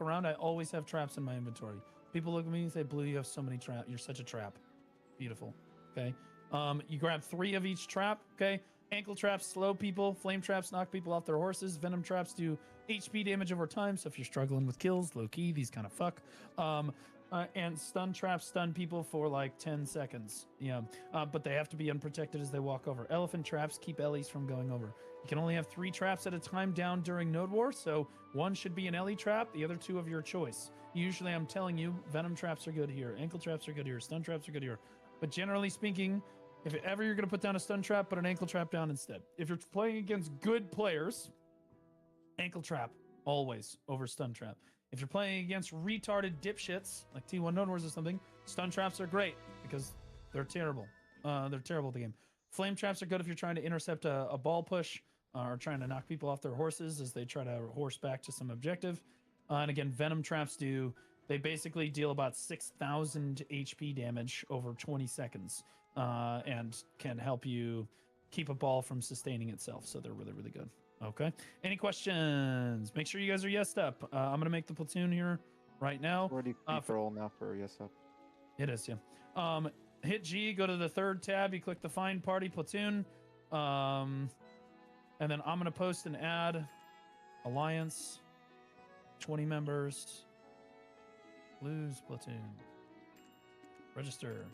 around, I always have traps in my inventory. People look at me and say, Blue, you have so many traps. You're such a trap. Beautiful. Okay. You grab 3 of each trap. Okay. Ankle traps slow people. Flame traps knock people off their horses. Venom traps do HP damage over time. So if you're struggling with kills, low key, these kind of fuck. And stun traps stun people for like 10 seconds. Yeah. But they have to be unprotected as they walk over. Elephant traps keep Ellies from going over. You can only have 3 traps at a time down during Node War. So 1 should be an Ellie trap. The other 2 of your choice. Usually I'm telling you, Venom traps are good here. Ankle traps are good here. Stun traps are good here. But generally speaking, if ever you're going to put down a stun trap, put an ankle trap down instead. If you're playing against good players, ankle trap always over stun trap. If you're playing against retarded dipshits like T1 Node Wars or something, stun traps are great because they're terrible. They're terrible at the game. Flame traps are good if you're trying to intercept a ball push or trying to knock people off their horses as they try to horse back to some objective. And again, venom traps they basically deal about 6,000 HP damage over 20 seconds and can help you keep a ball from sustaining itself. So they're really, really good. Okay. Any questions? Make sure you guys are yesed up. I'm going to make the platoon here right now. Already roll now for yes up. It is, yeah. Hit G, go to the 3rd tab. You click the Find Party Platoon. And then I'm going to post an ad. Alliance. 20 members. Blues platoon. Register.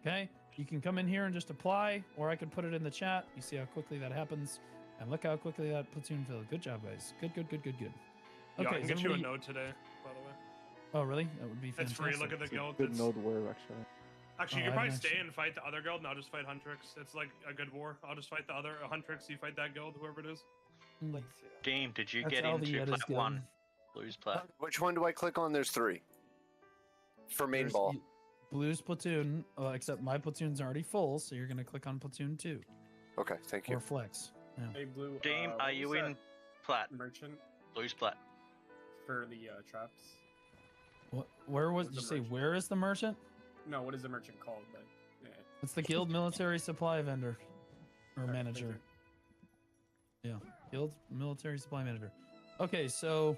Okay. You can come in here and just apply, or I could put it in the chat. You see how quickly that happens. And look how quickly that platoon filled. Good job, guys. Good. Okay, Yeah, I can get you a node today, by the way. Oh, really? That would be fantastic. It's free. Look at the guild. Good node war, actually. Actually, you can probably stay and fight the other guild, and I'll just fight Huntrix. It's like a good war. I'll just fight the other Huntrix. You fight that guild, whoever it is. Game, did you That's get how the into Yeta's plat guild. 1? Blues plat. Which one do I click on? There's 3. For main ball. Blues platoon, except my platoon's already full, so you're going to click on platoon 2. Okay, thank you. Or flex. Yeah. Hey, Blue. Game, are what you was in that plat? merchant Blues plat. for the traps? What? Where was? What's Did you the say merchant? where is the merchant? No, what is the merchant called? But, yeah. It's the guild military supply vendor or Alright, manager. thank Yeah, guild military supply manager. Okay, so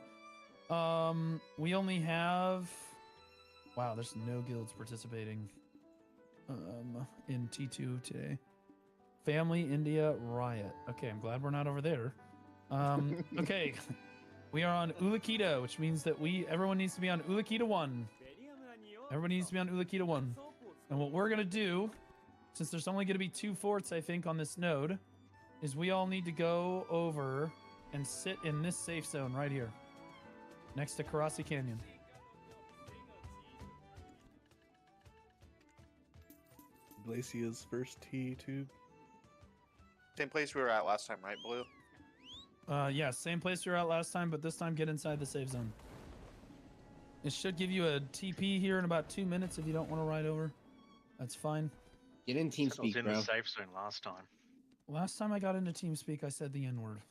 we only have. Wow, there's no guilds participating in T2 today. Family India Riot. Okay, I'm glad we're not over there. Okay, we are on Ulakita, which means that everyone needs to be on Ulakita 1. Everyone needs to be on Ulakita 1. And what we're gonna do, since there's only gonna be 2 forts, I think, on this node, is we all need to go over and sit in this safe zone right here, next to Karasi Canyon. Glacia's first T2. Same place we were at last time, right, Blue? Yeah, same place we were at last time, but this time get inside the safe zone. It should give you a TP here in about 2 minutes if you don't want to ride over. That's fine. Get in I was TeamSpeak, in bro. the safe zone last time. Last time I got into TeamSpeak, I said the N-word.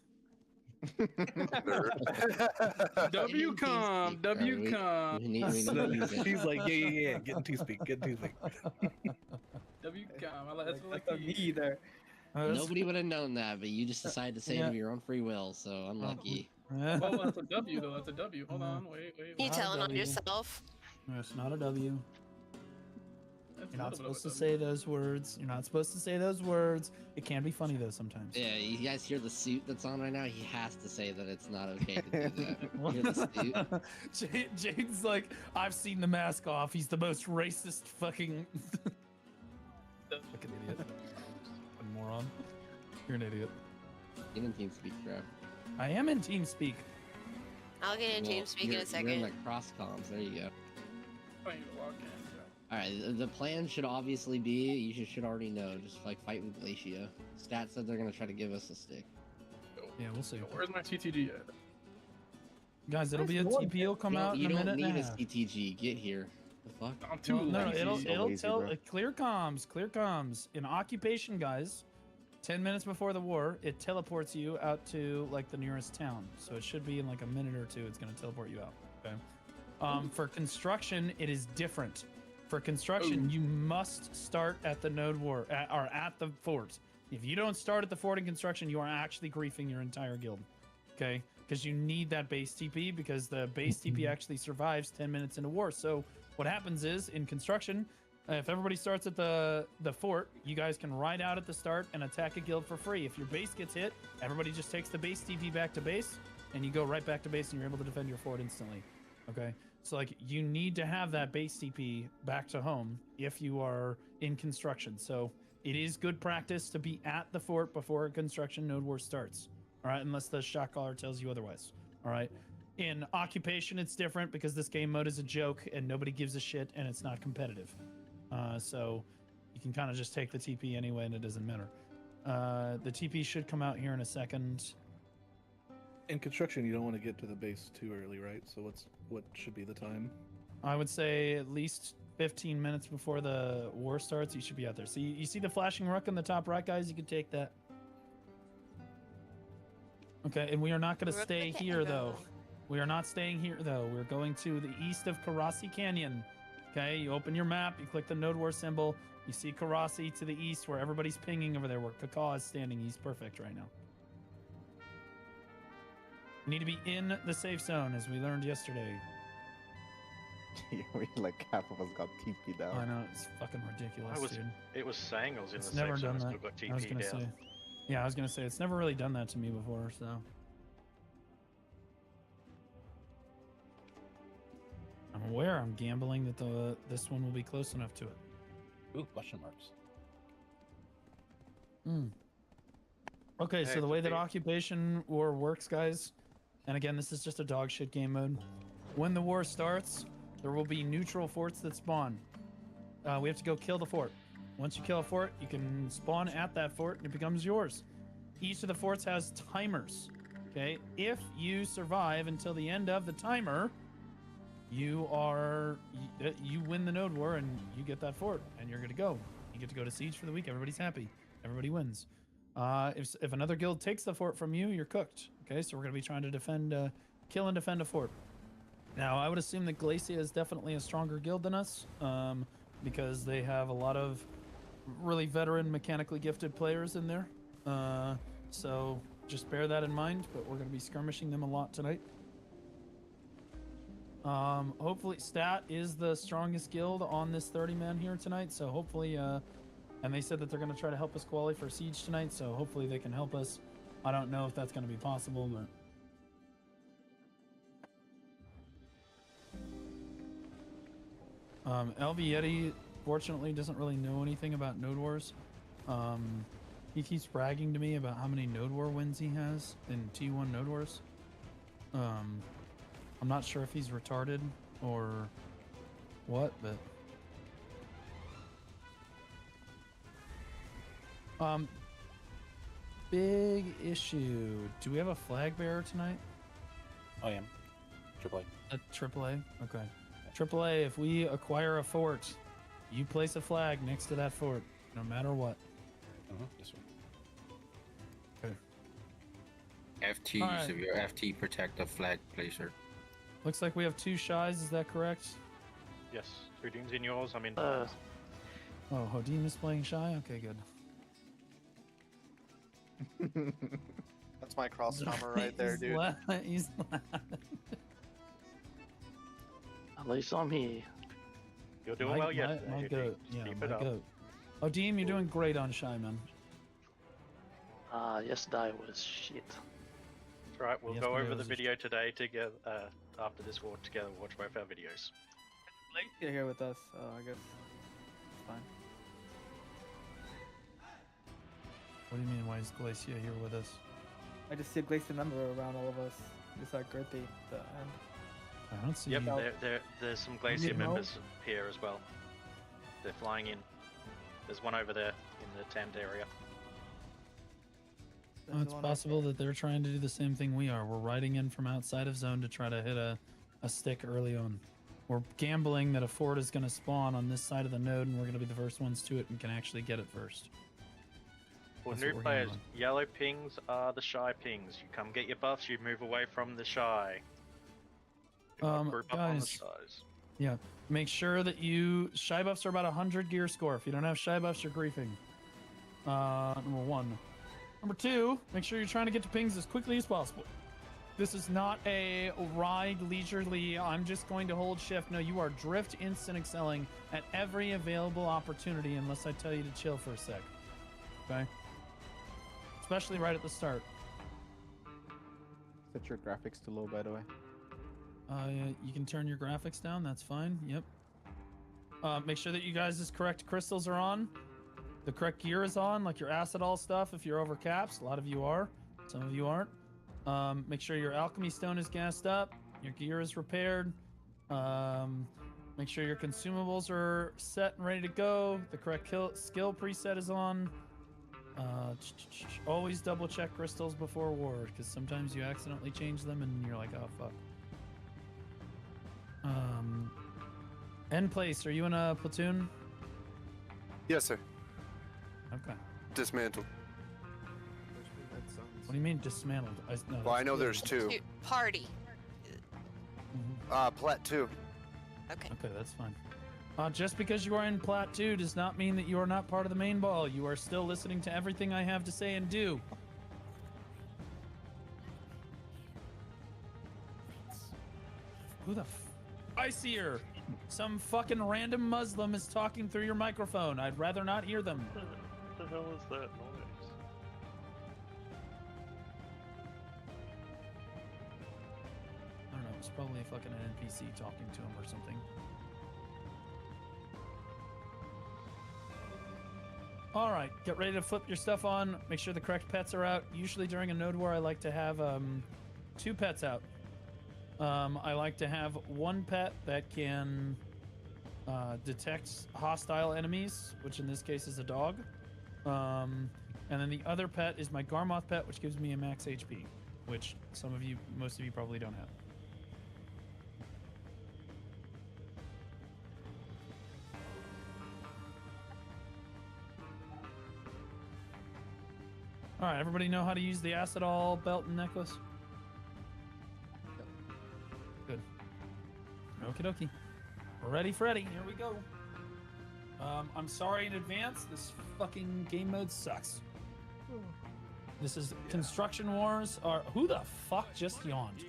WCOM, WCOM. We need to use it. He's like, yeah. Get in TeamSpeak. Get in TeamSpeak. WCOM. That's That's a me there. Nobody would have known that, but you just decided to say it Yeah. of your own free will, so unlucky. Well, that's a W though. That's a W. Hold on, wait. You Not telling on W. yourself? No, it's not a W. That's You're a not little bit supposed to of a say those words. You're not supposed to say those words. It can be funny though sometimes. Yeah, you guys hear the suit that's on right now? He has to say that it's not okay to do that. Hear the suit? Jade's like, I've seen the mask off. He's the most racist fucking fucking idiot. Fucking moron. You're an idiot. Get in TeamSpeak, bro. I am in TeamSpeak. I'll get in Well, TeamSpeak in you're- a second. You're in like cross comms. There you go. funny to walk in. All right, the plan should obviously be, you should already know, just like fight with Glacia. Stat said they're gonna try to give us a stick. Yeah, we'll see. Yo, where's my TTG at? Guys, it'll be a TP. Will come out You in a don't minute need and a a half. CTG. Get here. The fuck? I'm too Well, no, lazy. it'll lazy, tell bro. clear comms in occupation, guys. 10 minutes before the war, it teleports you out to like the nearest town. So it should be in like a minute or two. It's going to teleport you out. Okay. For construction, it is different. For construction, you must start at the node war or at the fort. If you don't start at the fort in construction, you are actually griefing your entire guild. Okay. because you need that base TP because the base TP actually survives 10 minutes into war. So what happens is in construction, if everybody starts at the fort, you guys can ride out at the start and attack a guild for free. If your base gets hit, everybody just takes the base TP back to base, and you go right back to base, and you're able to defend your fort instantly. Okay, so like you need to have that base TP back to home if you are in construction. So it is good practice to be at the fort before a construction node war starts. All right, unless the shot caller tells you otherwise. All right. In occupation, it's different because this game mode is a joke and nobody gives a shit and it's not competitive. So you can kind of just take the TP anyway and it doesn't matter. The TP should come out here in a second. In construction, you don't want to get to the base too early, right? So what should be the time? I would say at least 15 minutes before the war starts, you should be out there. So you see the flashing rook in the top right, guys? You can take that. Okay, and we are not going to stay here, though. We are not staying here, though. We're going to the east of Karasi Canyon. Okay, you open your map, you click the Node War symbol, you see Karasi to the east where everybody's pinging over there, where Kaka is standing. He's perfect right now. You need to be in the safe zone, as we learned yesterday. Like half of us got TP down. I know, it's fucking ridiculous, dude. It was saying I was in It's the never safe zone. done I that. still got TP I was gonna down. say. Yeah, I was gonna say it's never really done that to me before, so. I'm aware I'm gambling that this one will be close enough to it. Ooh, question marks. Okay, Hey, so the way that Sophie. occupation war works, guys, and again, this is just a dog shit game mode. When the war starts, there will be neutral forts that spawn. We have to go kill the fort. Once you kill a fort, you can spawn at that fort and it becomes yours. Each of the forts has timers. Okay, if you survive until the end of the timer, you win the node war and you get that fort and you're good to go. You get to go to siege for the week. Everybody's happy. Everybody wins. If another guild takes the fort from you, you're cooked. Okay, so we're gonna be trying to defend, kill and defend a fort. Now, I would assume that Glacia is definitely a stronger guild than us, because they have a lot of really veteran, mechanically gifted players in there. So just bear that in mind, but we're going to be skirmishing them a lot tonight. Hopefully, Stat is the strongest guild on this 30-man here tonight, so hopefully, and they said that they're going to try to help us qualify for Siege tonight, so hopefully they can help us. I don't know if that's going to be possible, but... LV Yeti, fortunately, doesn't really know anything about Node Wars. He keeps bragging to me about how many Node War wins he has in T1 Node Wars. I'm not sure if he's retarded or what, but... Big issue. Do we have a flag bearer tonight? I am. AAA. A AAA? Okay. AAA, if we acquire a fort, you place a flag next to that fort, no matter what. Yes, sir. FT, All right. so your FT protect the flag placer. Looks like we have 2 shies, is that correct? Yes, Houdin's in yours. I'm in. Oh, Hodim is playing shy? Okay, good. That's my cross armor right there, dude. He's At least I'm here. You're doing well yesterday. My Houdin. goat. Just Yeah, keep my it up. goat. Hodim, you're doing great on shy, man. Yesterday was shit. That's right. We'll go Yesterday over the was a video today together. After this war, together, we'll watch both our videos. You're here with us, so I guess it's fine. What do you mean, why is Glacia here with us? I just see a Glacier member around all of us. Just like Gertie. I don't see Yep, you. there's some You Glacier know? members here as well. They're flying in. There's one over there in the tent area. Oh, it's possible that they're trying to do the same thing we are. We're riding in from outside of zone to try to hit a stick early on. We're gambling that a fort is going to spawn on this side of the node, and we're going to be the first ones to it and can actually get it first. For That's new what we're players, gambling. yellow pings are the shy pings. You come get your buffs, you move away from the shy. Do not group up on the Guys, shies. yeah, make sure that shy buffs are about 100 gear score. If you don't have shy buffs, you're griefing. Number 1. Number 2, make sure you're trying to get to pings as quickly as possible. This is not a ride leisurely. I'm just going to hold shift. No, you are drift instant excelling at every available opportunity unless I tell you to chill for a sec. Okay? Especially right at the start. Set your graphics to low, by the way. You can turn your graphics down. That's fine. Yep. Make sure that you guys' correct crystals are on. The correct gear is on, like your acid all stuff. If you're over caps, a lot of you are. Some of you aren't. Make sure your alchemy stone is gassed up. Your gear is repaired. Make sure your consumables are set and ready to go. The correct skill preset is on. Always double check crystals before war, because sometimes you accidentally change them and you're like, oh fuck. End place, are you in a platoon? Yes, sir. Okay. Dismantled. What do you mean dismantled? No, Well, I that's know blue. there's two. Party. Plat 2. Okay. Okay, that's fine. Just because you are in Plat 2 does not mean that you are not part of the main ball. You are still listening to everything I have to say and do. Who the I see her. Some fucking random Muslim is talking through your microphone. I'd rather not hear them. What the hell is that noise? I don't know. It's probably fucking an NPC talking to him or something. All right, get ready to flip your stuff on. Make sure the correct pets are out. Usually during a node war, I like to have 2 pets out. I like to have one pet that can detect hostile enemies, which in this case is a dog. And then the other pet is my Garmoth pet, which gives me a max HP, which most of you probably don't have. All right, everybody know how to use the acid all belt and necklace? Good. Okie dokie. Ready, Freddy. Here we go. I'm sorry in advance. This fucking game mode sucks. This is Construction Wars. Who the fuck just yawned?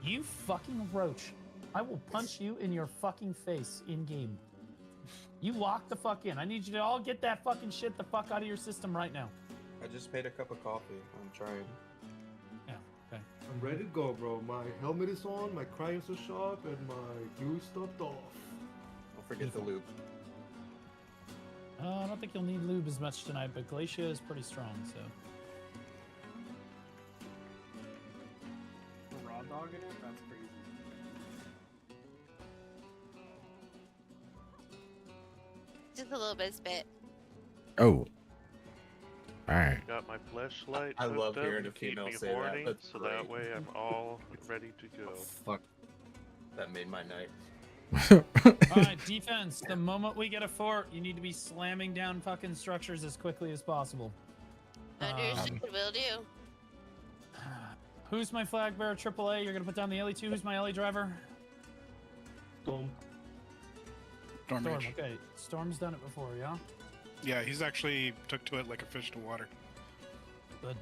You fucking roach. I will punch you in your fucking face in game. You lock the fuck in. I need you to all get that fucking shit the fuck out of your system right now. I just made a cup of coffee. I'm trying. Yeah, okay. I'm ready to go, bro. My helmet is on, my crayons are sharp, and my glue stopped off. Don't forget the lube. I don't think you'll need lube as much tonight, but Glacia is pretty strong, so. Raw dog in it? That's crazy. Just a little bit of spit. Oh. Alright. Got my flashlight. I love hooked up hearing a to keep female me say that. horny, That's so great. that way I'm all ready to go. Fuck. That made my night. All right, defense. The moment we get a fort, you need to be slamming down fucking structures as quickly as possible. Understood. Will do. Who's my flag bearer? AAA. You're gonna put down the LE2. Who's my LE driver? Storm. Storm Storm. Mage. Okay. Storm's done it before, yeah. Yeah, he's actually took to it like a fish to water. Good.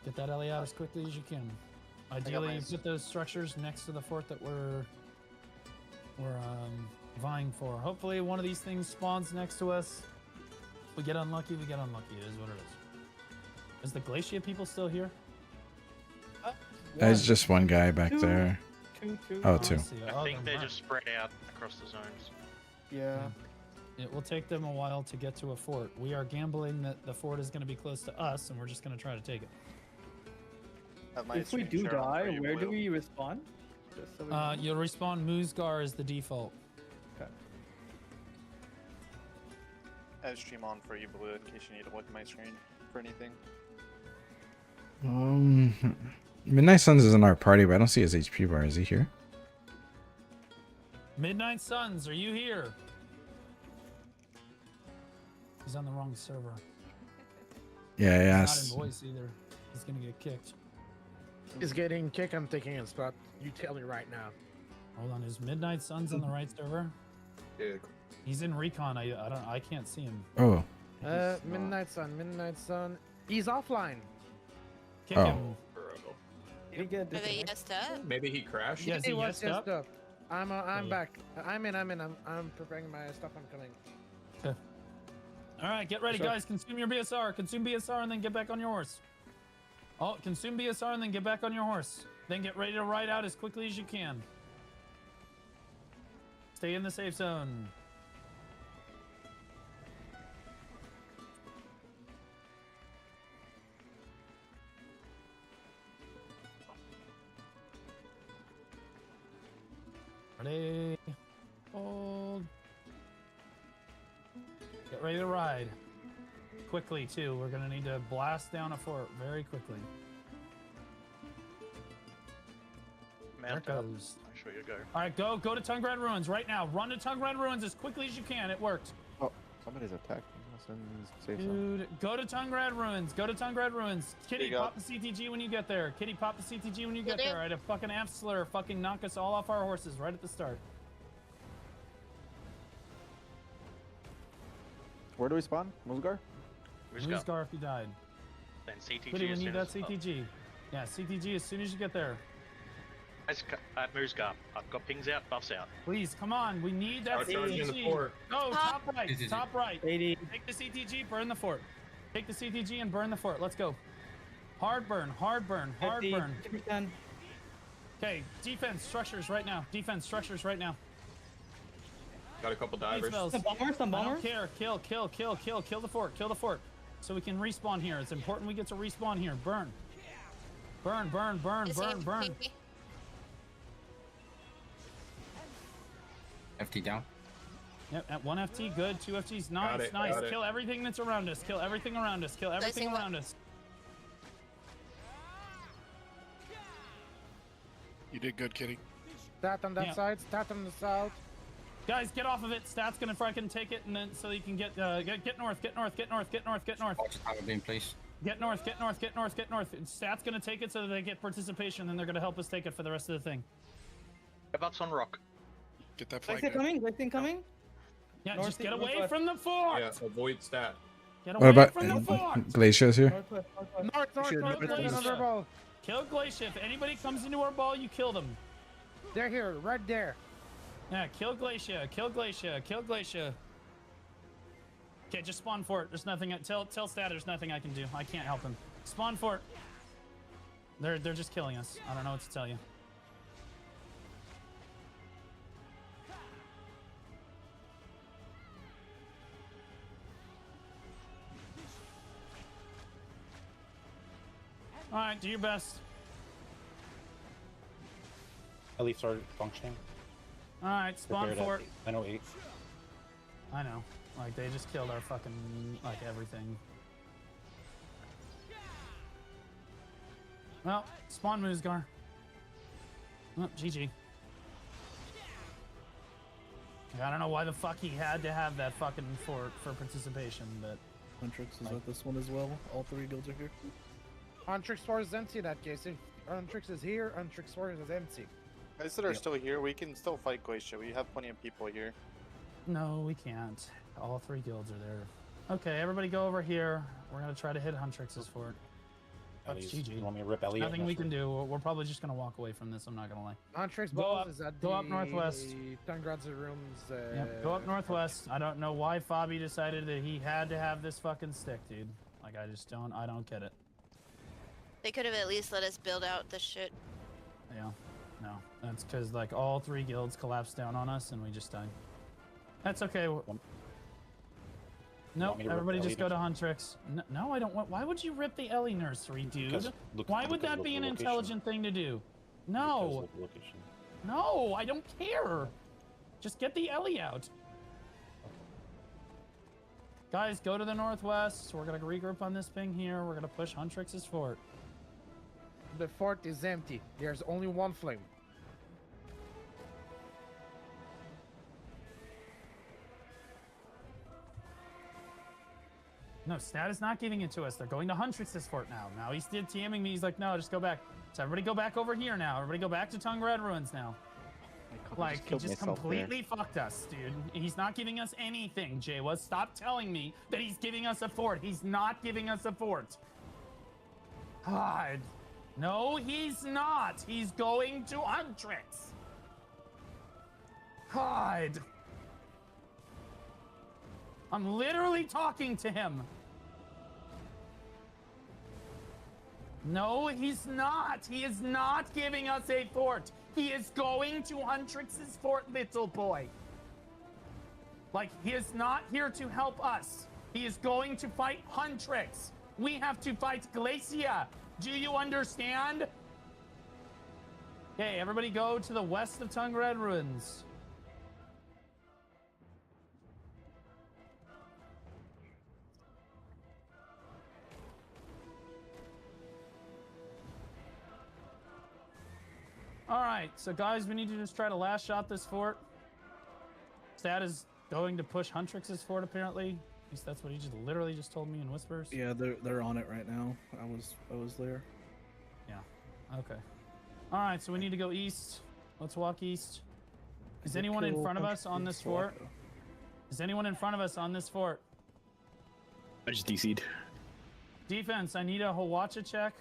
Get that LE out as quickly as you can. Ideally, put those structures next to the fort that we're vying for. Hopefully, one of these things spawns next to us. If we get unlucky, we get unlucky. It is what it is. Is the Glacia people still here? There's just one guy back there. Oh, two. I think they just spread out across the zones. Yeah. It will take them a while to get to a fort. We are gambling that the fort is going to be close to us, and we're just going to try to take it. If we do die, where do we respawn? Just so we know. You'll respawn Moosgar as the default. Okay. I have stream on for you, Blue, in case you need to look at my screen for anything. Midnight Suns is in our party, but I don't see his HP bar. Is he here? Midnight Suns, are you here? He's on the wrong server. Yeah, yeah. He's not in voice either. He's gonna get kicked. Is getting kicked. I'm thinking it's about. You tell me right now. Hold on, is Midnight Suns on the right server? Yeah. He's in recon. I can't see him. Oh. Midnight Sun. He's offline. Kick Oh. him. Did he get Are they yesed up? Maybe he crashed. Yes, He he was yesed up. yesed up. I'm Okay. back. I'm in. I'm preparing my stuff. I'm coming. All right, get ready, Sure. guys. Consume your BSR. Consume BSR and then get back on your horse. Oh, consume BSR and then get back on your horse. Then get ready to ride out as quickly as you can. Stay in the safe zone. Ready. Hold. Get ready to ride. Quickly, too. We're gonna need to blast down a fort very quickly. Mount There up. goes. Make sure you go. All right, go to Tungrad Ruins right now. Run to Tungrad Ruins as quickly as you can. It worked. Oh, somebody's attacking us in safe zone. Dude, go to Tungrad Ruins. Go to Tungrad Ruins. Kitty, you go. pop the CTG when you get there. Kitty, pop the CTG when you get Will do. there. I had a fucking F slur fucking knock us all off our horses right at the start. Where do we spawn? Musgar? Moosgar if you died. Then CTG Kitty, we as need soon that as... CTG. Yeah, CTG as soon as you get there. At Moosgar. I've got pings out, buffs out. Please, come on. We need that Start charging the CTG. fort. Go, top right. CTG. Top right. 80. Take the CTG, burn the fort. Take the CTG and burn the fort. Let's go. Hard burn, hard burn, hard 50, burn. 50%. Okay, defense structures right now. Defense structures right now. Got a couple Please, divers. fellas. Some bombers, some I bombers. don't care. Kill the fort. Kill the fort. So we can respawn here. It's important we get to respawn here. Burn. Burn, burn, burn, Is burn, he- burn. FT down. Yep, at 1 FT, good. 2 FTs, nice, it, nice. got it. Kill everything that's around us. Kill everything around us. Kill everything what? around us. You did good, Kitty. Stat on that Yeah. side. Stat on the south. Guys, get off of it. Stat's gonna fucking take it, and then so you can get get north, get north, get north, get north, get north, Watch the time being placed. get north, get north, get north, get north. And Stat's gonna take it so that they get participation, and they're gonna help us take it for the rest of the thing. Go buffs on rock. Get that flag Lexington down. coming. Lexington coming. Yeah, North just get east, away northwest. from the fort. Yeah, avoid stat. Get What away about from the fort. Glacier's here? Northwest, northwest. North, Should north, have north, been another close. ball. Kill Glacier. If anybody comes into our ball, you kill them. They're here, right there. Yeah, kill Glacier. Kill Glacier. Kill Glacier. Okay, just spawn fort. There's nothing. Tell Stat there's nothing I can do. I can't help him. Spawn fort. They're just killing us. I don't know what to tell you. All right, do your best. At least started functioning. All right, spawn Prepared fort. at 9:08. I know. Like, they just killed our fucking, like, everything. Well, spawn Moosgar. Oh, GG. I don't know why the fuck he had to have that fucking fort for participation, but... Huntrix is at this one as well. All three guilds are here. Huntrix Fort is empty in that case. If Huntrix is here, Huntrix Fort is empty. Guys that are still here, we can still fight Glacier. We have plenty of people here. No, we can't. All three guilds are there. Okay, everybody go over here. We're gonna try to hit Huntrix's fort. That's Ellie's- GG. You want me to rip Elliot? Nothing we can do. We're probably just gonna walk away from this. I'm not gonna lie. Huntrix Go Balls up- is at go the up northwest. Tungrad's rooms. Yep, go up northwest. I don't know why Fabi decided that he had to have this fucking stick, dude. Like, I don't get it. They could have at least let us build out the shit. Yeah, no. That's because, like, all three guilds collapsed down on us and we just died. That's okay. Nope, me to rip everybody Ellie just go to Huntrix. No, I don't want. Why would you rip the Ellie nursery, dude? Because look- Why would because that be an local location. intelligent thing to do? No. Because of the location. No, I don't care. Just get the Ellie out. Guys, go to the northwest. We're gonna regroup on this ping here. We're gonna push Huntrix's fort. The fort is empty. There's only one flame. No, Stat is not giving it to us. They're going to Huntrix's fort now. Now he's TMing me. He's like, no, just go back. So everybody go back over here now. Everybody go back to Tungrad Ruins now. Like, he just completely fucked us, dude. He's not giving us anything, Jawa. Stop telling me that he's giving us a fort. He's not giving us a fort. God. No, he's not. He's going to Huntrix. God. I'm literally talking to him. No, he's not. He is not giving us a fort. He is going to Huntrix's fort, little boy. Like, he is not here to help us. He is going to fight Huntrix. We have to fight Glacia. Do you understand? Okay, everybody go to the west of Tungred Ruins. All right, so guys, we need to just try to last shot this fort. Stat is going to push Huntrix's fort, apparently. At least that's what he just literally just told me in whispers. Yeah, they're on it right now. I was there. Yeah. Okay. All right, so we need to go east. Let's walk east. Is anyone in front of us on this fort? Is anyone in front of us on this fort? I just DC'd. Defense, I need a Hawacha check.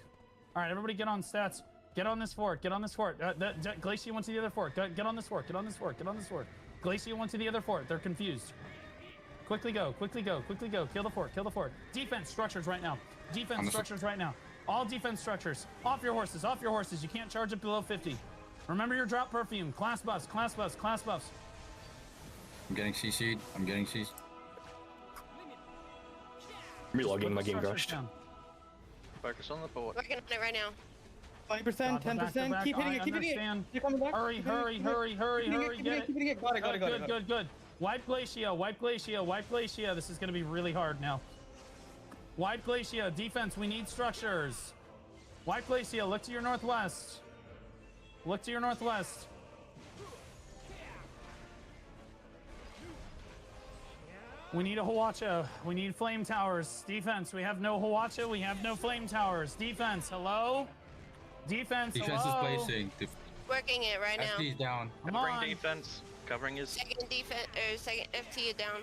All right, everybody get on stats. Get on this fort. Get on this fort. Glacia went to the other fort. Get on this fort. Get on this fort. Get on this fort. Glacia went to the other fort. They're confused. Quickly go. Quickly go. Quickly go. Kill the fort. Kill the fort. Defense structures right now. Defense structures right now. All defense structures. Off your horses. Off your horses. You can't charge it below 50. Remember your drop perfume. Class buffs. Class buffs. Class buffs. I'm getting CC'd. I'm getting CC'd. Relogging, my game crashed. Focus on the fort. Working on it right now. 5%, 10%. Keep hitting it. Keep hitting it. You're coming back. Hurry, hurry, hurry, hurry, hurry. Get it. Keep hitting it. Got it. Good, good. Wipe Glacia. Wipe Glacia. Wipe Glacia. This is going to be really hard now. Wipe Glacia. Defense, we need structures. Wipe Glacia. Look to your northwest. Look to your northwest. We need a Hawacha. We need flame towers. Defense, we have no Hawacha. We have no flame towers. Defense, hello? Defense, Defense hello? is placing. Working it right now. FT's down. Covering defense. Covering his. Second defense or second FT down.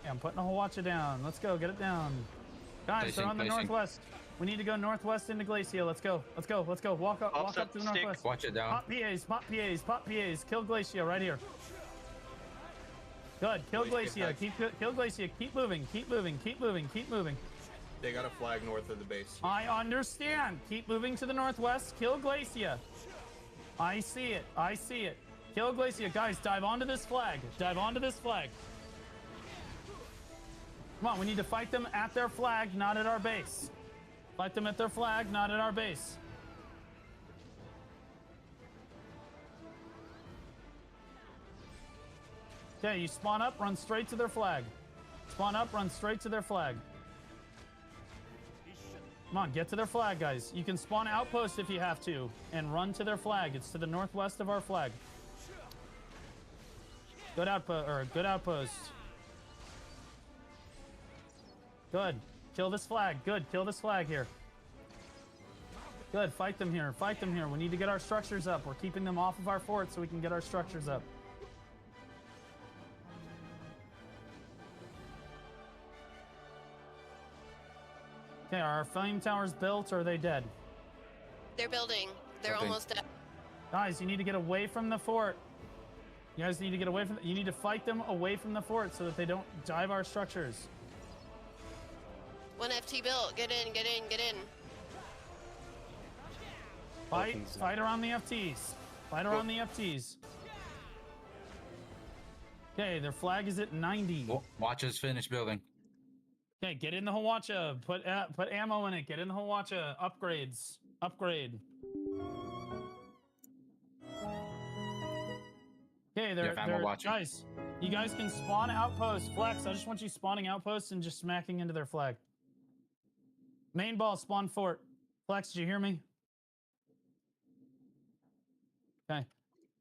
Yeah, I'm putting a Hawacha down. Let's go. Get it down. Guys, they're on the northwest. We need to go northwest into Glacia. Let's go. Let's go. Let's go. Walk up to the northwest. Watch it down. Pop PAs. Pop PAs. Pop PAs. Kill Glacia right here. Good. Kill Glacia. Kill Glacia. Keep moving. Keep moving. Keep moving. Keep moving. They got a flag north of the base. I understand. Keep moving to the northwest. Kill Glacia. I see it. I see it. Kill Glacia. Guys, dive onto this flag. Dive onto this flag. Come on, we need to fight them at their flag, not at our base. Fight them at their flag, not at our base. Okay, you spawn up, run straight to their flag. Spawn up, run straight to their flag. Come on, get to their flag, guys. You can spawn outpost if you have to, and run to their flag. It's to the northwest of our flag. Good outpost, or good outpost. Good. Kill this flag. Good. Kill this flag here. Good. Fight them here. Fight them here. We need to get our structures up. We're keeping them off of our fort so we can get our structures up. Okay, are our flame towers built or are they dead? They're building. They're almost dead. Guys, you need to get away from the fort. You guys need to get away from you need to fight them away from the fort so that they don't dive our structures. One FT built. Get in, get in, get in. Fight around the FTs. Fight around the FTs. Okay, their flag is at 90. Watch us finish building. Okay, get in the Hawacha. Put ammo in it. Get in the Hawacha. Upgrades. Upgrade. Okay, they're guys. You guys can spawn outposts. Flex, I just want you spawning outposts and just smacking into their flag. Main ball, spawn fort. Flex, did you hear me? Okay.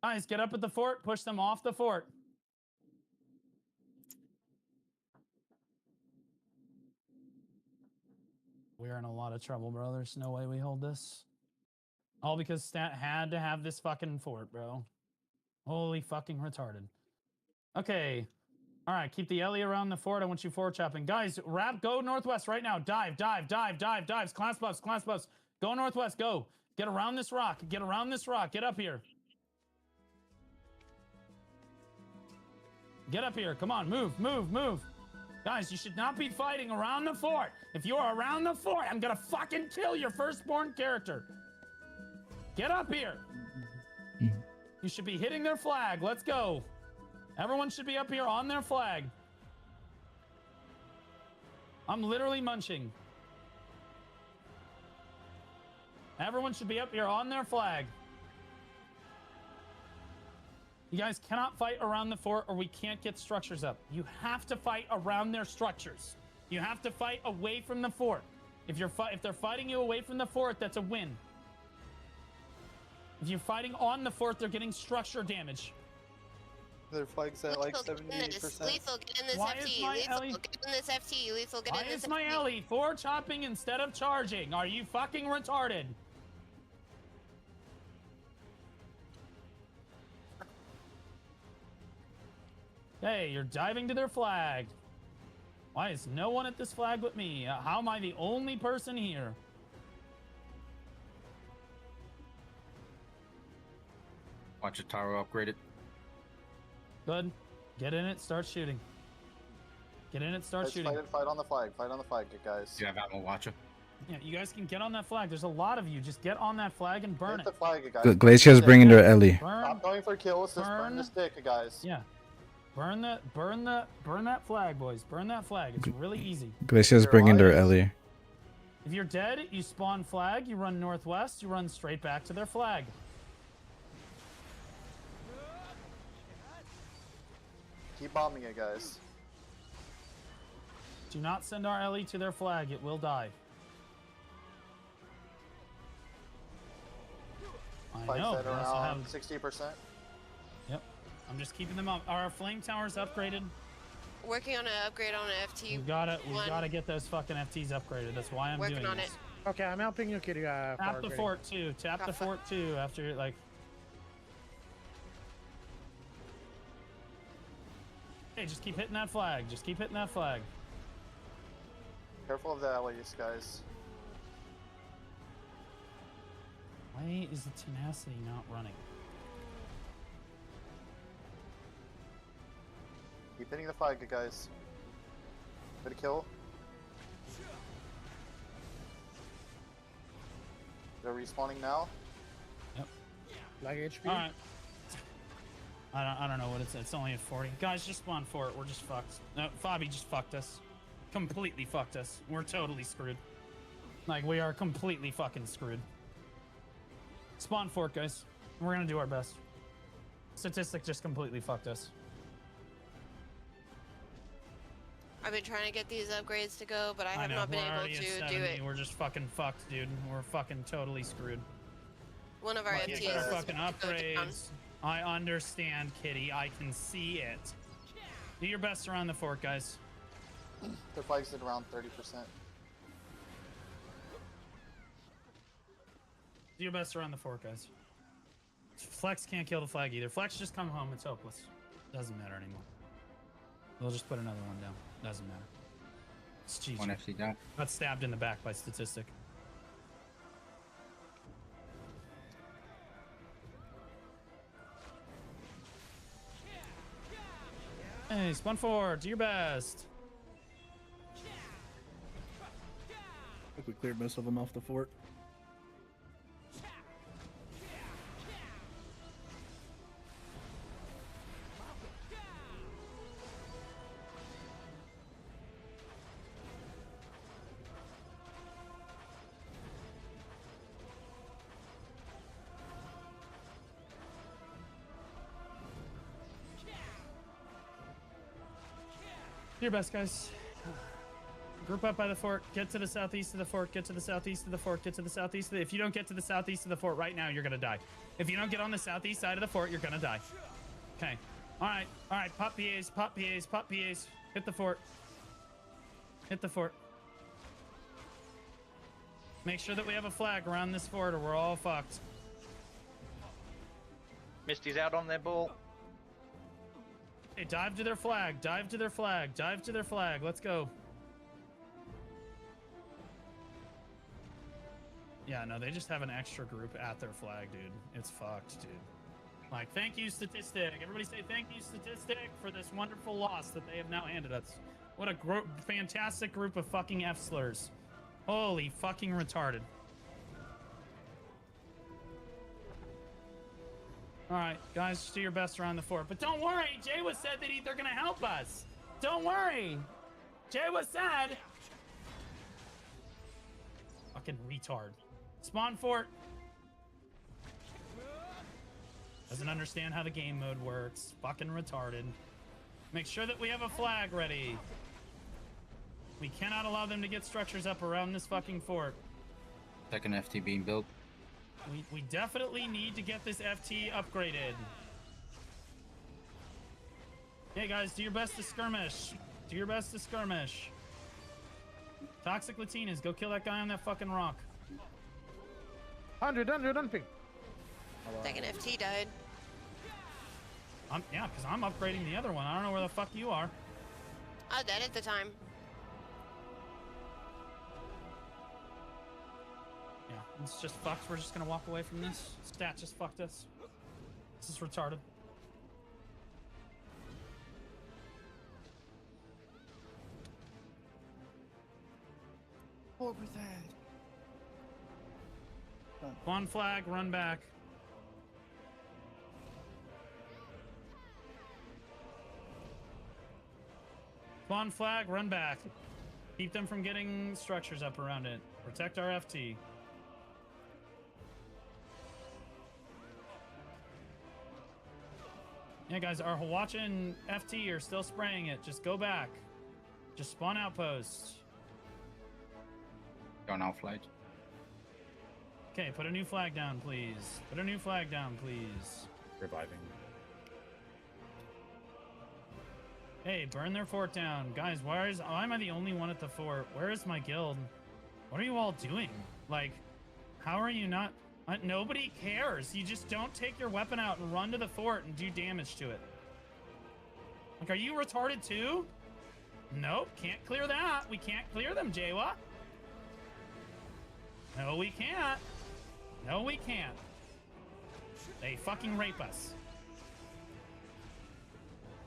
Guys, get up at the fort. Push them off the fort. We're in a lot of trouble, bro. There's no way we hold this. All because Stat had to have this fucking fort, bro. Holy fucking retarded. Okay. All right, keep the Ellie around the fort. I want you forward chopping. Guys, go northwest right now. Dives. Class buffs. Go northwest, go. Get around this rock. Get up here. Get up here. Come on, move. Guys, you should not be fighting around the fort. If you are around the fort, I'm gonna fucking kill your firstborn character. Get up here. You should be hitting their flag. Let's go. Everyone should be up here on their flag. I'm literally munching. Everyone should be up here on their flag. You guys cannot fight around the fort or we can't get structures up. You have to fight around their structures. You have to fight away from the fort. If they're fighting you away from the fort, that's a win. If you're fighting on the fort, they're getting structure damage. Their flag's at like 78%. Lethal, get in this Why FT. is my Lethal, Ellie- get in this FT. Lethal, get Why in this is my FT. Ellie forward chopping instead of charging? Are you fucking retarded? Hey, you're diving to their flag. Why is no one at this flag but me? How am I the only person here? Watch a tower upgraded. Good. Get in it, start shooting. Get in it, start Guys, shooting. fight on the flag. Fight on the flag, good guys. Do you have ammo, Watcher? Yeah, you guys can get on that flag. There's a lot of you. Just get on that flag and burn Hit it. the flag, guys. Glacier's bringing their Ellie. Stop going for kills. Just burn the stick, guys. Yeah. Burn that flag, boys. Burn that flag. It's really easy. Glacier's bringing their Ellie. If you're dead, you spawn flag, you run northwest, you run straight back to their flag. Keep bombing it, guys. Do not send our Ellie to their flag. It will die. I Flag's know. at we also around have- 60%. Yep. I'm just keeping them up. Are our flame towers upgraded? Working on an upgrade on an FT. We gotta get those fucking FTs upgraded. That's why I'm Working doing on this. it. Okay, I'm helping you, Kitty. Tap the fort too. Tap the fort too. After like. Hey, just keep hitting that flag. Just keep hitting that flag. Careful of the alleys, guys. Why is the tenacity not running? Keep hitting the flag, good guys. Good kill. They're respawning now. Yep. Like HP. All right. I don't know what it's. It's only at 40. Guys, just spawn fort. We're just fucked. No, Fabi just fucked us. Completely fucked us. We're totally screwed. Like, we are completely fucking screwed. Spawn fort, guys. We're gonna do our best. Statistic just completely fucked us. I've been trying to get these upgrades to go, but I have know, not been we're able already at to 70. do it. We're just fucking fucked, dude. We're fucking totally screwed. One of our Like, FTs these are is fucking about to go down. upgrades. I understand, Kitty. I can see it. Do your best around the fort, guys. Their flag's at around 30%. Do your best around the fort, guys. Flex can't kill the flag either. Flex just come home. It's hopeless. Doesn't matter anymore. We'll just put another one down. Doesn't matter. It's GG. One FC down. Got stabbed in the back by Statistic. Hey, spawn forward. Do your best. I think we cleared most of them off the fort. Do your best, guys. Group up by the fort. Get to the southeast of the fort. Get to the southeast of the fort. Get to the southeast of the... If you don't get to the southeast of the fort right now, you're gonna die. If you don't get on the southeast side of the fort, you're gonna die. Okay. All right. All right. Pop PAs. Pop PAs. Pop PAs. Hit the fort. Hit the fort. Make sure that we have a flag around this fort or we're all fucked. Misty's out on their ball. Hey, dive to their flag. Dive to their flag. Dive to their flag. Let's go. Yeah, no, they just have an extra group at their flag, dude. It's fucked, dude. Like, thank you, Statistic. Everybody say thank you, Statistic, for this wonderful loss that they have now handed us. What a fantastic group of fucking F-slurs. Holy fucking retarded. All right, guys, just do your best around the fort. But don't worry, Jay was said that they're gonna help us. Don't worry. Jay was said. Fucking retard. Spawn fort. Doesn't understand how the game mode works. Fucking retarded. Make sure that we have a flag ready. We cannot allow them to get structures up around this fucking fort. Second FT being built. We definitely need to get this FT upgraded. Hey guys, do your best to skirmish. Do your best to skirmish. Toxic Latinas, go kill that guy on that fucking rock. 100, ping. Second FT died. Yeah, because I'm upgrading the other one. I don't know where the fuck you are. I was dead at the time. Yeah, it's just fucked. We're just gonna walk away from this. Stat just fucked us. This is retarded. One flag, run back. Spawn flag, run back. Keep them from getting structures up around it. Protect our FT. Yeah, guys, our Hawacha and FT are still spraying it. Just go back. Just spawn outposts. Going out flight. Okay, put a new flag down, please. Put a new flag down, please. Reviving. Hey, burn their fort down. Guys, why am I the only one at the fort? Where is my guild? What are you all doing? Like, how are you not... nobody cares. You just don't take your weapon out and run to the fort and do damage to it. Like, are you retarded too? Nope, can't clear that. We can't clear them, Jawa. No, we can't. No, we can't. They fucking rape us.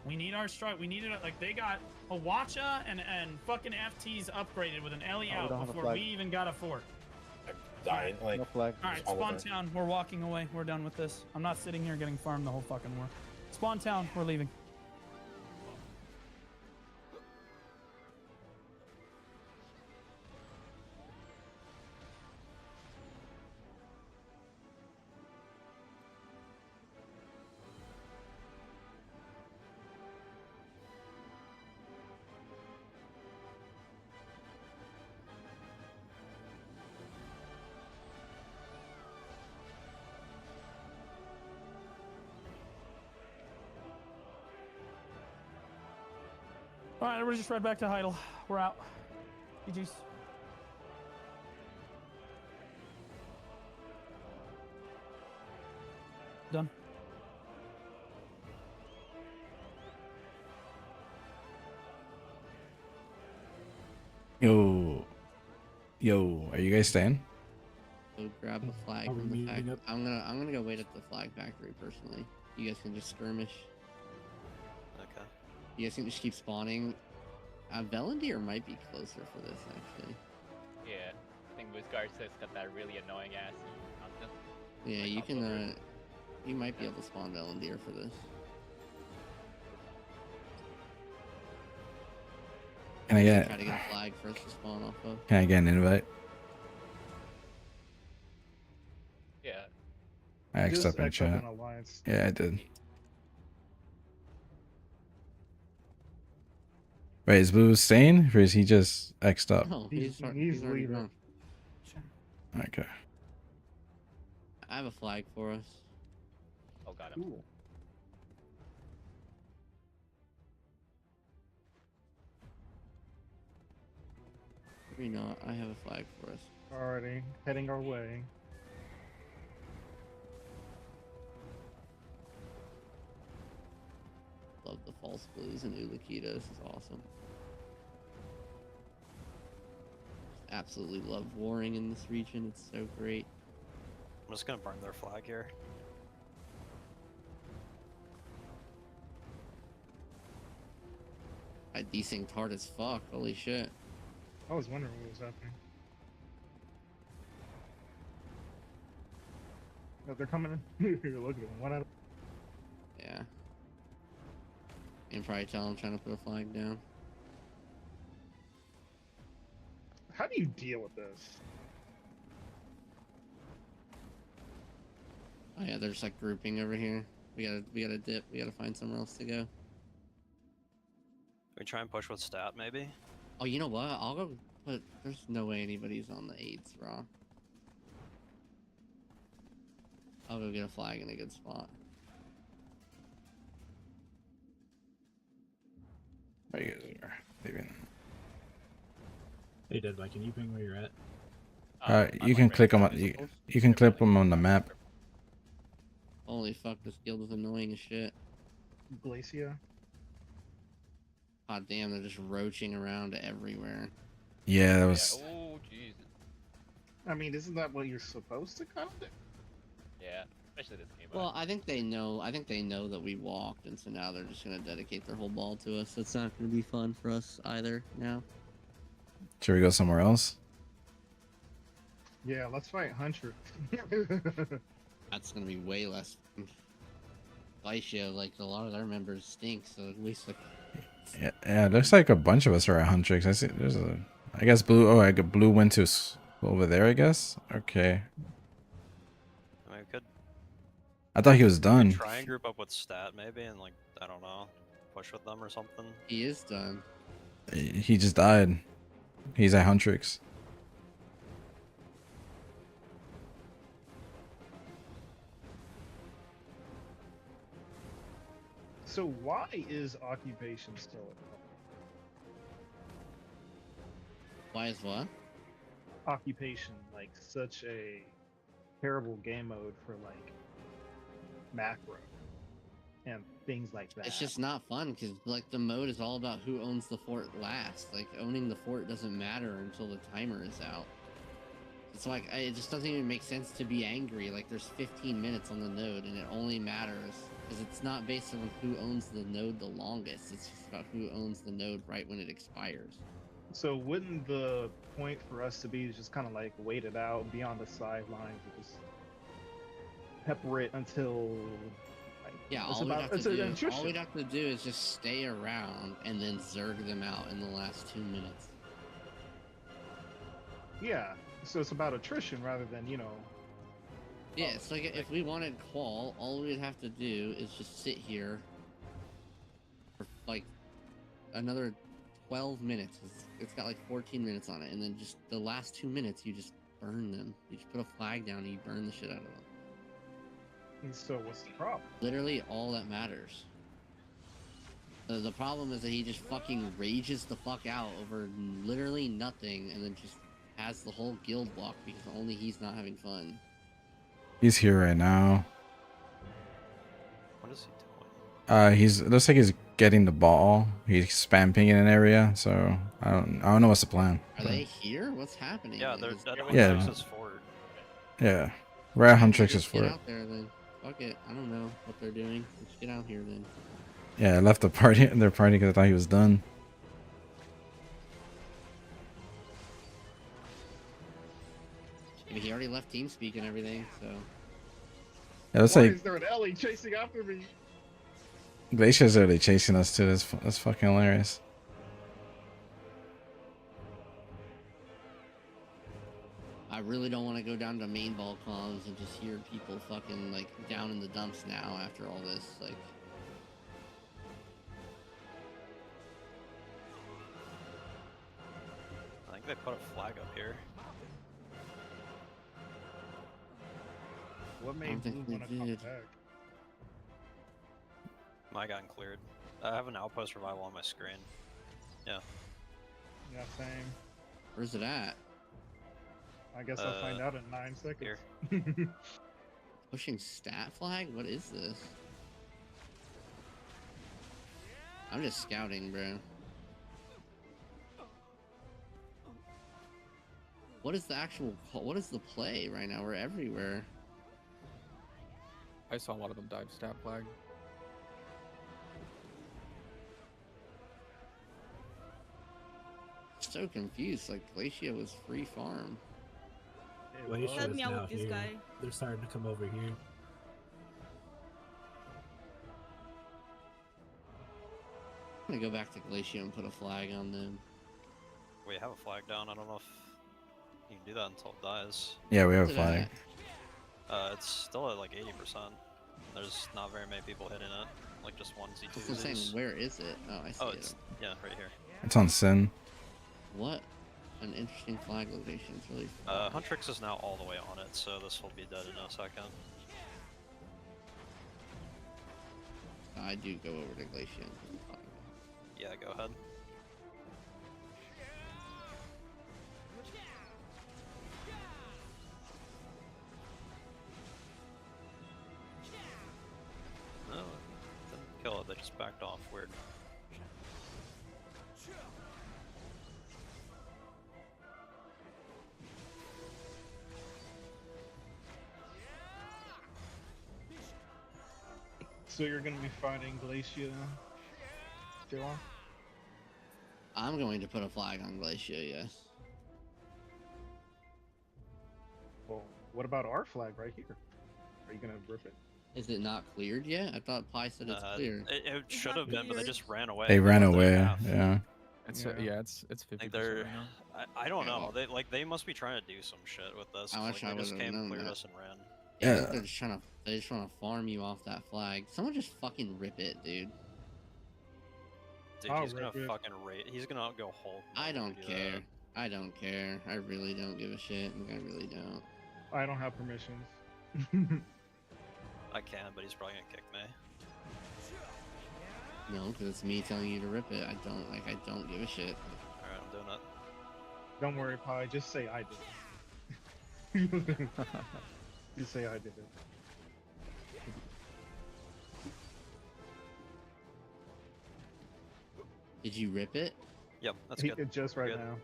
We need our strike. We needed it. Like, they got Hawacha and fucking FTs upgraded with an LE out before we even got a fort. Dying, like, no flag. All right, spawn town. We're walking away. We're done with this. I'm not sitting here getting farmed the whole fucking war. Spawn town. We're leaving. All right, everybody just ride back to Heidel. We're out. GG's. Done. Yo, are you guys staying? So grab a flag from the factory. I'm gonna go wait at the flag factory personally. You guys can just skirmish. Okay. You guys can just keep spawning. Velendir might be closer for this actually. Yeah, I think Busgarce's got that really annoying ass content. Yeah, like, you can. You might be able to spawn Velendir for this. Can I get? Try to get a flag first to spawn off of. Can I get an invite? Yeah. I X'd up in chat. Yeah, I did. Wait, is Blue staying, or is he just X'd up? No, he's already gone. Okay. I have a flag for us. Oh, got him. Cool. Maybe not. I have a flag for us. Alrighty, heading our way. love the false blues and Ulukita. This is awesome. Absolutely love warring in this region. It's so great. I'm just gonna burn their flag here. These things hard as fuck. Holy shit. I was wondering what was happening. No, they're coming in. Look at them. One out of... Yeah. And probably tell them trying to put a flag down. How do you deal with this? Oh yeah, they're just like grouping over here. We gotta dip. We gotta find somewhere else to go. We try and push with stat, maybe? Oh, you know what? I'll go put... There's no way anybody's on the 8s, raw. I'll go get a flag in a good spot. There you guys are leaving. Hey, Deadbike, can you ping where you're at? You can click them on you can click them on the map. Holy fuck, this guild is annoying as shit. Glacia. God damn, they're just roaching around everywhere. Yeah, that was. Oh, Jesus. I mean, isn't that what you're supposed to kind of do? Yeah, especially this game. Well, I think they know. I think they know that we walked, and so now they're just gonna dedicate their whole ball to us. It's not gonna be fun for us either now. Should we go somewhere else? Yeah, let's fight Hunter. That's gonna be way less. Glacia, like a lot of their members stink, so at least like. Yeah, it looks like a bunch of us are at Huntrix. I see. There's a. I guess blue. Oh, I got blue went to over there. I guess. Okay. I mean, we could. I thought he was done. Try and group up with stat, maybe, and like I don't know, push with them or something. He is done. He just died. He's at Huntrix. So why is occupation still at home? Why is what? Occupation, like such a terrible game mode for like macro and things like that. It's just not fun because like the mode is all about who owns the fort last. Like owning the fort doesn't matter until the timer is out. It's like it just doesn't even make sense to be angry. Like there's 15 minutes on the node and it only matters because it's not based on who owns the node the longest. It's just about who owns the node right when it expires. So wouldn't the point for us to be just kind of like wait it out, be on the sidelines, and just pepper it until? Like, yeah, all we'd have to do is just stay around and then zerg them out in the last 2 minutes. Yeah, so it's about attrition rather than Yeah, it's like if we wanted qual, all we'd have to do is just sit here for like another 12 minutes. It's got like 14 minutes on it, and then just the last 2 minutes you just burn them. You just put a flag down and you burn the shit out of them. And so what's the problem? Literally all that matters. The problem is that he just fucking rages the fuck out over literally nothing, and then just has the whole guild block because only he's not having fun. He's here right now. What is he doing? It looks like he's getting the ball. He's spamming in an area, so I don't know what's the plan. Are they here? What's happening? Yeah, they're at Yeah. Huntrix's fort. Yeah, we're at Huntrix's Get fort. out there then. Fuck it. I don't know what they're doing. Let's get out here then. Yeah, I left the party. Their party because I thought he was done. I mean, he already left TeamSpeak and everything, so. Yeah, looks Why like is there an Ellie chasing after me? Glacia's really chasing us too. That's fucking hilarious. I really don't want to go down to main ball comms and just hear people fucking like down in the dumps now after all this. Like, I think they put a flag up here. What I made don't think Blue they want to come did. back? I gotten cleared. I have an outpost revival on my screen. Yeah. Yeah, same. where's it at? I guess I'll find out in 9 seconds. Here. Pushing stat flag? What is this? I'm just scouting, bro. What is the actual? What is the play right now? We're everywhere. I saw a lot of them dive stab flag. So confused. Like Glacia was free farm. Glacia Help is me out now with this here. guy. They're starting to come over here. I'm gonna go back to Glacia and put a flag on them. We have a flag down. I don't know if you can do that until it dies. Yeah, we have a flag. It's still at like 80%. There's not very many people hitting it. Like just onesie, That's what I'm saying. Where is it? Oh, I see Oh, it. it's yeah, right here. It's on Sin. What? An interesting flag location. It's really Huntrix is now all the way on it, so this will be dead in a second. I do go over to Glacia and put a flag. Yeah, go ahead. No, didn't kill it, they just backed off. Weird. So you're gonna be fighting Glacia, J-Law? I'm going to put a flag on Glacia, yes. Well, what about our flag right here? Are you gonna rip it? Is it not cleared yet? I thought Pi said it's clear. It should have been, but they just ran away. They ran away. Yeah. It's it's 50%. Like they're, right now. I don't know. They must be trying to do some shit with this. I 'cause, wish like, I they just would've came, known cleared that. us, and ran. Yeah, Yeah. They just want to farm you off that flag. Someone just fucking rip it, dude. Dude, I'll he's gonna rip it. fucking rate. He's gonna go whole. I don't do care. that. I don't care. I really don't give a shit. I really don't. I don't have permissions. I can, but he's probably gonna kick me. No, because it's me telling you to rip it. I don't give a shit. Alright, I'm doing it. Don't worry, Pi. Just say I did it. You say I did it. Did you rip it? Yep, that's He good. did just right Good. now.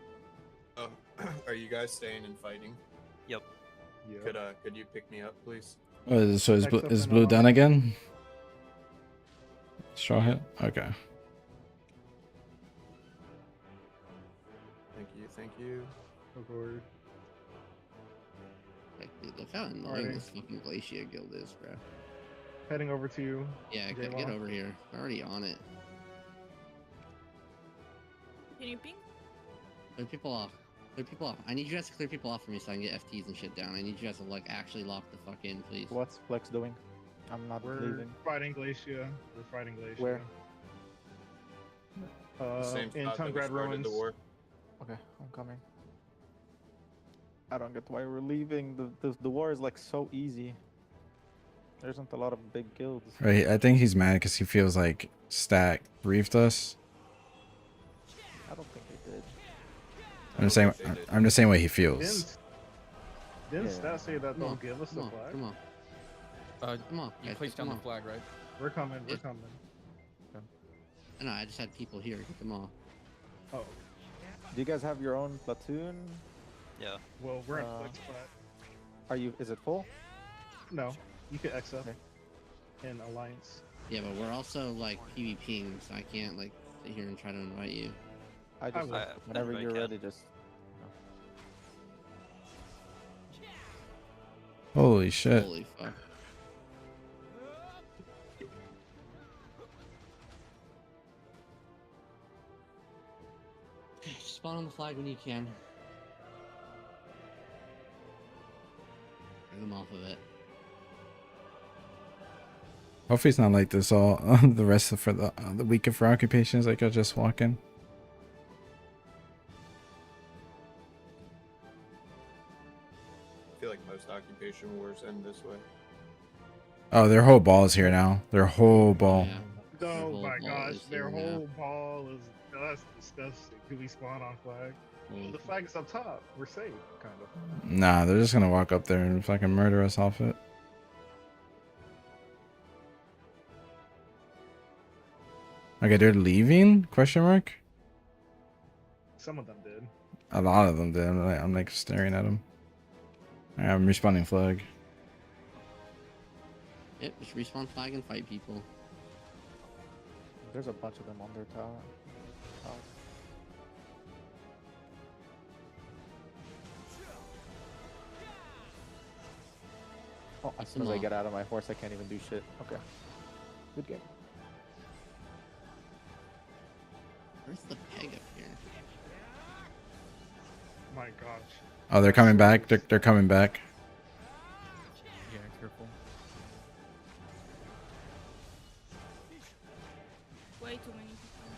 Oh, are you guys staying and fighting? Yep. Yeah. Could you pick me up, please? Oh, so is Except is for blue now. done again? Straw hit. Okay. Thank you. Forward. Like, dude, look how annoying Alrighty. this fucking Glacia guild is, bro. Heading over to you. Yeah, J-Law. get over here. I'm already on it. Can you ping? Clear people off. Clear people off. I need you guys to clear people off for me so I can get FTs and shit down. I need you guys to like actually lock the fuck in, please. What's Flex doing? I'm not We're leaving. fighting Glacia. We're fighting Glacia. Where? Same In spot that we Tungrad started Ruins. the war. Okay, I'm coming. I don't get why we're leaving. The war is like so easy. There isn't a lot of big guilds. Right. I think he's mad because he feels like Stack briefed us. I don't think they did. I'm the same. I'm the same way he feels. Didn't Yeah. Stat say that Come they'll on, give us the come on, flag? come on. Come on, You guys, placed down come the on. flag, right? We're coming. We're Yeah. coming. No, I just had people here. Get them all. Oh, Do you guys have your own platoon? Yeah. well, we're in Uh, flex spot. Are you? Is it full? No, you can X up Okay. in Alliance. Yeah, but we're also like PvPing, so I can't like sit here and try to invite you. I just will. whenever Anybody you're can. ready, just. Holy shit. Holy fuck. Spawn on the flag when you can. Get them off of it. Hopefully it's not like this all the rest of for the weekend for occupations. Like I just walk in. I feel like most occupation wars end this way. Oh, their whole ball is here now. Their whole ball. Yeah. Oh whole my ball gosh, is their here now. whole ball is that's disgusting. Do we spawn on flag? Holy The flag is up top. We're safe, kind of. Nah, they're just gonna walk up there and fucking murder us off it. Okay, they're leaving? Question mark. Some of them did. A lot of them did. I'm like staring at them. I'm respawning flag. Yep, just respawn flag and fight people. There's a bunch of them on their tower. Oh, as soon as I get out of my horse, I can't even do shit. Okay. Good game. Where's the peg up here? My gosh. Oh, they're coming back. They're coming back. Yeah, careful. Way too many people.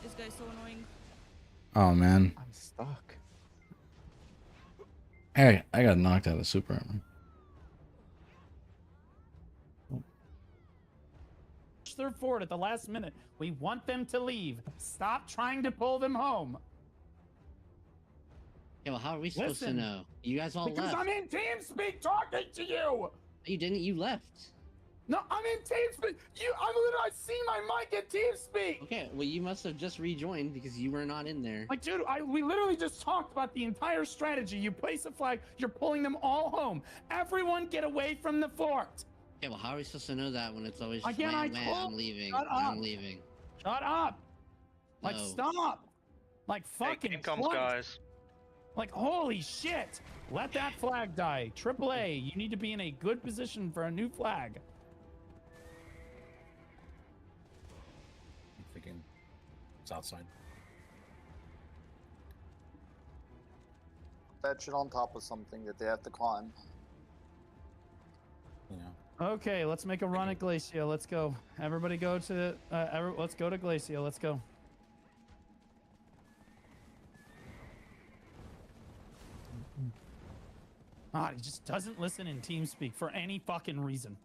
This guy's so annoying. Oh man. I'm stuck. Hey, I got knocked out of super armor. Their fort at the last minute. We want them to leave. Stop trying to pull them home. Yeah, well, how are we supposed to Listen, know? You guys all because left. I'm in TeamSpeak talking to you. You didn't. You left. No, I'm in TeamSpeak. I see my mic in TeamSpeak. Okay, well, you must have just rejoined because you were not in there. Like, dude, we literally just talked about the entire strategy. You place a flag, you're pulling them all home. Everyone get away from the fort. Yeah, well, how are we supposed to know that when it's always just Again, wham, wham, I'm leaving, Shut up. I'm leaving. Shut up. Like, No. stop. Like, fucking Game comes, Christ. guys. Like, holy shit. Let that flag die. AAA, you need to be in a good position for a new flag. I'm thinking it's outside. That shit on top of something that they have to climb. You know. Okay, let's make a run at Glacia. Let's go. Everybody go to let's go to Glacia. Let's go. God, he just doesn't listen in TeamSpeak for any fucking reason.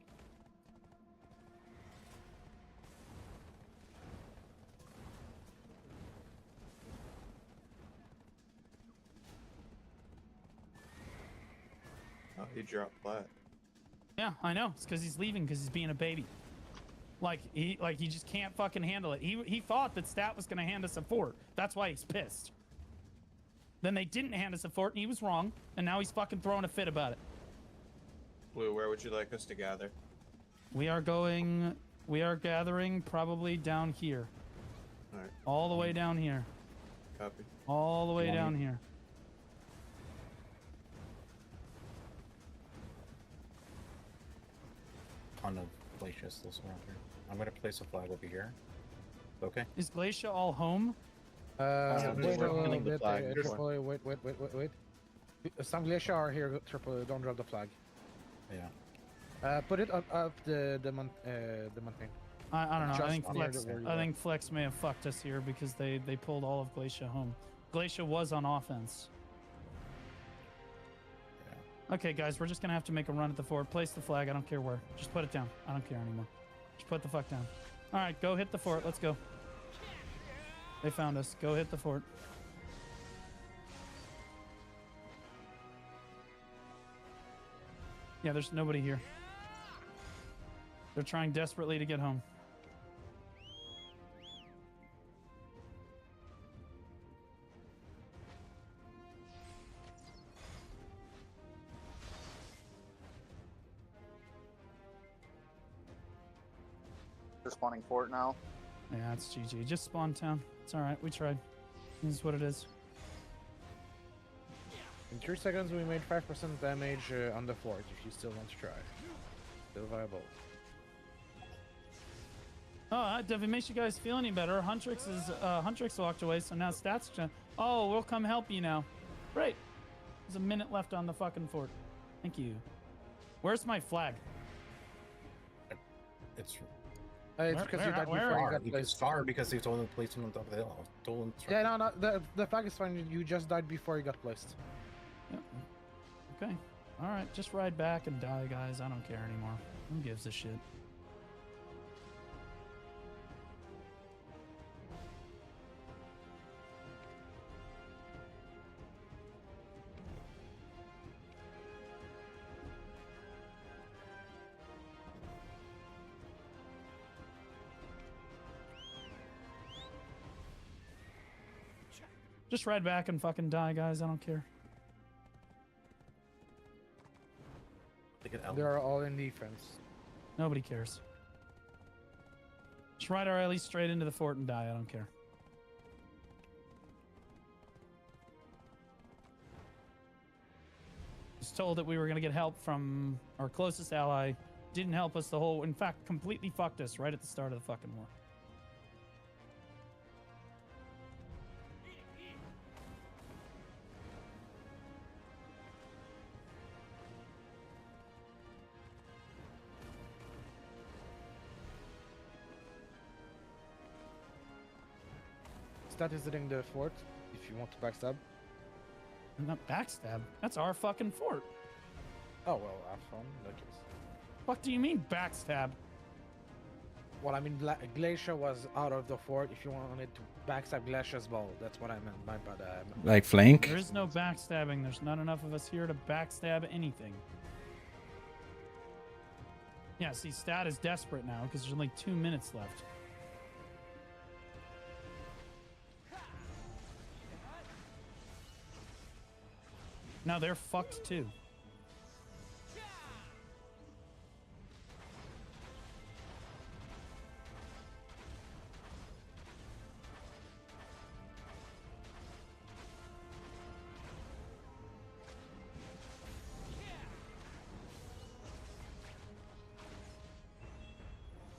Oh, he dropped flat. Yeah, I know. It's because he's leaving because he's being a baby. Like he just can't fucking handle it. He thought that Stat was gonna hand us a fort. That's why he's pissed. Then they didn't hand us a fort and he was wrong, and now he's fucking throwing a fit about it. Blue, where would you like us to gather? We are gathering probably down here. Alright. All the way down here. Copy. All the way want down me- here. Ton of glaciers still around here. I'm gonna place a flag over here. Okay. Is Glacia all home? wait a little bit, wait. Some Glacia are here, Triple. Don't drop the flag. Yeah. Put it up the mountain. I don't know. Just I think near Flex. where you I are. think Flex may have fucked us here because they pulled all of Glacia home. Glacia was on offense. Okay, guys, we're just gonna have to make a run at the fort. Place the flag. I don't care where. Just put it down. I don't care anymore. Just put the fuck down. All right, go hit the fort. Let's go. They found us. Go hit the fort. Yeah, there's nobody here. They're trying desperately to get home. They're spawning fort now. Yeah, it's GG. Just spawn town. It's alright. We tried. This is what it is. In 3 seconds, we made 5% damage on the fort. If you still want to try, still viable. Oh, if it makes you guys feel any better, Huntrix walked away, so now Stats. Oh, we'll come help you now. Great. There's a minute left on the fucking fort. Thank you. Where's my flag? It's It's because you died before you got It's placed. far because he told him to place him on top of the hill. I told him to Yeah, no, the flag is fine. You just died before you got placed. Yep. Okay. All right. Just ride back and die, guys. I don't care anymore. Who gives a shit? Just ride back and fucking die, guys. I don't care. They are all in defense. Nobody cares. Just ride our allies straight into the fort and die. I don't care. Was told that we were going to get help from our closest ally. Didn't help us the whole... In fact, completely fucked us right at the start of the fucking war. Start visiting the fort if you want to backstab. Not backstab. That's our fucking fort. Oh well, have fun. Look, it's... What do you mean backstab? Well, I mean, Glacier was out of the fort. If you wanted to backstab Glacier's ball, that's what I meant. My bad. Like flank? There is no backstabbing. There's not enough of us here to backstab anything. Yeah, see, Stat is desperate now because there's only 2 minutes left. Now they're fucked too.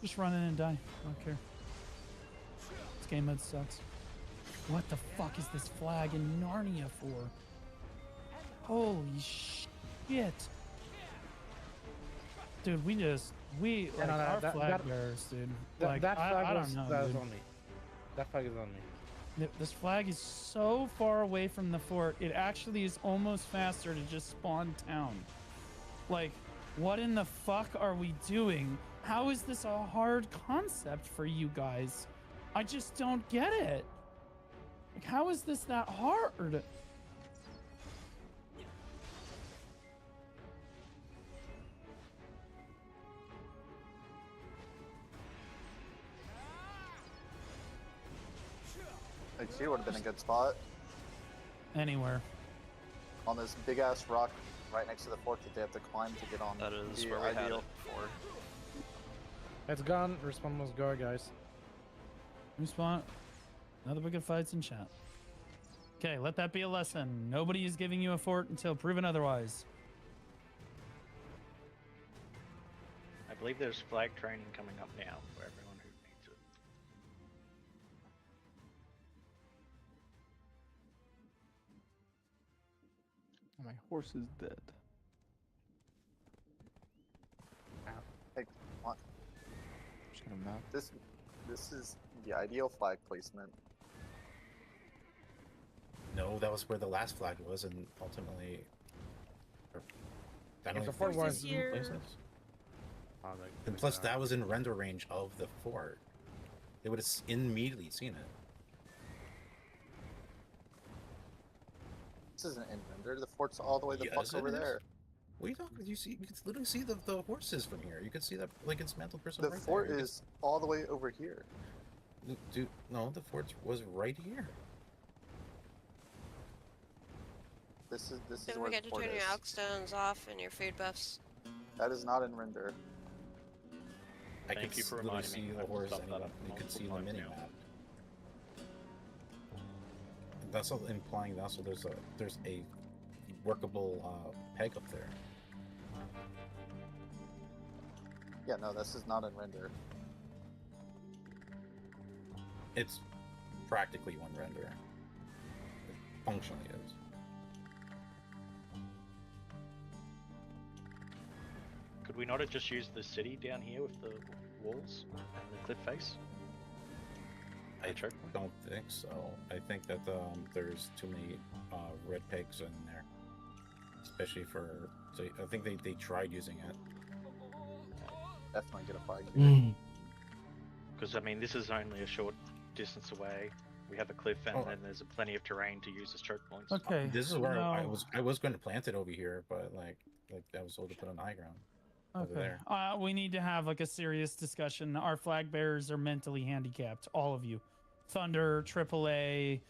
Just run in and die. I don't care. This game mode sucks. What the fuck is this flag in Narnia for? Holy shit. Dude, we like, our flag bearers, dude. Like, that flag I was, don't know, that dude. was on me. That flag is on me. This flag is so far away from the fort, it actually is almost faster to just spawn town. Like, what in the fuck are we doing? How is this a hard concept for you guys? I just don't get it. Like, how is this that hard? Here would have been a good spot. Anywhere. On this big ass rock right next to the fort that they have to climb to get on. That is the where we had ideal. it before. It's gone. Respawn must go, guys. Respawn. Another big fights in chat. Okay, let that be a lesson. Nobody is giving you a fort until proven otherwise. I believe there's flag training coming up now for everyone who needs it. My horse is dead. Hey, come on. Just gonna map. This is the ideal flag placement. No, that was where the last flag was, and ultimately, that If only the fort was two places. And plus, that was in render range of the fort. They would have immediately seen it. This isn't in render. The fort's all the way the fuck Yes, over it is. there. What are you talking? You can literally see the horses from here. You can see that like it's Mantle Person. The right fort there. is all the way over here. Dude, no, the fort was right here. This is Don't where forget the to fort turn is. your alk stones off and your food buffs. That is not in render. I Thank could you for literally reminding see me. the I've horse. stopped that And up you could see the multiple mini times map. That's all implying that also there's a workable peg up there. Yeah, no, this is not in render. It's practically one render. It functionally is. Could we not have just used the city down here with the walls and the cliff face? I don't think so. I think that there's too many red pegs in there, especially for. So I think they tried using it. Definitely get a flag. Because I mean, this is only a short distance away. We have a cliff, and then there's plenty of terrain to use as choke points. Okay. This is where I no. was going to plant it over here, but like I was told to put on high ground. Over Okay. there. We need to have like a serious discussion. Our flag bearers are mentally handicapped. All of you. Thunder, AAA,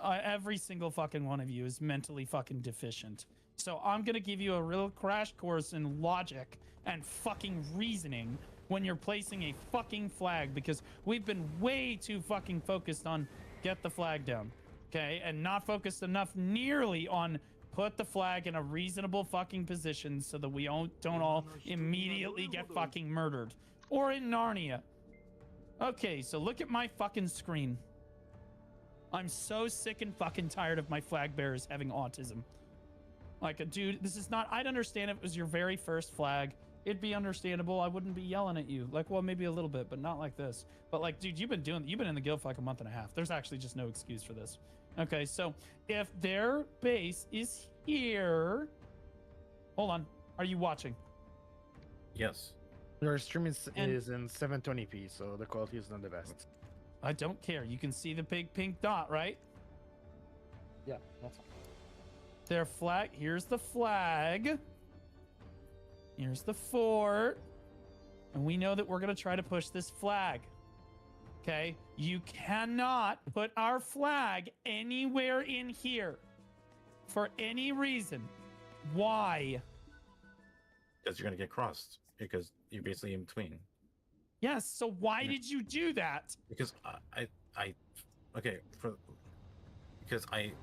every single fucking one of you is mentally fucking deficient. So I'm gonna give you a real crash course in logic and fucking reasoning when you're placing a fucking flag, because we've been way too fucking focused on get the flag down, okay, and not focused enough nearly on put the flag in a reasonable fucking position so that we don't all immediately get fucking murdered. Or in Narnia. Okay, so look at my fucking screen. I'm so sick and fucking tired of my flag bearers having autism. Like, dude, this is not... I'd understand if it was your very first flag. It'd be understandable. I wouldn't be yelling at you. Like, well, maybe a little bit, but not like this. But like, dude, you've been in the guild for like a month and a half. There's actually just no excuse for this. Okay, so if their base is here... Hold on. Are you watching? Yes. Your stream is in 720p, so the quality is not the best. I don't care. You can see the big pink dot, right? Yeah, that's fine. Their flag. Here's the flag. Here's the fort. And we know that we're going to try to push this flag. Okay? You cannot put our flag anywhere in here for any reason. Why? Because you're going to get crossed. Because you're basically in between. Yes, so why did you do that? Because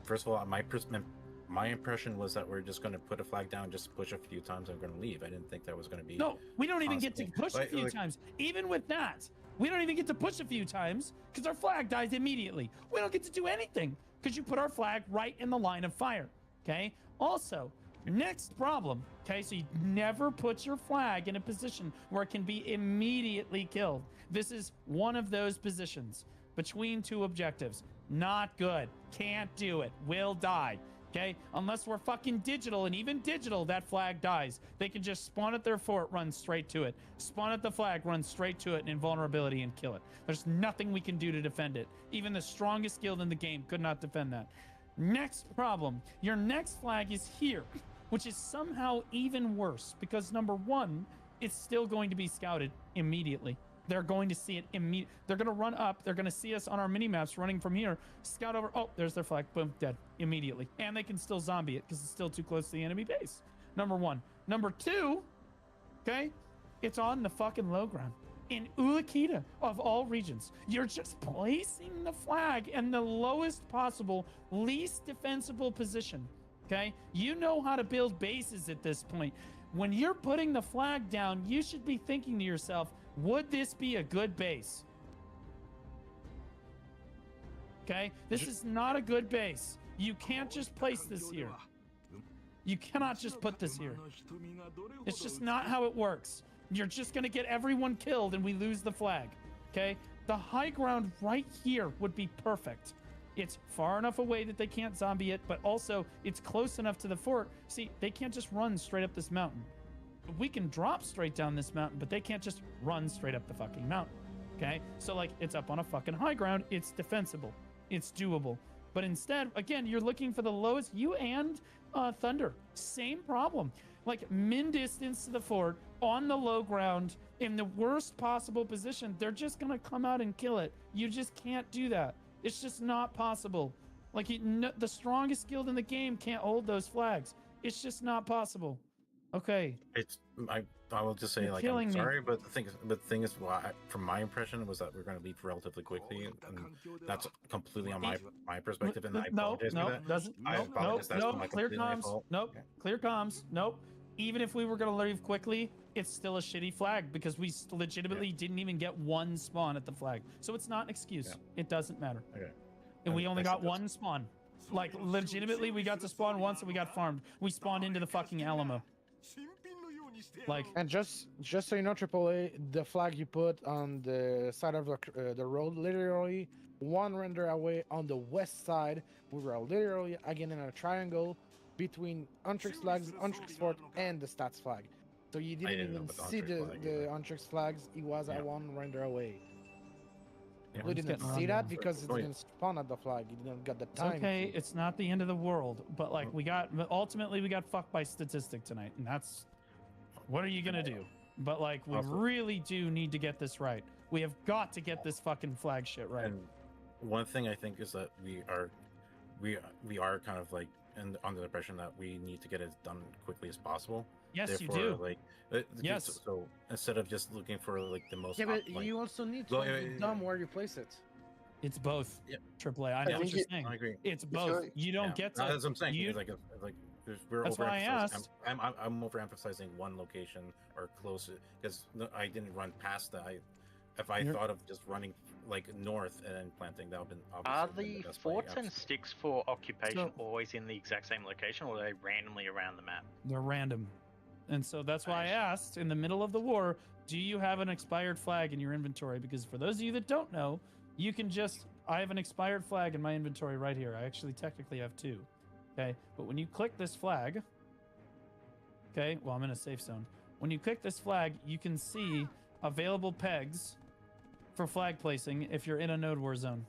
first of all, my impression was that we're just going to put a flag down, just push a few times, and we're going to leave. I didn't think that was going to be... No, we don't even get to push a few times. Even with that, we don't even get to push a few times because our flag dies immediately. We don't get to do anything because you put our flag right in the line of fire, okay? Also, next problem, okay? So you never put your flag in a position where it can be immediately killed. This is one of those positions between two objectives. Not good. Can't do it. Will die. Okay? Unless we're fucking digital, and even digital, that flag dies. They can just spawn at their fort, run straight to it. Spawn at the flag, run straight to it in invulnerability and kill it. There's nothing we can do to defend it. Even the strongest guild in the game could not defend that. Next problem. Your next flag is here, which is somehow even worse because number one, it's still going to be scouted immediately. They're going to see it immediately. They're going to run up. They're going to see us on our mini-maps running from here. Scout over. Oh, there's their flag. Boom, dead immediately. And they can still zombie it because it's still too close to the enemy base. Number one. Number two, okay, it's on the fucking low ground. In Ulakita, of all regions, you're just placing the flag in the lowest possible, least defensible position, okay? You know how to build bases at this point. When you're putting the flag down, you should be thinking to yourself, would this be a good base? Okay? This is not a good base. You can't just place this here. You cannot just put this here. It's just not how it works. You're just going to get everyone killed and we lose the flag. Okay? The high ground right here would be perfect. It's far enough away that they can't zombie it, but also it's close enough to the fort. See, they can't just run straight up this mountain. We can drop straight down this mountain, but they can't just run straight up the fucking mountain. Okay? So, like, it's up on a fucking high ground. It's defensible. It's doable. But instead, again, you're looking for the lowest. You and Thunder, same problem. Like, min distance to the fort, on the low ground, in the worst possible position. They're just going to come out and kill it. You just can't do that. It's just not possible. Like, the strongest guild in the game can't hold those flags. It's just not possible. Okay. I will just say, like, I'm sorry, but the thing is, from my impression, was that we're going to leave relatively quickly, and that's completely on my perspective, and I apologize for that. Nope, clear comms. Nope, clear comms. Nope. Even if we were going to leave quickly, it's still a shitty flag because we legitimately didn't even get one spawn at the flag. So it's not an excuse. Yeah. It doesn't matter. Okay. And we only got one spawn. Like, legitimately, we got to spawn once and we got farmed. We spawned into the fucking Alamo. Like, and just so you know, AAA, the flag you put on the side of the road, literally one render away on the west side. We were literally again in a triangle between Untrix flags, Untrix fort, and the stats flag. So you didn't even see the Untrix flags. It was a one render away. Yeah, we didn't see that because it didn't spawn at the flag. You didn't get the time. It's okay, it's not the end of the world, but like ultimately we got fucked by statistic tonight, and that's what are you gonna do? But like we really do need to get this right. We have got to get this fucking flag shit right. And one thing I think is that we are we are kind of like under the impression that we need to get it done quickly as possible. Yes, Therefore, you do. Like, Yes. So instead of just looking for like the most, Yeah, but like, you also need to be dumb where you place it. It's both. Yeah. AAA. I know what you're saying. I agree. It's both. You don't get to. That's what I'm saying. You, Like we're That's why I asked. I'm overemphasizing one location or close because I didn't run past that. If I thought of just running like north and then planting, that would have been Are obviously been the best play, forts and sticks for occupation So- always in the exact same location, or are they randomly around the map? They're random. And so that's why I asked in the middle of the war, do you have an expired flag in your inventory? Because for those of you that don't know, you can just, I have an expired flag in my inventory right here. I actually technically have 2. Okay. But when you click this flag, okay, well, I'm in a safe zone. When you click this flag, you can see available pegs for flag placing if you're in a node war zone.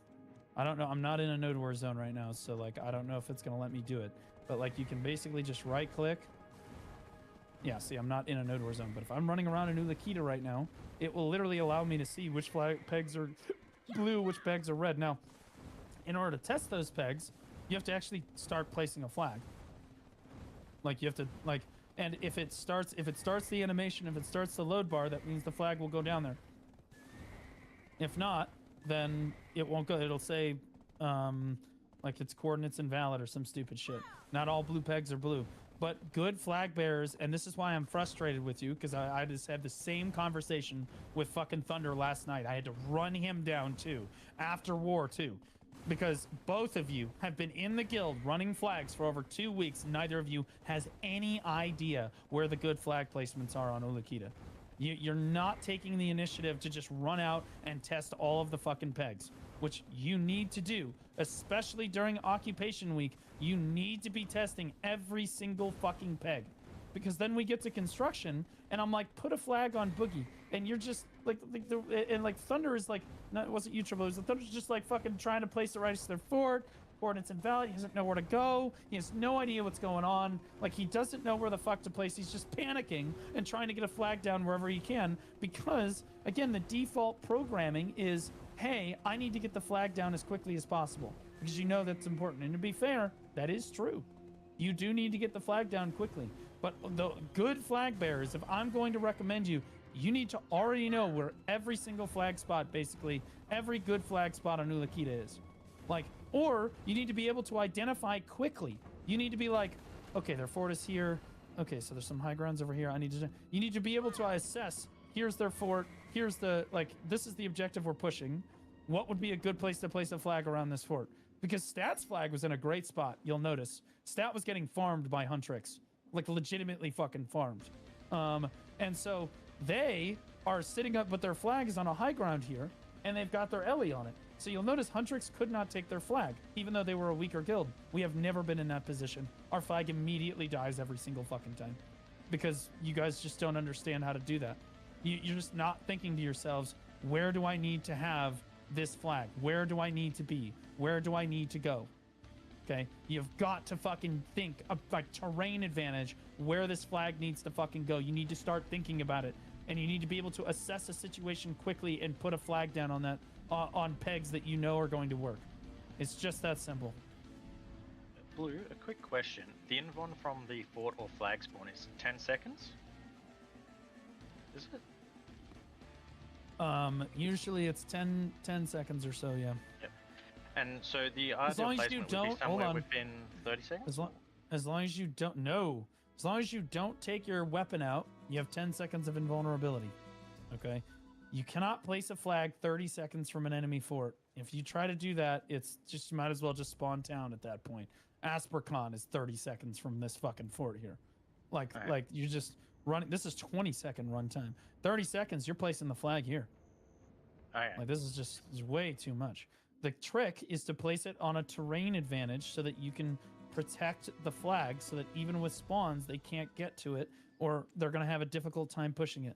I don't know. I'm not in a node war zone right now. So like, I don't know if it's going to let me do it, but like you can basically just right click. Yeah, see, I'm not in a node war zone, but if I'm running around in Ulakita right now, it will literally allow me to see which flag pegs are blue, which pegs are red. Now, in order to test those pegs, you have to actually start placing a flag. Like you have to like, and if it starts the animation, if it starts the load bar, that means the flag will go down there. If not, then it won't go. It'll say, like its coordinates invalid or some stupid shit. Not all blue pegs are blue. But good flag bearers, and this is why I'm frustrated with you, because I just had the same conversation with fucking Thunder last night. I had to run him down too, after war too, because both of you have been in the guild running flags for over 2 weeks. Neither of you has any idea where the good flag placements are on Ulakita. You're not taking the initiative to just run out and test all of the fucking pegs, which you need to do, especially during occupation week. You need to be testing every single fucking peg, because then we get to construction and I'm like, put a flag on Boogie, and you're just like Thunder is like, no, it wasn't you, Triple. It was the Thunder's just like fucking trying to place it right to their fort. Coordinates invalid. He doesn't know where to go. He has no idea what's going on. Like, he doesn't know where the fuck to place. He's just panicking and trying to get a flag down wherever he can, because again, the default programming is, hey, I need to get the flag down as quickly as possible, because you know that's important. And to be fair, that is true. You do need to get the flag down quickly. But the good flag bearers, if I'm going to recommend you, you need to already know where every single flag spot, basically every good flag spot on Ulakita is. Like, or you need to be able to identify quickly. You need to be like, okay, their fort is here. Okay, so there's some high grounds over here. You need to be able to assess, here's their fort. Here's the, like, this is the objective we're pushing. What would be a good place to place a flag around this fort? Because Stat's flag was in a great spot. You'll notice Stat was getting farmed by Huntrix, like legitimately fucking farmed. And so they are sitting up, but their flag is on a high ground here, and they've got their Ellie on it. So you'll notice Huntrix could not take their flag, even though they were a weaker guild. We have never been in that position. Our flag immediately dies every single fucking time, because you guys just don't understand how to do that. You're just not thinking to yourselves, where do I need to have this flag? Where do I need to be? Where do I need to go? Okay, you've got to fucking think of like terrain advantage, where this flag needs to fucking go. You need to start thinking about it, and you need to be able to assess a situation quickly and put a flag down on that on pegs that you know are going to work. It's just that simple. Blue, a quick question. The invon from the fort or flag spawn is 10 seconds? Is it? Usually it's 10 seconds or so, yeah. Yep. And so the as long ideal as you placement would be don't, hold somewhere on. within 30 seconds? As long as you don't, no. As long as you don't take your weapon out, you have 10 seconds of invulnerability. Okay? You cannot place a flag 30 seconds from an enemy fort. If you try to do that, it's just, you might as well just spawn town at that point. Aspercon is 30 seconds from this fucking fort here. Like you just running, this is 20-second runtime. 30 seconds, you're placing the flag here. Like, this is just way too much. The trick is to place it on a terrain advantage so that you can protect the flag, so that even with spawns, they can't get to it, or they're going to have a difficult time pushing it.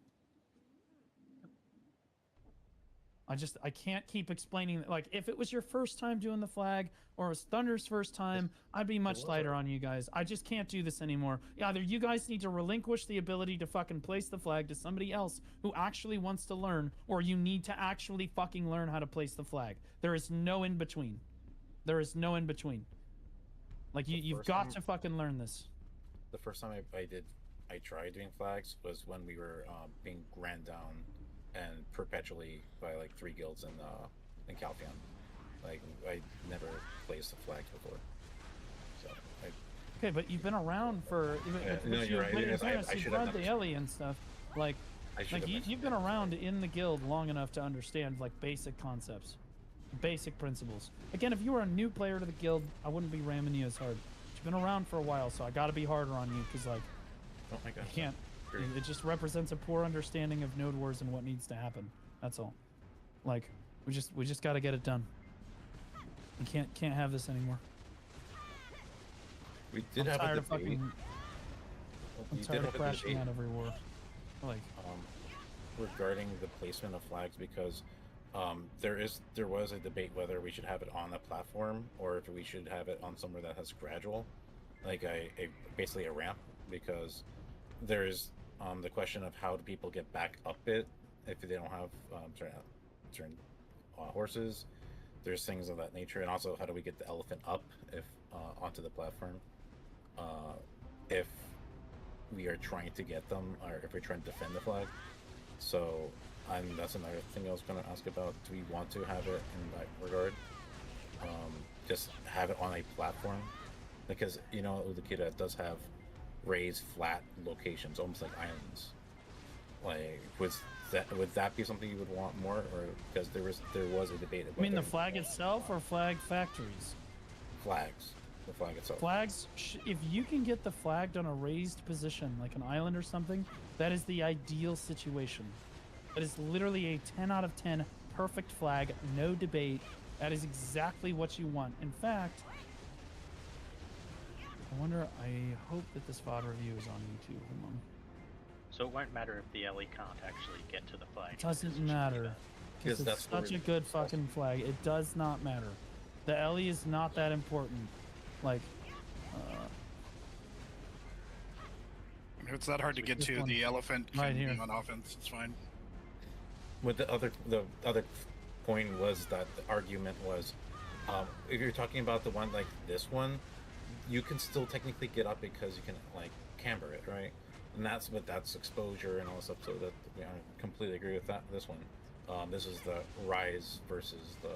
I can't keep explaining. Like, if it was your first time doing the flag, or it was Thunder's first time, I'd be much lighter on you guys. I just can't do this anymore. Either you guys need to relinquish the ability to fucking place the flag to somebody else who actually wants to learn, or you need to actually fucking learn how to place the flag. There is no in between. There is no in between. Like you've got to fucking learn this. The first time I tried doing flags was when we were being ran down and perpetually by like 3 guilds in Calpheon. Like I never placed the flags before. So okay, but you've been around for. No, you're right. You've run the Ellie and stuff. Like you've been around in the guild long enough to understand like basic concepts, basic principles. Again, if you were a new player to the guild, I wouldn't be ramming you as hard. But you've been around for a while, so I got to be harder on you because like you can't. It just represents a poor understanding of Node Wars and what needs to happen. That's all. Like we just got to get it done. We can't have this anymore. We did I'm have tired a of debate. fucking. I'm tired of crashing out every war. Like regarding the placement of flags, because there was a debate whether we should have it on a platform or if we should have it on somewhere that has gradual, like basically a ramp, because there's the question of how do people get back up it if they don't have certain horses. There's things of that nature, and also how do we get the elephant up if onto the platform if we are trying to get them, or if we're trying to defend the flag. So that's another thing I was going to ask about. Do we want to have it in that regard? Just have it on a platform, because Udakita does have raised flat locations, almost like islands. Like would that be something you would want more, or because there was a debate about. You mean the flag itself or flag factories? Flags. The flag itself. Flags, if you can get the flag on a raised position, like an island or something, that is the ideal situation. That is literally a 10 out of 10 perfect flag, no debate. That is exactly what you want. In fact, I hope that this VOD review is on YouTube. Hold on. So it won't matter if the LE can't actually get to the flag. It doesn't matter. Because it's such a good fucking flag. It does not matter. The LE is not that important. Like, if it's that hard to get to, the elephant can be on offense. It's fine. With the other point was that the argument was, if you're talking about the one like this one, you can still technically get up because you can like camber it, right? And that's exposure and all this stuff. So that I completely agree with that. This one, this is the Rise versus the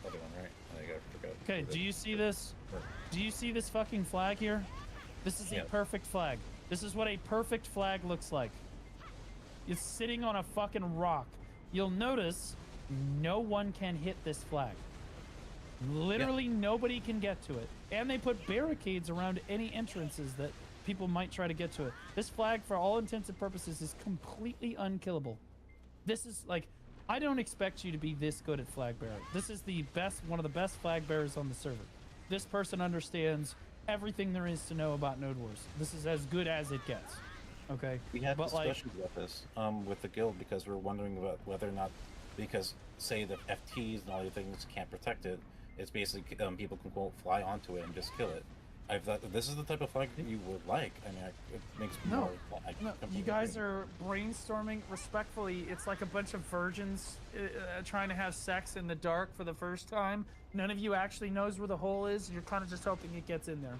other one, right? I forgot. Okay, do you see this? Do you see this fucking flag here? This is a perfect flag. This is what a perfect flag looks like. It's sitting on a fucking rock. You'll notice no one can hit this flag. Literally nobody can get to it. And they put barricades around any entrances that people might try to get to it. This flag, for all intents and purposes, is completely unkillable. This is like, I don't expect you to be this good at flag bearing. This is the best, one of the best flag bearers on the server. This person understands everything there is to know about Node Wars. This is as good as it gets. Okay. We had discussions about this with the guild, because we're wondering about whether or not, because say the FTs and all the things can't protect it, it's basically people can quote fly onto it and just kill it. I thought this is the type of flag that you would like. I mean, it makes more. No, you guys are brainstorming respectfully. It's like a bunch of virgins trying to have sex in the dark for the first time. None of you actually knows where the hole is. You're kind of just hoping it gets in there.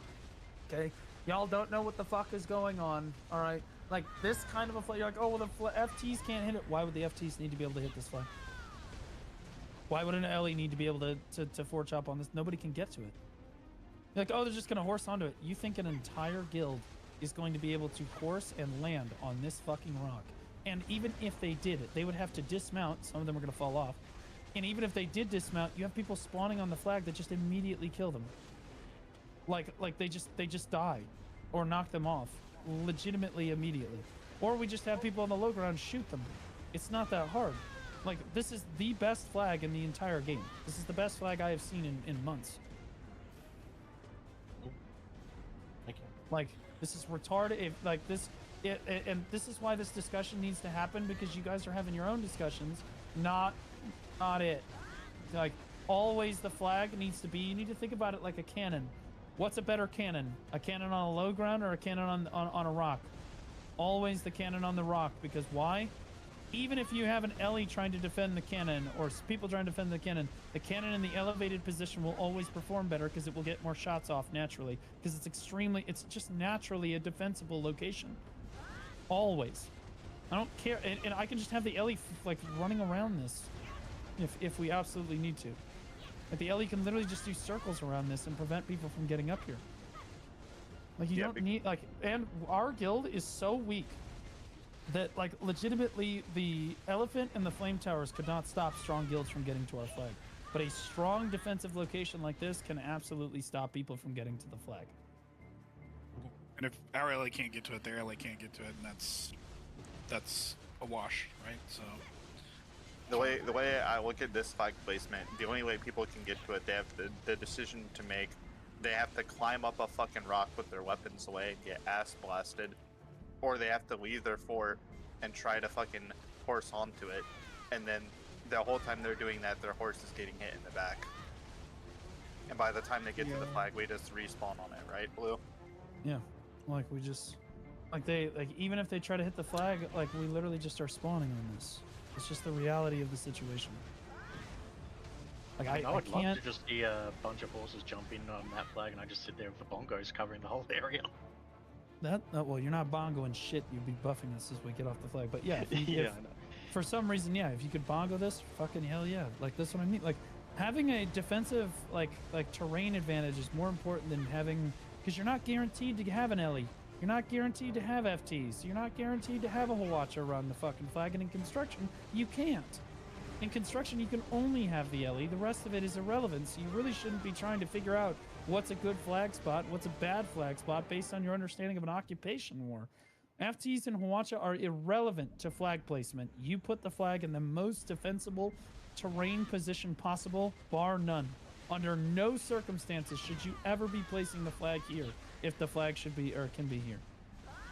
Okay, y'all don't know what the fuck is going on. All right, like this kind of a flag. You're like, oh well, the FTs can't hit it. Why would the FTs need to be able to hit this flag? Why would an LE need to be able to forge up on this? Nobody can get to it. You're like, oh, they're just going to horse onto it. You think an entire guild is going to be able to horse and land on this fucking rock? And even if they did it, they would have to dismount. Some of them are going to fall off. And even if they did dismount, you have people spawning on the flag that just immediately kill them. Like they just die or knock them off legitimately immediately. Or we just have people on the low ground shoot them. It's not that hard. Like, this is the best flag in the entire game. This is the best flag I have seen in months. Like, this is retarded. Like this, and this is why this discussion needs to happen, because you guys are having your own discussions, not it. Like, always the flag needs to be. You need to think about it like a cannon. What's a better cannon? A cannon on a low ground or a cannon on a rock? Always the cannon on the rock, because why? even if you have an Ellie trying to defend the cannon or people trying to defend the cannon in the elevated position will always perform better because it will get more shots off naturally because it's just naturally a defensible location. Always. I don't care, and I can just have the Ellie like running around this if we absolutely need to. Like the Ellie can literally just do circles around this and prevent people from getting up here. Like you don't need like, and our guild is so weak that like legitimately the elephant and the flame towers could not stop strong guilds from getting to our flag. But a strong defensive location like this can absolutely stop people from getting to the flag. And if our LA can't get to it, their LA can't get to it, and that's a wash, right? So the way I look at this flag placement, the only way people can get to it, they have the decision to make. They have to climb up a fucking rock with their weapons away and get ass blasted, or they have to leave their fort and try to fucking horse onto it, and then the whole time they're doing that, their horse is getting hit in the back. And by the time they get to the flag, we just respawn on it, right, Blue? Yeah, like we just, even if they try to hit the flag, like we literally just are spawning on this. It's just the reality of the situation. Like I would can't... love to just see a bunch of horses jumping on that flag, and I just sit there with the bongos covering the whole area. Well, you're not bongoing shit. You'd be buffing us as we get off the flag. But yeah, I know. For some reason, yeah, if you could bongo this, fucking hell yeah. Like that's what I mean. Like having a defensive like terrain advantage is more important than having, because you're not guaranteed to have an Ellie. You're not guaranteed to have FTs. You're not guaranteed to have a Hwacha run the fucking flag. And in construction, you can't. In construction, you can only have the Ellie. The rest of it is irrelevant. So you really shouldn't be trying to figure out what's a good flag spot, what's a bad flag spot based on your understanding of an occupation war. FTs and Hwacha are irrelevant to flag placement. You put the flag in the most defensible terrain position possible, bar none. Under no circumstances should you ever be placing the flag here if the flag should be or can be here.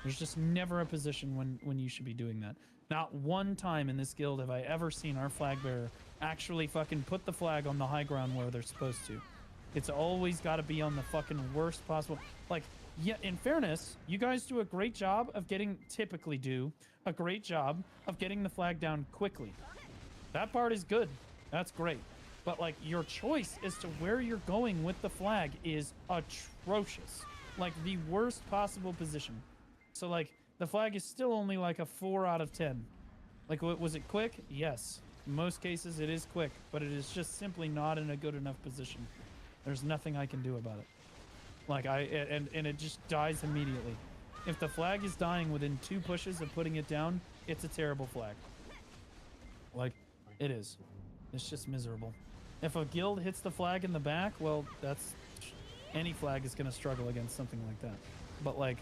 There's just never a position when you should be doing that. Not one time in this guild have I ever seen our flag bearer actually fucking put the flag on the high ground where they're supposed to. It's always got to be on the fucking worst possible. Like, yeah, in fairness, you guys do a great job of typically do a great job of getting the flag down quickly. That part is good. That's great. But like your choice as to where you're going with the flag is atrocious. Like the worst possible position. So like the flag is still only like a 4 out of 10. Like, was it quick? Yes. In most cases it is quick, but it is just simply not in a good enough position. There's nothing I can do about it. Like and it just dies immediately. If the flag is dying within 2 pushes of putting it down, it's a terrible flag. Like, it is. It's just miserable. If a guild hits the flag in the back, well, any flag is going to struggle against something like that. But like,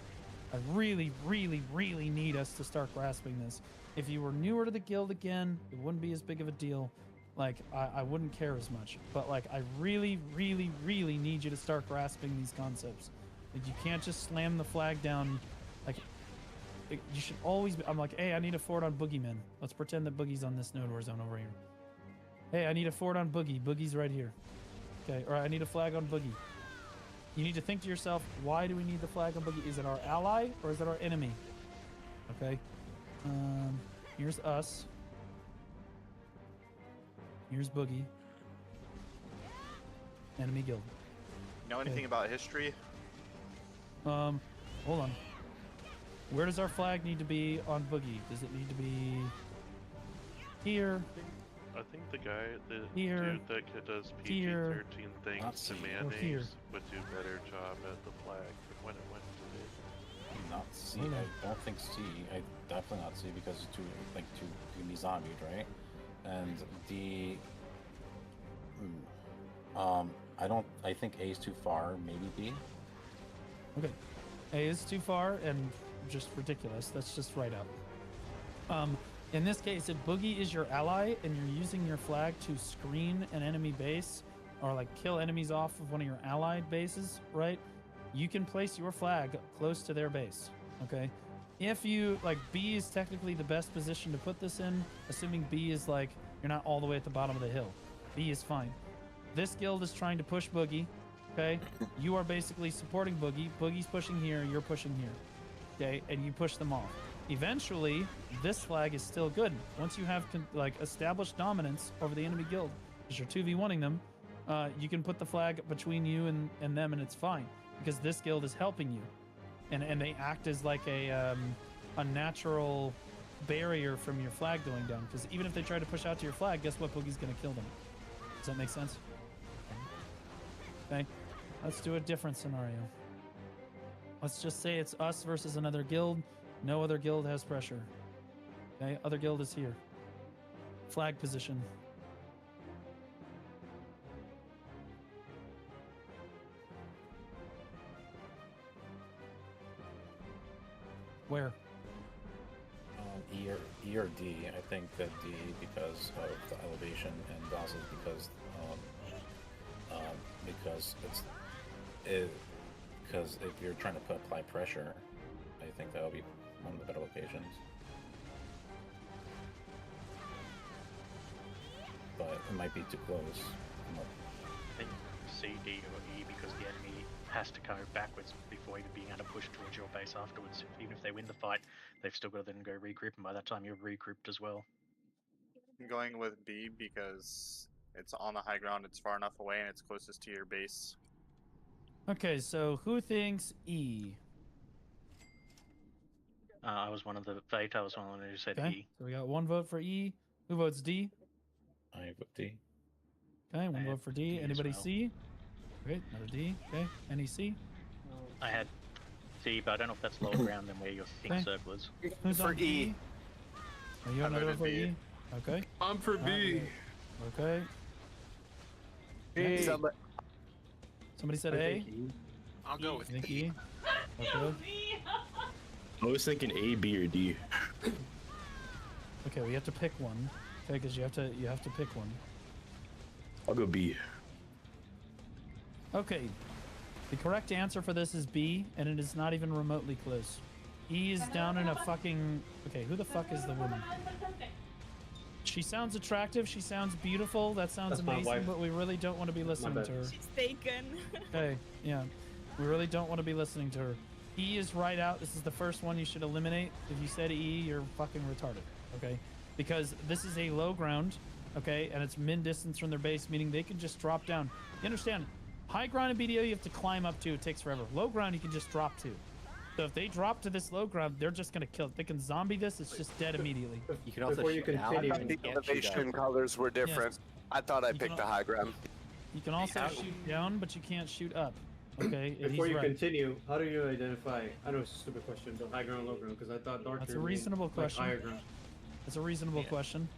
I really, really, really need us to start grasping this. If you were newer to the guild again, it wouldn't be as big of a deal. Like, I wouldn't care as much. But like, I really, really, really need you to start grasping these concepts. Like, you can't just slam the flag down. Like, you should always be... I'm like, hey, I need a fort on Boogeyman. Let's pretend that Boogie's on this node or zone over here. Hey, I need a fort on Boogie. Boogie's right here. Okay, or I need a flag on Boogie. You need to think to yourself, why do we need the flag on Boogie? Is it our ally or is it our enemy? Okay. Here's us. Here's Boogie. Enemy guild. Know anything about history? Hold on. Where does our flag need to be on Boogie? Does it need to be here? I think the guy, the here, dude that does PG-13 things to mayonnaise would do a better job at the flag when it went to the... Not C. I don't think C. I definitely not C because it's too can be zombied, right? And the I think A is too far, maybe B. Okay. A is too far and just ridiculous. That's just right up. In this case, if Boogie is your ally and you're using your flag to screen an enemy base or like kill enemies off of one of your allied bases, right? You can place your flag close to their base, okay? If you, like, B is technically the best position to put this in, assuming B is like, you're not all the way at the bottom of the hill. B is fine. This guild is trying to push Boogie, okay? You are basically supporting Boogie. Boogie's pushing here, you're pushing here, okay? And you push them off. Eventually, this flag is still good. Once you have like established dominance over the enemy guild, because you're 2v1ing them, you can put the flag between you and them, and it's fine because this guild is helping you, and they act as like a natural barrier from your flag going down. Because even if they try to push out to your flag, guess what? Boogie's gonna kill them. Does that make sense? Okay, let's do a different scenario. Let's just say it's us versus another guild. No other guild has pressure. Okay, other guild is here. Flag position. Where? E or D. I think that D because of the elevation, and also because because if you're trying to apply pressure, I think that would be one of the better locations. But it might be too close. I think C, D, or E because the enemy has to go backwards before even being able to push towards your base afterwards. Even if they win the fight, they've still got to then go regroup, and by that time you're regrouped as well. I'm going with B because it's on the high ground, it's far enough away, and it's closest to your base. Okay, so who thinks E? I was one of the vote. I was one of the who said E. So we got one vote for E. Who votes D? I vote D. Okay, one vote for D. D as Anybody well. C? Great, another D. Okay, any C? I had C, but I don't know if that's lower ground than where your pink circle is. Who's For on E. D? Are you another for E? Okay. I'm for B. Okay. B. Somebody said A? I'll go with Think E? Okay. I was thinking A, B, or D. Okay, we have to pick one. Okay, because you have to pick one. I'll go B. Okay. The correct answer for this is B, and it is not even remotely close. E is down in a fucking... Okay, who the fuck is the woman? She sounds attractive, she sounds beautiful, that sounds That's my amazing, wife. but we really don't want to be listening bad. to her. She's taken. Okay, yeah. We really don't want to be listening to her. E is right out. This is the first one you should eliminate. If you said E, you're fucking retarded, okay? Because this is a low ground, okay? And it's min distance from their base, meaning they can just drop down. You understand? High ground in BDO, you have to climb up to. It takes forever. Low ground, you can just drop to. So if they drop to this low ground, they're just going to kill it. They can zombie this. It's just dead immediately. You can also Before you shoot out. continue- I thought the elevation colors were different. I thought I picked the high ground. You can also shoot down, but you can't shoot up. Okay, and Before he's you right. continue, how do you identify? I know it's a stupid question, but high ground, low ground, because I thought dark. That's a reasonable question. Higher ground. That's a reasonable question.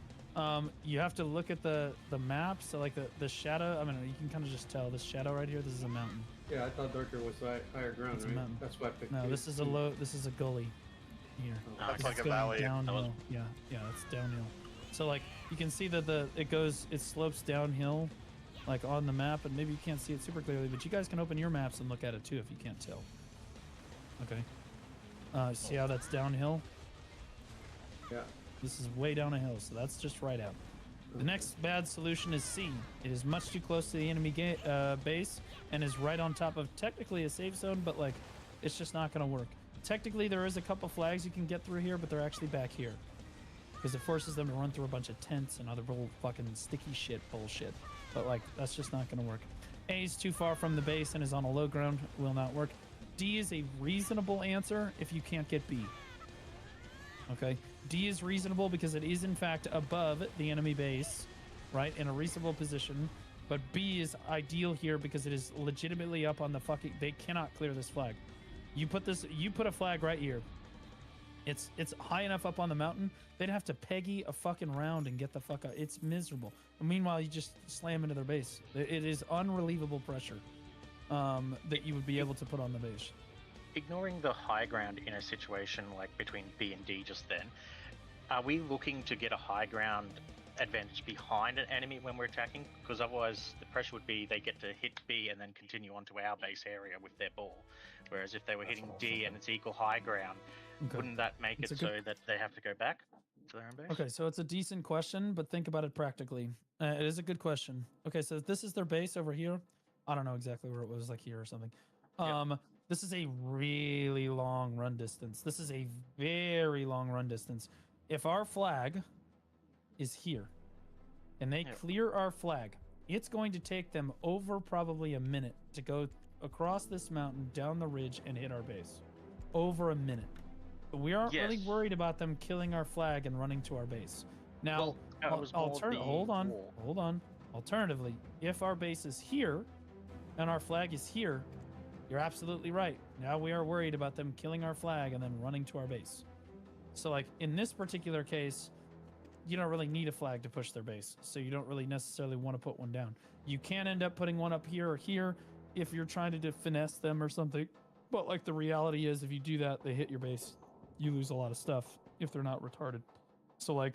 You have to look at the map. So like the shadow. I mean, you can kind of just tell this shadow right here. This is a mountain. Yeah, I thought darker was higher ground, It's a right? mountain. That's why I picked. No, B. this is a low. This is a gully. Here. That's It's like a going valley. Downhill. Yeah, it's downhill. So like you can see that it slopes downhill, like on the map, and maybe you can't see it super clearly, but you guys can open your maps and look at it too if you can't tell. Okay. See how that's downhill? Yeah. This is way down a hill, so that's just right out. The next bad solution is C. It is much too close to the enemy base and is right on top of technically a safe zone, but like it's just not going to work. Technically, there is a couple flags you can get through here, but they're actually back here because it forces them to run through a bunch of tents and other bull fucking sticky shit bullshit. But like that's just not going to work. A is too far from the base and is on a low ground. Will not work. D is a reasonable answer if you can't get B. Okay, D is reasonable because it is in fact above the enemy base, right, in a reasonable position. But B is ideal here because it is legitimately up on the fucking. They cannot clear this flag. You put a flag right here. It's high enough up on the mountain. They'd have to peggy a fucking round and get the fuck out. It's miserable. Meanwhile, you just slam into their base. It is unrelievable pressure that you would be able to put on the base. Ignoring the high ground in a situation like between B and D just then, are we looking to get a high ground advantage behind an enemy when we're attacking? Because otherwise the pressure would be they get to hit B and then continue onto our base area with their ball. Whereas if they were hitting D and it's equal high ground, wouldn't that make it so that they have to go back to their own base? Okay, so it's a decent question, but think about it practically. It is a good question. Okay, so this is their base over here. I don't know exactly where it was, like here or something. This is a really long run distance. This is a very long run distance. If our flag is here and they clear our flag, it's going to take them over probably a minute to go across this mountain, down the ridge, and hit our base. Over a minute. But we aren't really worried about them killing our flag and running to our base. Now, hold on. Alternatively, if our base is here and our flag is here, you're absolutely right. Now we are worried about them killing our flag and then running to our base. So like in this particular case, you don't really need a flag to push their base. So you don't really necessarily want to put one down. You can end up putting one up here or here if you're trying to finesse them or something. But like the reality is if you do that, they hit your base. You lose a lot of stuff if they're not retarded. So like,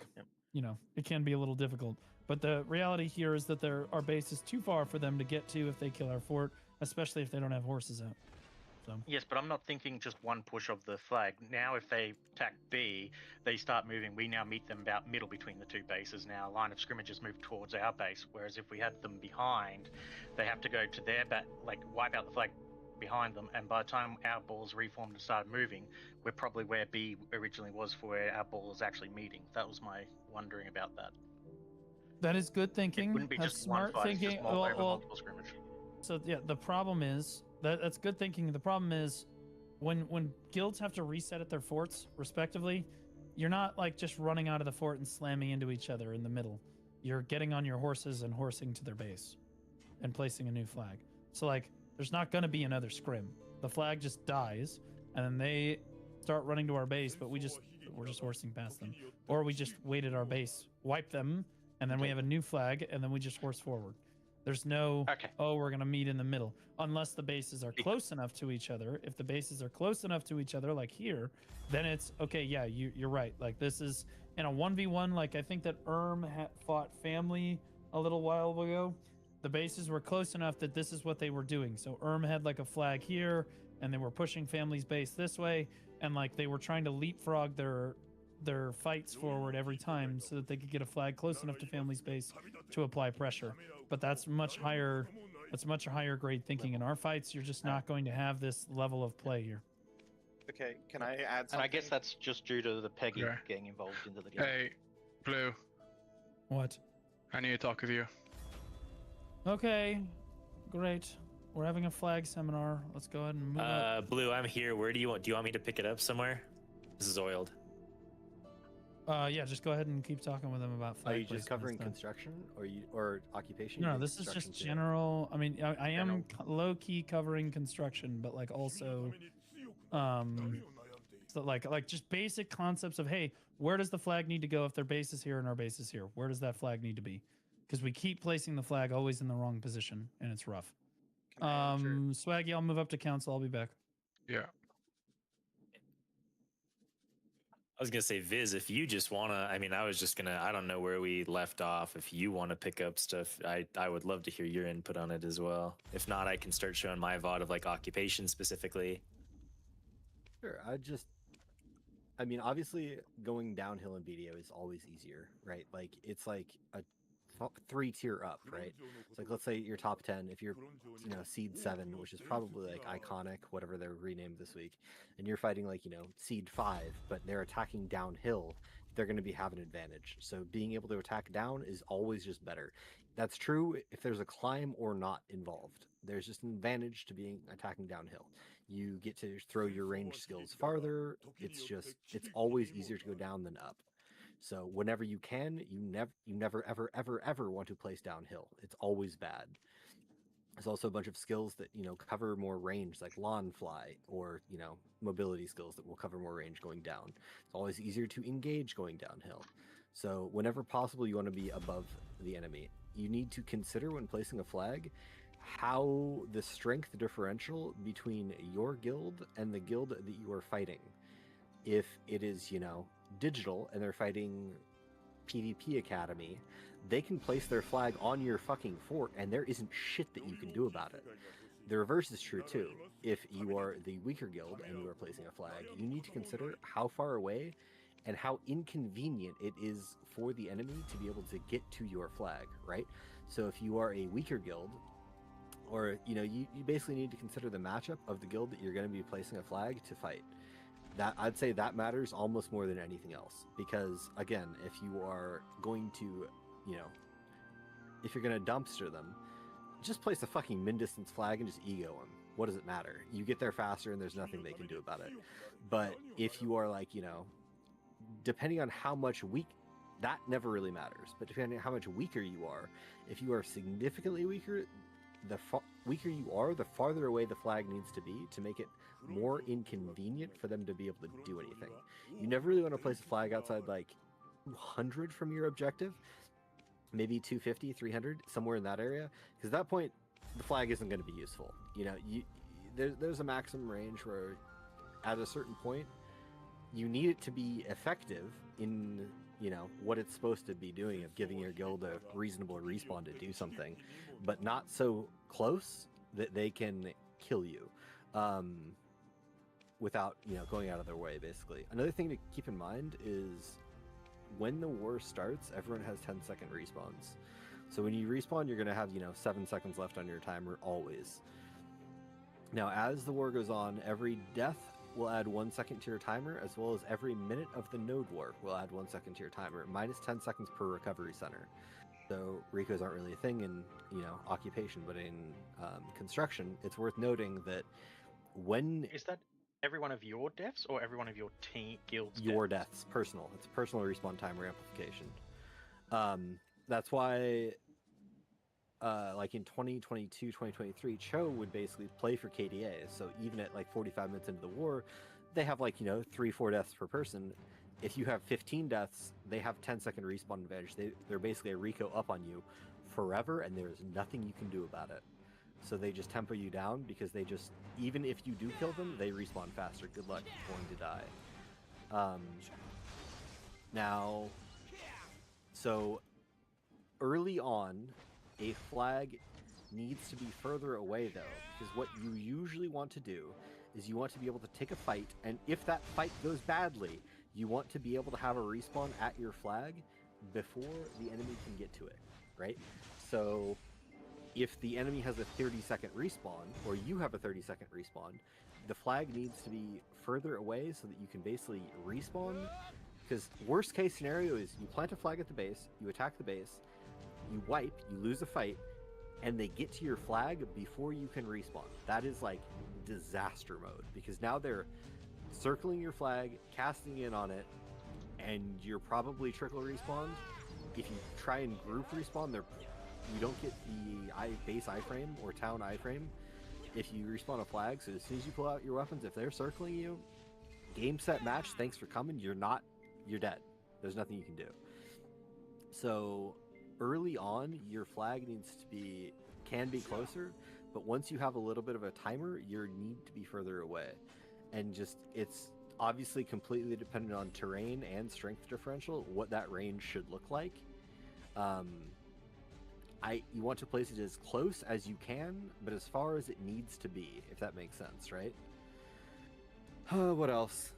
you know, it can be a little difficult. But the reality here is that our base is too far for them to get to if they kill our fort, especially if they don't have horses out. So. Yes, but I'm not thinking just one push of the flag. Now if they attack B, they start moving. We now meet them about middle between the two bases now. Line of scrimmages move towards our base, whereas if we had them behind, they have to go to their wipe out the flag behind them, and by the time our balls reformed and started moving, we're probably where B originally was for where our ball is actually meeting. That was my wondering about that. That is good thinking. It wouldn't be That's just smart one fight, thinking. it's just multiple scrimmage. So yeah, the problem is that's good thinking. The problem is when guilds have to reset at their forts respectively, you're not like just running out of the fort and slamming into each other in the middle. You're getting on your horses and horsing to their base and placing a new flag. So like there's not going to be another scrim. The flag just dies and then they start running to our base, but we're just horsing past them, or we just wait at our base, wipe them, and then we have a new flag, and then we just horse forward. There's no, oh, we're going to meet in the middle, unless the bases are close enough to each other. If the bases are close enough to each other, like here, then it's, okay, yeah, you're right. Like, this is, in a 1v1, like, I think that fought Family a little while ago. The bases were close enough that this is what they were doing. So had, like, a flag here, and they were pushing Family's base this way, and, like, they were trying to leapfrog their fights forward every time so that they could get a flag close enough to Family's base to apply pressure. But that's much higher grade thinking. In our fights, you're just not going to have this level of play here. Okay, can I add something? And I guess that's just due to the Peggy getting involved into the game. Hey, Blue. What? I need to talk with you. Okay, great. We're having a flag seminar. Let's go ahead and move up. Blue, I'm here. Where do you want me to pick it up somewhere? This is oiled. Yeah, just go ahead and keep talking with them about flag. Are you just covering construction or occupation? No, this is just general. I mean, I am low key covering construction, but like also, so like just basic concepts of, hey, where does the flag need to go if their base is here and our base is here? Where does that flag need to be? Because we keep placing the flag always in the wrong position, and it's rough. Swaggy, I'll move up to council. I'll be back. Yeah. I was gonna say, Viz, if you just wanna, I mean, I don't know where we left off. If you want to pick up stuff, I would love to hear your input on it as well. If not, I can start showing my VOD of like occupation specifically. Sure, I mean, obviously going downhill in BDO is always easier, right? Like it's like a 3-tier up, right? It's like, let's say you're top 10, if you're, seed 7, which is probably like iconic, whatever they're renamed this week, and you're fighting like, seed 5, but they're attacking downhill, they're going to have an advantage. So being able to attack down is always just better. That's true if there's a climb or not involved. There's just an advantage to attacking downhill. You get to throw your range skills farther. It's always easier to go down than up. So whenever you can, you never ever want to place downhill. It's always bad. There's also a bunch of skills that cover more range, like lawn fly, or mobility skills that will cover more range going down. It's always easier to engage going downhill. So whenever possible, you want to be above the enemy. You need to consider when placing a flag how the strength differential between your guild and the guild that you are fighting. If it is digital and they're fighting PvP Academy, they can place their flag on your fucking fort and there isn't shit that you can do about it. The reverse is true too. If you are the weaker guild and you are placing a flag, you need to consider how far away and how inconvenient it is for the enemy to be able to get to your flag, right? So if you are a weaker guild, or you basically need to consider the matchup of the guild that you're going to be placing a flag to fight. That I'd say that matters almost more than anything else, because again, if you are going to, if you're going to dumpster them, just place a fucking min-distance flag and just ego them. What does it matter? You get there faster and there's nothing they can do about it. But if you are like, depending on how much that never really matters, but depending on how much weaker you are, if you are significantly weaker, the weaker you are, the farther away the flag needs to be to make it more inconvenient for them to be able to do anything. You never really want to place a flag outside like 100 from your objective, maybe 250, 300, somewhere in that area, because at that point the flag isn't going to be useful. There's a maximum range where at a certain point you need it to be effective in what it's supposed to be doing, of giving your guild a reasonable respawn to do something, but not so close that they can kill you without going out of their way. Basically, another thing to keep in mind is when the war starts, everyone has 10-second respawns. So when you respawn, you're going to have 7 seconds left on your timer always. Now as the war goes on, every death will add 1 second to your timer, as well as every minute of the node war will add 1 second to your timer, minus 10 seconds per recovery center. So recos aren't really a thing in occupation, but in construction, it's worth noting that when is that every one of your deaths or every one of your guild's your deaths, personal. It's personal respawn timer amplification. That's why like in 2022, 2023, Cho would basically play for KDA. So even at like 45 minutes into the war, they have like 3-4 deaths per person. If you have 15 deaths, they have 10-second respawn advantage. They're basically a Rico up on you forever, and there is nothing you can do about it. So they just tempo you down, because they just, even if you do kill them, they respawn faster. Good luck going to die. Now, so early on, a flag needs to be further away though, because what you usually want to do is you want to be able to take a fight, and if that fight goes badly, you want to be able to have a respawn at your flag before the enemy can get to it, right? So if the enemy has a 30-second respawn, or you have a 30-second respawn, the flag needs to be further away so that you can basically respawn, because worst case scenario is you plant a flag at the base, you attack the base, you wipe, you lose a fight, and they get to your flag before you can respawn. That is like disaster mode, because now they're circling your flag, casting in on it, and you're probably trickle respawned. If you try and group respawn, you don't get the base iframe or town iframe if you respawn a flag. So as soon as you pull out your weapons, if they're circling you, game, set, match, thanks for coming, you're dead. There's nothing you can do. So early on, your flag can be closer, but once you have a little bit of a timer, you need to be further away. And it's obviously completely dependent on terrain and strength differential, what that range should look like. You want to place it as close as you can, but as far as it needs to be, if that makes sense, right? What else?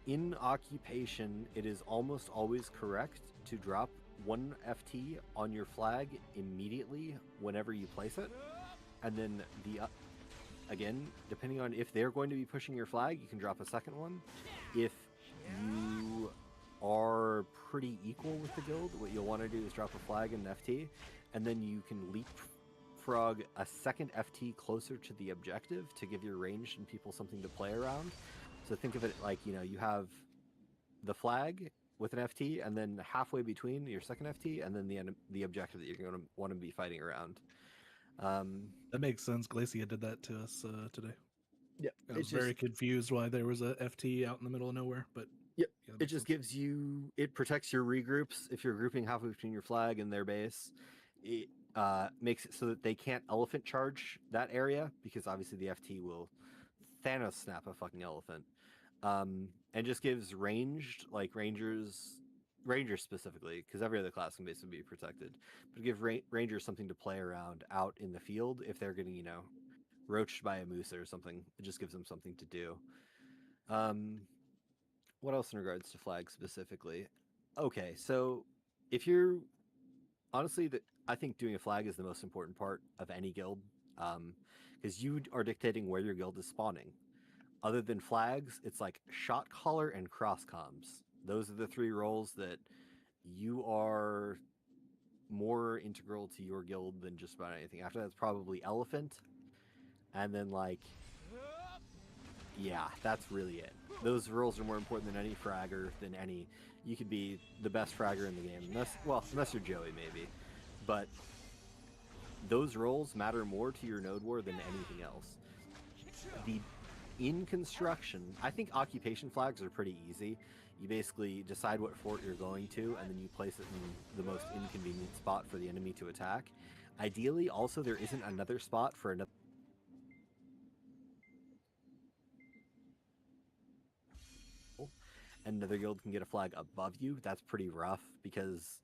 In occupation, it is almost always correct to drop 1 FT on your flag immediately whenever you place it, and then again, depending on if they're going to be pushing your flag, you can drop a second one. If you are pretty equal with the guild, what you'll want to do is drop a flag and an FT, and then you can leapfrog a second FT closer to the objective to give your ranged and people something to play around. So think of it like, you have the flag with an FT, and then halfway between your second FT and then the objective that you're going to want to be fighting around. That makes sense. Glacia did that to us today. Yeah, I was very confused why there was a FT out in the middle of nowhere, but yeah, it just gives you, it protects your regroups if you're grouping halfway between your flag and their base. It makes it so that they can't elephant charge that area, because obviously the FT will Thanos snap a fucking elephant. And just gives ranged, like Rangers specifically, because every other class can basically be protected, but give Rangers something to play around out in the field if they're getting, roached by a moose or something. It just gives them something to do. What else in regards to flags specifically? Okay, so if you're honestly, I think doing a flag is the most important part of any guild, because you are dictating where your guild is spawning. Other than flags, it's like shot caller and cross comms. Those are the 3 roles that you are more integral to your guild than just about anything. After that's probably elephant, and then like, yeah, that's really it. Those roles are more important than any fragger, than any. You could be the best fragger in the game, unless you're Joey maybe, but those roles matter more to your node war than anything else. In construction, I think occupation flags are pretty easy. You basically decide what fort you're going to, and then you place it in the most inconvenient spot for the enemy to attack. Ideally, also, there isn't another spot for another. Another guild can get a flag above you. That's pretty rough, because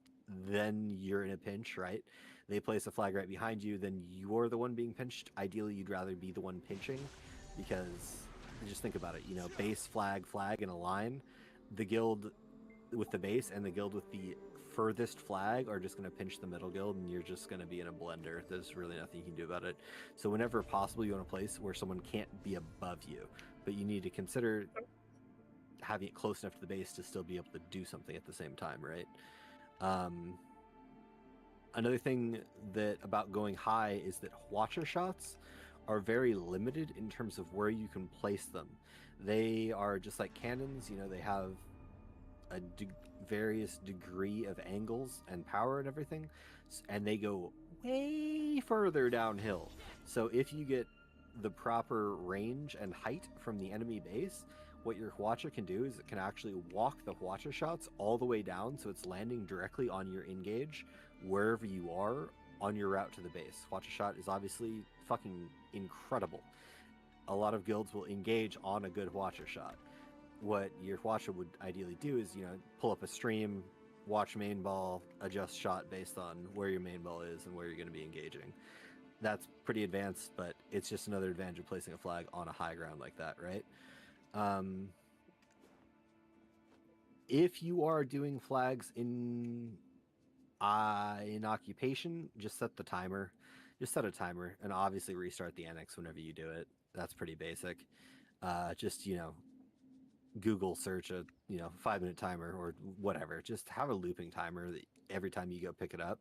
then you're in a pinch, right? They place a flag right behind you, then you're the one being pinched. Ideally, you'd rather be the one pinching, because just think about it, you know, base, flag in a line. The guild with the base and the guild with the furthest flag are just going to pinch the middle guild, and you're just going to be in a blender. There's really nothing you can do about it. So whenever possible, you want a place where someone can't be above you, but you need to consider having it close enough to the base to still be able to do something at the same time, right? Another thing that about going high is that Hwacha shots are very limited in terms of where you can place them. They are just like cannons, you know, they have a various degree of angles and power and everything, and they go way further downhill. So if you get the proper range and height from the enemy base, what your Hwacha can do is it can actually walk the Hwacha shots all the way down, so it's landing directly on your engage wherever you are on your route to the base. Hwacha shot is obviously fucking incredible. A lot of guilds will engage on a good Hwacha shot. What your Hwacha would ideally do is, you know, pull up a stream, watch main ball, adjust shot based on where your main ball is and where you're going to be engaging. That's pretty advanced, but it's just another advantage of placing a flag on a high ground like that, right? If you are doing flags in occupation, just set the timer. Just set a timer, and obviously restart the annex whenever you do it. That's pretty basic. Just, you know, Google search a, you know, 5-minute timer or whatever. Just have a looping timer that every time you go pick it up.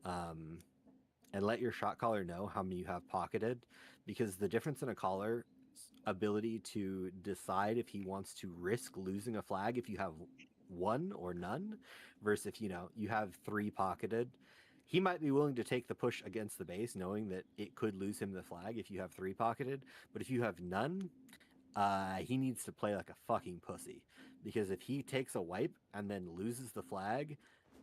And let your shot caller know how many you have pocketed, because the difference in a caller's ability to decide if he wants to risk losing a flag if you have 1 or none, versus if, you know, you have 3 pocketed, he might be willing to take the push against the base knowing that it could lose him the flag if you have 3 pocketed. But if you have none, he needs to play like a fucking pussy, because if he takes a wipe and then loses the flag,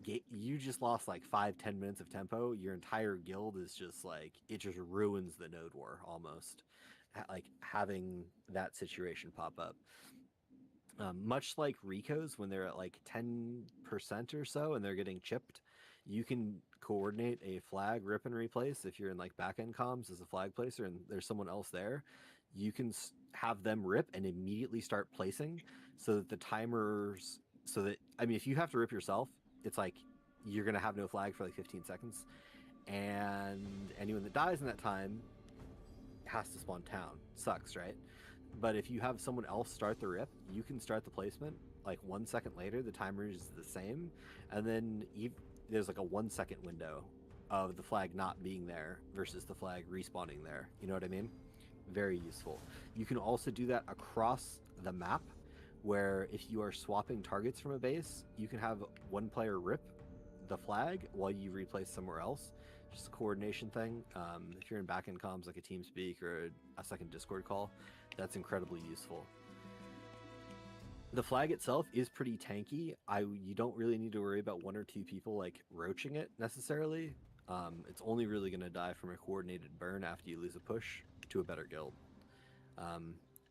you just lost like 5-10 minutes of tempo. Your entire guild is just like, it just ruins the node war almost, like having that situation pop up. Much like Rico's, when they're at like 10% or so and they're getting chipped, you can coordinate a flag rip and replace. If you're in like back end comms as a flag placer and there's someone else there, you can have them rip and immediately start placing, so that the timers, so that, I mean, if you have to rip yourself, it's like you're going to have no flag for like 15 seconds. And anyone that dies in that time has to spawn town. Sucks, right? But if you have someone else start the rip, you can start the placement like 1 second later. The timer is the same, and then there's like a 1 second window of the flag not being there versus the flag respawning there. You know what I mean? Very useful. You can also do that across the map, where if you are swapping targets from a base, you can have one player rip the flag while you replace somewhere else. Just a coordination thing. If you're in backend comms like a TeamSpeak or a second Discord call, that's incredibly useful. The flag itself is pretty tanky. You don't really need to worry about 1 or 2 people like roaching it necessarily. It's only really going to die from a coordinated burn after you lose a push to a better guild.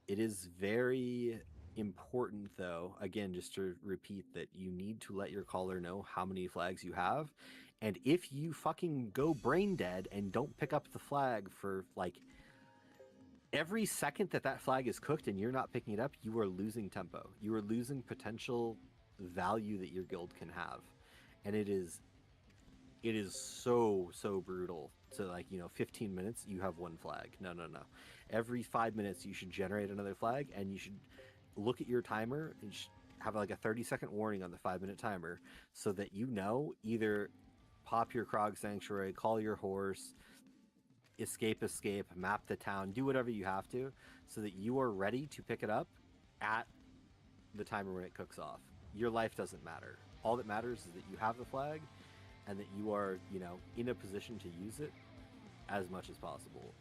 It is very important, though, again, just to repeat, that you need to let your caller know how many flags you have. And if you fucking go brain dead and don't pick up the flag for like every second that flag is cooked and you're not picking it up, you are losing tempo. You are losing potential value that your guild can have. And it is it is so brutal to, like, 15 minutes you have one flag. No. Every 5 minutes you should generate another flag, and you should look at your timer and have like a 30-second warning on the 5-minute timer, so that either pop your Krog Sanctuary, call your horse, escape, map the town, do whatever you have to, so that you are ready to pick it up at the timer when it cooks off. Your life doesn't matter. All that matters is that you have the flag and that you are, in a position to use it as much as possible.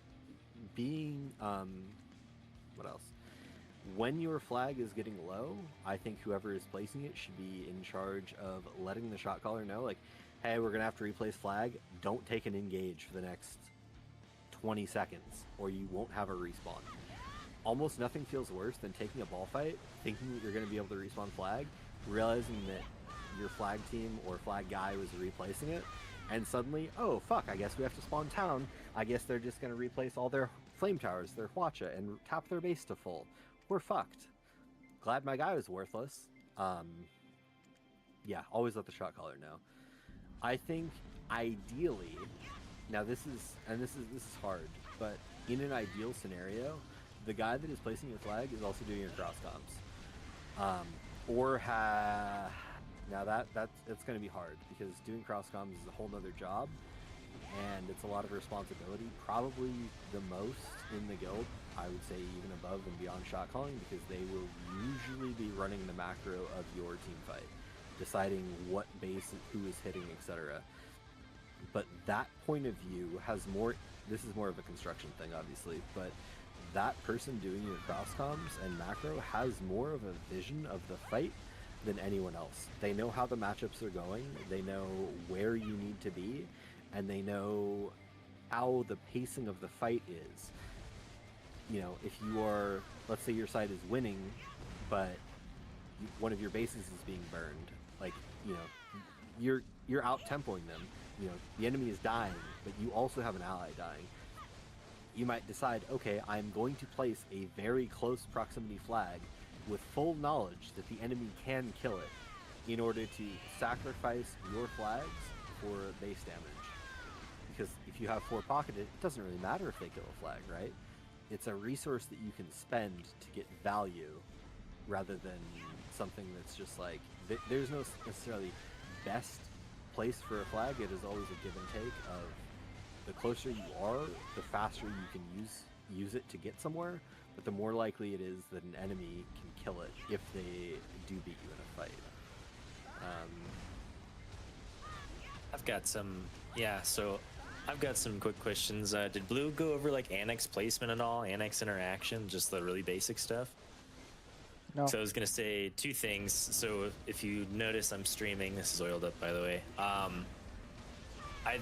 What else? When your flag is getting low, I think whoever is placing it should be in charge of letting the shot caller know, like, hey, we're gonna have to replace flag. Don't take an engage for the next 20 seconds, or you won't have a respawn. Almost nothing feels worse than taking a ball fight, thinking that you're gonna be able to respawn flag, realizing that your flag team or flag guy was replacing it, and suddenly, oh fuck, I guess we have to spawn town. I guess they're just gonna replace all their flame towers, their Hwacha, and tap their base to full. We're fucked. Glad my guy was worthless. Yeah, always let the shot caller know. I think ideally, now this is hard, but in an ideal scenario, the guy that is placing your flag is also doing your cross comms. Now that's going to be hard, because doing cross comms is a whole nother job, and it's a lot of responsibility. Probably the most in the guild, I would say, even above and beyond shot calling, because they will usually be running the macro of your team fight, deciding what base, who is hitting, etc. But that point of view has more. This is more of a construction thing, obviously, but that person doing your cross comms and macro has more of a vision of the fight than anyone else. They know how the matchups are going, they know where you need to be, and they know how the pacing of the fight is. If you are, let's say your side is winning, but one of your bases is being burned, like, you're out tempoing them. The enemy is dying, but you also have an ally dying. You might decide, okay, I'm going to place a very close proximity flag with full knowledge that the enemy can kill it, in order to sacrifice your flags for base damage. Because if you have 4 pocketed, it doesn't really matter if they kill a flag, right? It's a resource that you can spend to get value, rather than something that's just like, there's no necessarily best place for a flag. It is always a give and take of, the closer you are, the faster you can use it to get somewhere, but the more likely it is that an enemy can kill it if they do beat you in a fight. I've got some quick questions. Did Blue go over like annex placement at all? Annex interaction, just the really basic stuff? No. So I was gonna say 2 things. So if you notice, I'm streaming. This is oiled up, by the way.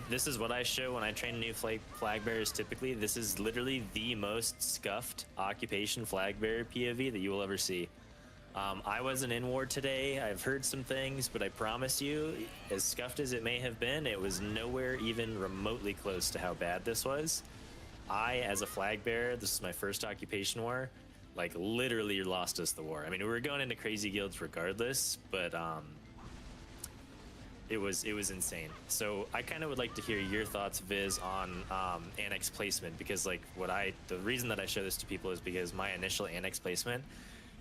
This is what I show when I train new flag bearers. Typically, this is literally the most scuffed occupation flag bearer POV that you will ever see. I wasn't in war today. I've heard some things, but I promise you, as scuffed as it may have been, it was nowhere even remotely close to how bad this was. I, as a flag bearer, this is my first occupation war, like literally lost us the war. I mean, we were going into crazy guilds regardless, but it was insane. So I kind of would like to hear your thoughts, Viz, on annex placement, because like the reason that I show this to people is because my initial annex placement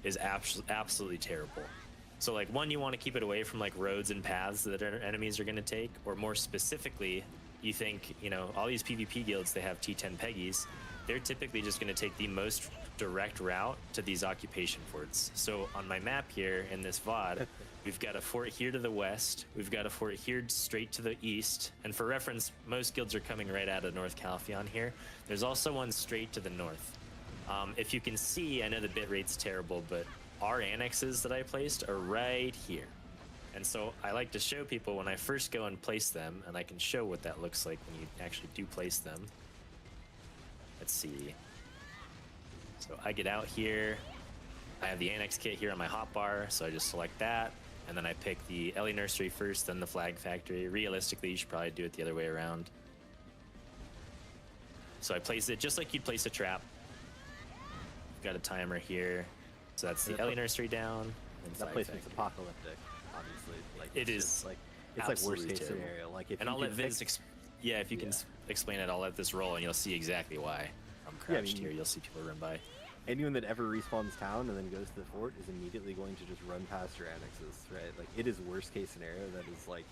is absolutely terrible. So like, one, you want to keep it away from like roads and paths that enemies are going to take, or more specifically, you think, all these PvP guilds, they have T10 Peggies. They're typically just going to take the most direct route to these occupation forts. So on my map here in this VOD, we've got a fort here to the west, we've got a fort here straight to the east, and for reference, most guilds are coming right out of North Calpheon here. There's also one straight to the north. If you can see, I know the bitrate's terrible, but our annexes that I placed are right here. And so I like to show people when I first go and place them, and I can show what that looks like when you actually do place them. Let's see. So I get out here, I have the annex kit here on my hotbar, so I just select that, and then I pick the Ellie Nursery first, then the Flag Factory. Realistically, you should probably do it the other way around. So I place it just like you'd place a trap. Got a timer here, so that's the Ellie Nursery down. That placement's apocalyptic, obviously. Like, it is. Like, It's like Absolutely worst case terrible. scenario. Like if And you I'll can let Vince. If you can explain it, I'll let this roll, and you'll see exactly why. I'm crouched here. You'll see people run by. Anyone that ever respawns town and then goes to the fort is immediately going to just run past your annexes, right? Like it is worst case scenario. That is like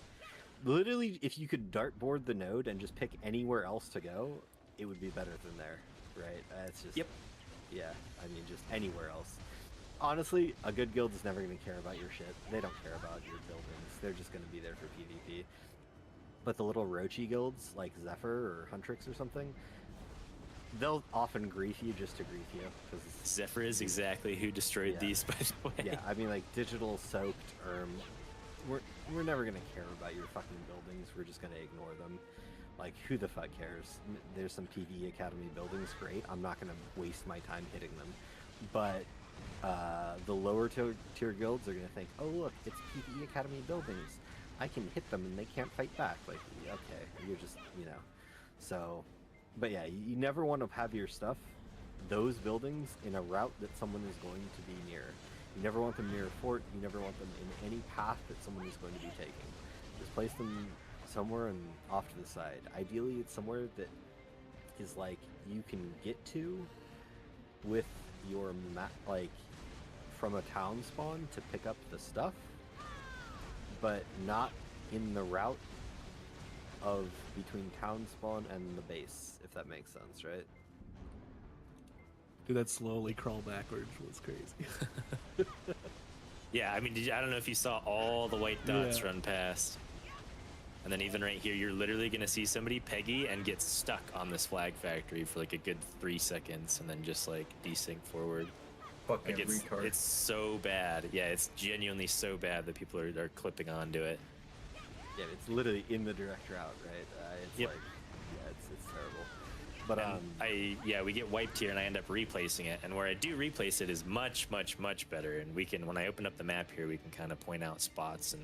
literally if you could dartboard the node and just pick anywhere else to go, it would be better than there, right? It's just yeah. I mean, just anywhere else. Honestly, a good guild is never going to care about your shit. They don't care about your buildings. They're just going to be there for PvP. But the little roachy guilds like Zephyr or Huntrix or something, they'll often grief you just to grief you. Cause Zephyr is exactly who destroyed these, by the way. Yeah, I mean, like digital soaked. We're never gonna care about your fucking buildings. We're just gonna ignore them. Like, who the fuck cares? There's some PvE Academy buildings, great. I'm not gonna waste my time hitting them. But the lower tier guilds are gonna think, oh look, it's PvE Academy buildings. I can hit them and they can't fight back. Like, okay, you're just, So, but yeah, you never want to have your stuff, those buildings, in a route that someone is going to be near. You never want them near a fort. You never want them in any path that someone is going to be taking. Just place them somewhere and off to the side. Ideally, it's somewhere that is like you can get to with your map, like from a town spawn to pick up the stuff, but not in the route of between town spawn and the base, if that makes sense, right? Dude, that slowly crawl backwards was crazy. Yeah, I mean, I don't know if you saw all the white dots run past. And then even right here, you're literally going to see somebody Peggy and get stuck on this flag factory for like a good 3 seconds and then just like desync forward. Fucking Like retard. it's so bad. Yeah, it's genuinely so bad that people are clipping onto it. Yeah, it's literally in the direct route, right? It's like, yeah, it's terrible. But And we get wiped here and I end up replacing it. And where I do replace it is much, much, much better. And we can, when I open up the map here, we can kind of point out spots and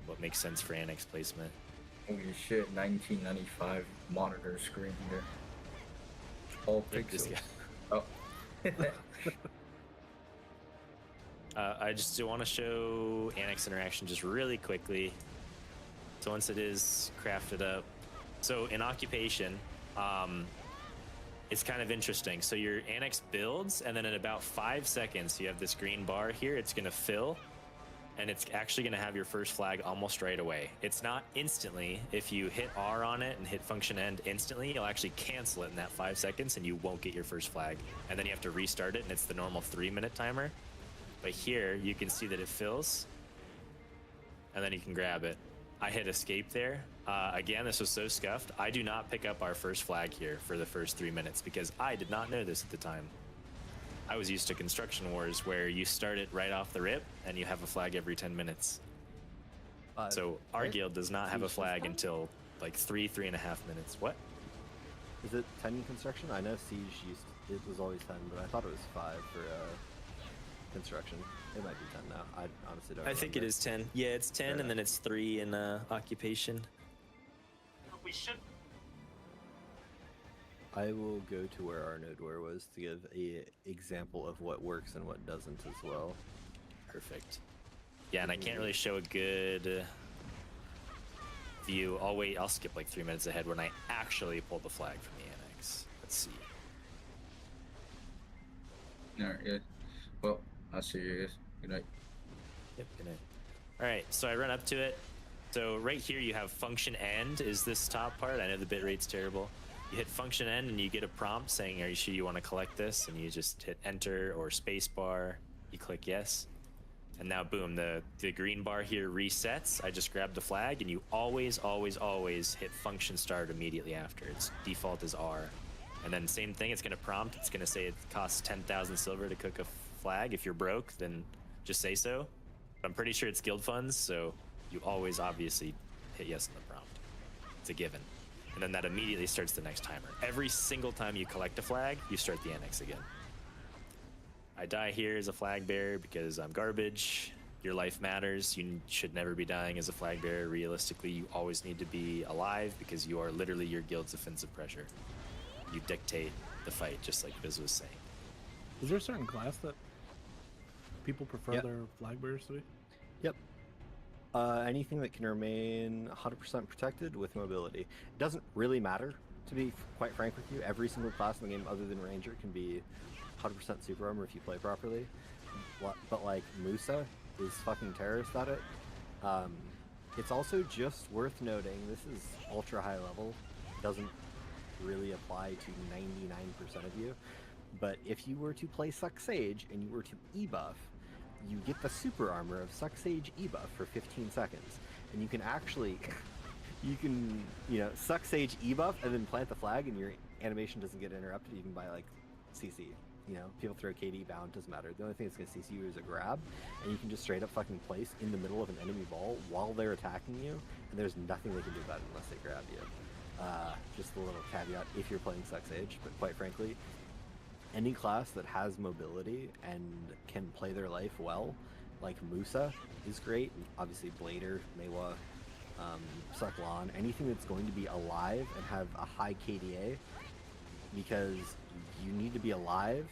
what makes sense for annex placement. Holy shit, 1995 monitor screen here. All Look, this pixels. guy. Oh. I just want to show annex interaction just really quickly. So once it is crafted up, so in occupation, it's kind of interesting. So your annex builds, and then in about 5 seconds, you have this green bar here. It's going to fill, and it's actually going to have your first flag almost right away. It's not instantly. If you hit R on it and hit function end instantly, you'll actually cancel it in that 5 seconds, and you won't get your first flag. And then you have to restart it, and it's the normal 3-minute timer. But here, you can see that it fills, and then you can grab it. I hit escape there. Again, this was so scuffed. I do not pick up our first flag here for the first 3 minutes because I did not know this at the time. I was used to Construction Wars where you start it right off the rip and you have a flag every 10 minutes. So our guild does not have a flag until like 3.5 minutes. What? is it 10 construction? I know Siege it was always 10, but I thought it was 5 for construction. It might be 10 now. I honestly don't. I think it is 10. Yeah, it's 10, and then it's 3 in occupation. We should. I will go to where our node war was to give a example of what works and what doesn't as well. Perfect. Yeah, and I can't really show a good view. I'll skip like 3 minutes ahead when I actually pull the flag from the annex. Let's see. Alright, yeah. Well, I'll see you guys. Good night. Yep, good night. Alright, so I run up to it. So right here you have function end is this top part. I know the bitrate's terrible. You hit function end and you get a prompt saying, are you sure you want to collect this? And you just hit enter or space bar. You click yes. And now boom, the green bar here resets. I just grab the flag and you always, always, always hit function start immediately after. Its default is R. And then same thing, it's gonna prompt. It's gonna say it costs 10,000 silver to cook a flag. If you're broke, then just say so. But I'm pretty sure it's guild funds, so you always obviously hit yes on the prompt. It's a given. And then that immediately starts the next timer. Every single time you collect a flag, you start the annex again. I die here as a flag bearer because I'm garbage. Your life matters. You should never be dying as a flag bearer. Realistically, you always need to be alive because you are literally your guild's offensive pressure. You dictate the fight, just like Biz was saying. Is there a certain class that people prefer their flag bearers to be? Yep. Anything that can remain 100% protected with mobility. It doesn't really matter, to be quite frank with you. Every single class in the game other than Ranger can be 100% super armor if you play properly. But like Musa is fucking terrorist at it. It's also just worth noting, this is ultra high level, doesn't really apply to 99% of you, but if you were to play Suck Sage and you were to E-buff, you get the super armor of Suck Sage E-buff for 15 seconds, and you can actually, Suck Sage E-buff and then plant the flag and your animation doesn't get interrupted. You can buy like CC. People throw KD bound, doesn't matter. The only thing that's going to CC you is a grab, and you can just straight up fucking place in the middle of an enemy ball while they're attacking you, and there's nothing they can do about it unless they grab you. Just a little caveat if you're playing Suck Sage, but quite frankly, any class that has mobility and can play their life well, like Musa is great, and obviously Blader, Mewa, Sucklon, anything that's going to be alive and have a high KDA, because you need to be alive.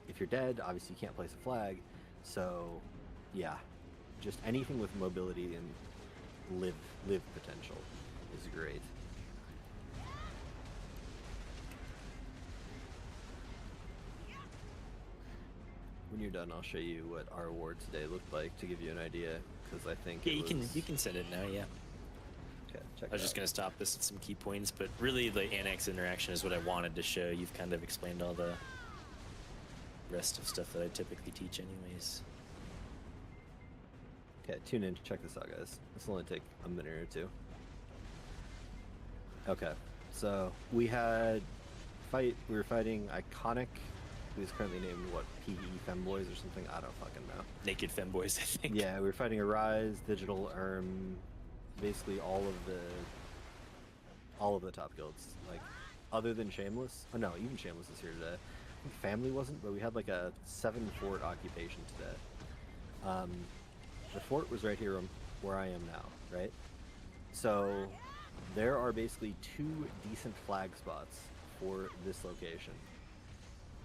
If you're dead, obviously you can't place a flag. So yeah, just anything with mobility and live potential is great. When you're done, I'll show you what our awards today looked like to give you an idea, because I think you can send it now. Yeah. Okay. I was just gonna stop this at some key points, but really the annex interaction is what I wanted to show. You've kind of explained all the rest of stuff that I typically teach, anyways. Okay, tune in to check this out, guys. This will only take a minute or two. Okay, so we were fighting Iconic, who's currently named, what, PE Femboys or something? I don't fucking know. Naked Femboys, I think. Yeah, we were fighting Arise, Digital, basically all of the top guilds. Like, other than Shameless. Oh no, even Shameless is here today. I think Family wasn't, but we had like a 7 fort occupation today. The fort was right here where I am now, right? So there are basically 2 decent flag spots for this location.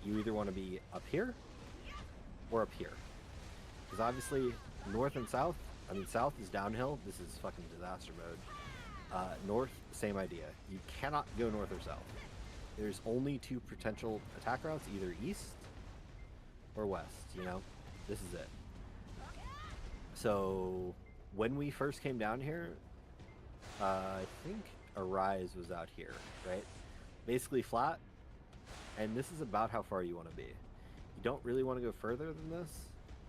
You either want to be up here or up here, because obviously north and south, south is downhill. This is fucking disaster mode. North, same idea. You cannot go north or south. There's only 2 potential attack routes, either east or west, This is it. So when we first came down here, I think Arise was out here, right? Basically flat, and this is about how far you want to be. You don't really want to go further than this,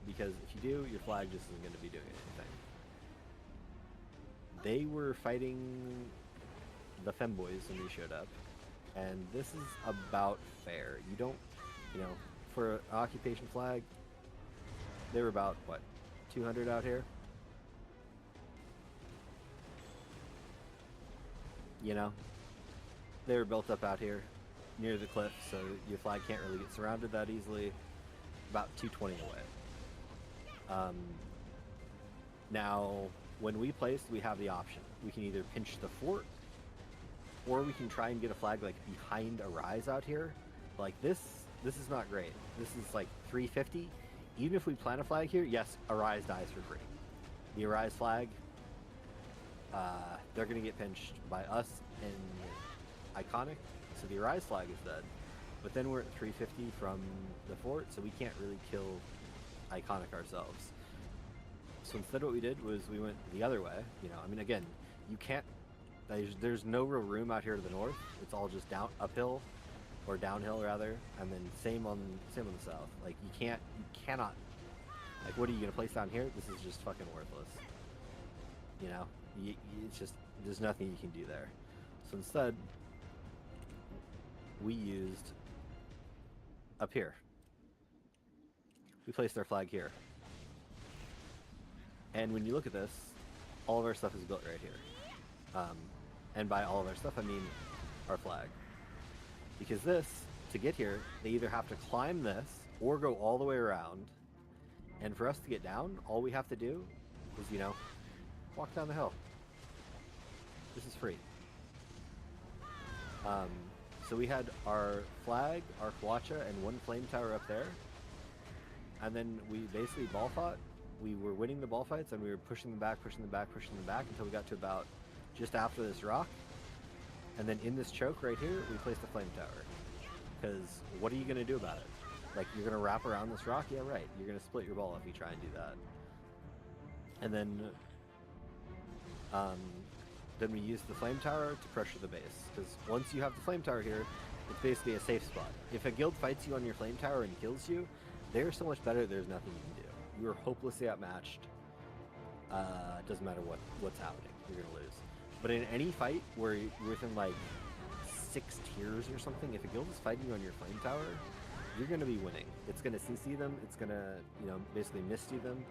because if you do, your flag just isn't going to be doing anything. They were fighting the Femboys when we showed up, and this is about fair. You don't, for an occupation flag, they were about, what, 200 out here? They were built up out here near the cliff, so your flag can't really get surrounded that easily. About 220 away. Now, when we placed, we have the option. We can either pinch the fort, or we can try and get a flag like behind Arise out here. Like this is not great. This is like 350. Even if we plant a flag here, yes, Arise dies for free. The Arise flag, they're gonna get pinched by us and Iconic, so the Arise flag is dead. But then we're at 350 from the fort, so we can't really kill Iconic ourselves. So instead what we did was we went the other way. Again, you can't, there's no real room out here to the north. It's all just uphill, or downhill rather, and then same on the south. Like you cannot, like, what are you gonna place down here? This is just fucking worthless. It's just, there's nothing you can do there. So instead, we used up here. We placed our flag here. And when you look at this, all of our stuff is built right here. And by all of our stuff, I mean our flag. Because this, to get here, they either have to climb this or go all the way around. And for us to get down, all we have to do is, walk down the hill. This is free. So we had our flag, our Kawacha, and 1 flame tower up there. And then we basically ball fought we were winning the ball fights, and we were pushing them back until we got to about just after this rock. And then in this choke right here, we placed a flame tower. Because what are you going to do about it? Like, you're going to wrap around this rock? Yeah, right. You're going to split your ball if you try and do that. And then we use the flame tower to pressure the base. Because once you have the flame tower here, it's basically a safe spot. If a guild fights you on your flame tower and kills you, they're so much better, there's nothing you can do. You are hopelessly outmatched. It doesn't matter what's happening. You're going to lose. But in any fight where you're within like 6 tiers or something, if a guild is fighting you on your flame tower, you're going to be winning. It's going to CC them. It's going to, basically misty them.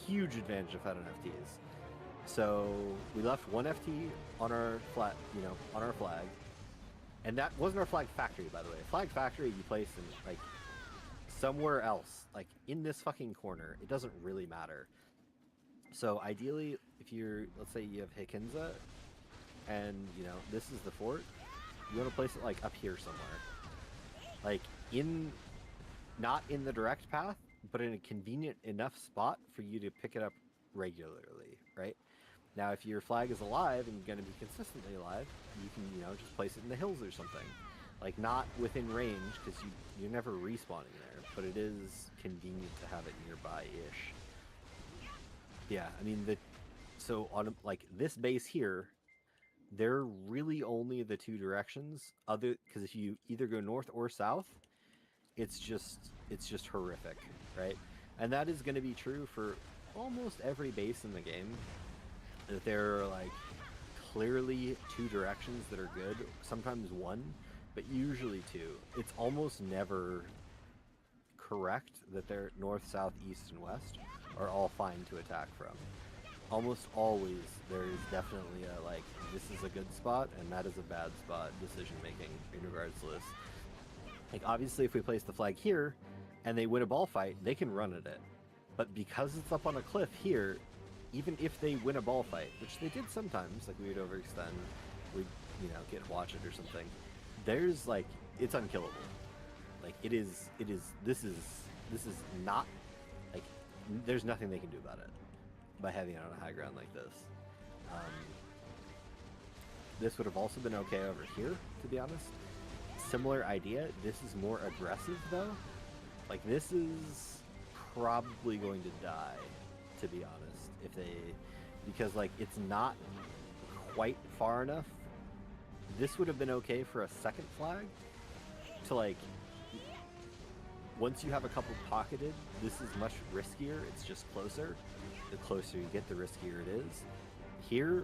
Huge advantage of having FTs. So we left 1 FT on our on our flag. And that wasn't our flag factory, by the way. Flag factory you place in like somewhere else, like in this fucking corner. It doesn't really matter. So ideally, if let's say you have Hikinza, and this is the fort, you want to place it like up here somewhere, like not in the direct path, but in a convenient enough spot for you to pick it up regularly, right? Now, if your flag is alive and going to be consistently alive, you can just place it in the hills or something, like not within range because you're never respawning there, but it is convenient to have it nearby-ish. Yeah, I mean, so on like this base here, there are really only the 2 directions, because if you either go north or south, it's just horrific, right? And that is going to be true for almost every base in the game. That there are like clearly 2 directions that are good, sometimes 1, but usually 2. It's almost never correct that they're north, south, east, and west are all fine to attack from. Almost always there is definitely a like, this is a good spot and that is a bad spot decision making in regards to this. Like obviously if we place the flag here and they win a ball fight, they can run at it. But because it's up on a cliff here, even if they win a ball fight, which they did sometimes, like we would overextend, we'd get watch it or something, there's like, it's unkillable. Like this is not, like, there's nothing they can do about it by having it on a high ground like this. This would have also been okay over here, to be honest. Similar idea. This is more aggressive though. Like this is probably going to die, to be honest, because like it's not quite far enough. This would have been okay for a second flag to like, once you have a couple pocketed, this is much riskier. It's just closer. The closer you get, the riskier it is. Here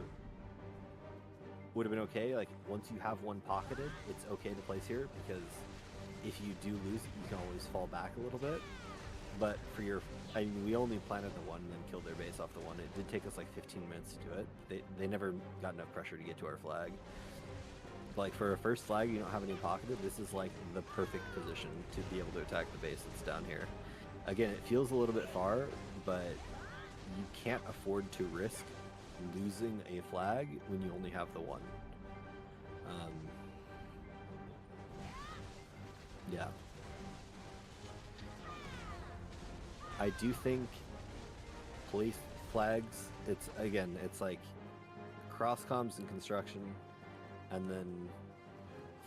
would have been okay. Like once you have 1 pocketed, it's okay to place here because if you do lose it, you can always fall back a little bit. But for I mean, we only planted the 1 and then killed their base off the 1. It did take us like 15 minutes to do it. They never got enough pressure to get to our flag. Like for a first flag, you don't have any pocketed. This is like the perfect position to be able to attack the base that's down here. Again, it feels a little bit far, but you can't afford to risk losing a flag when you only have the 1. Yeah. I do think police flags, it's like cross comms and construction, and then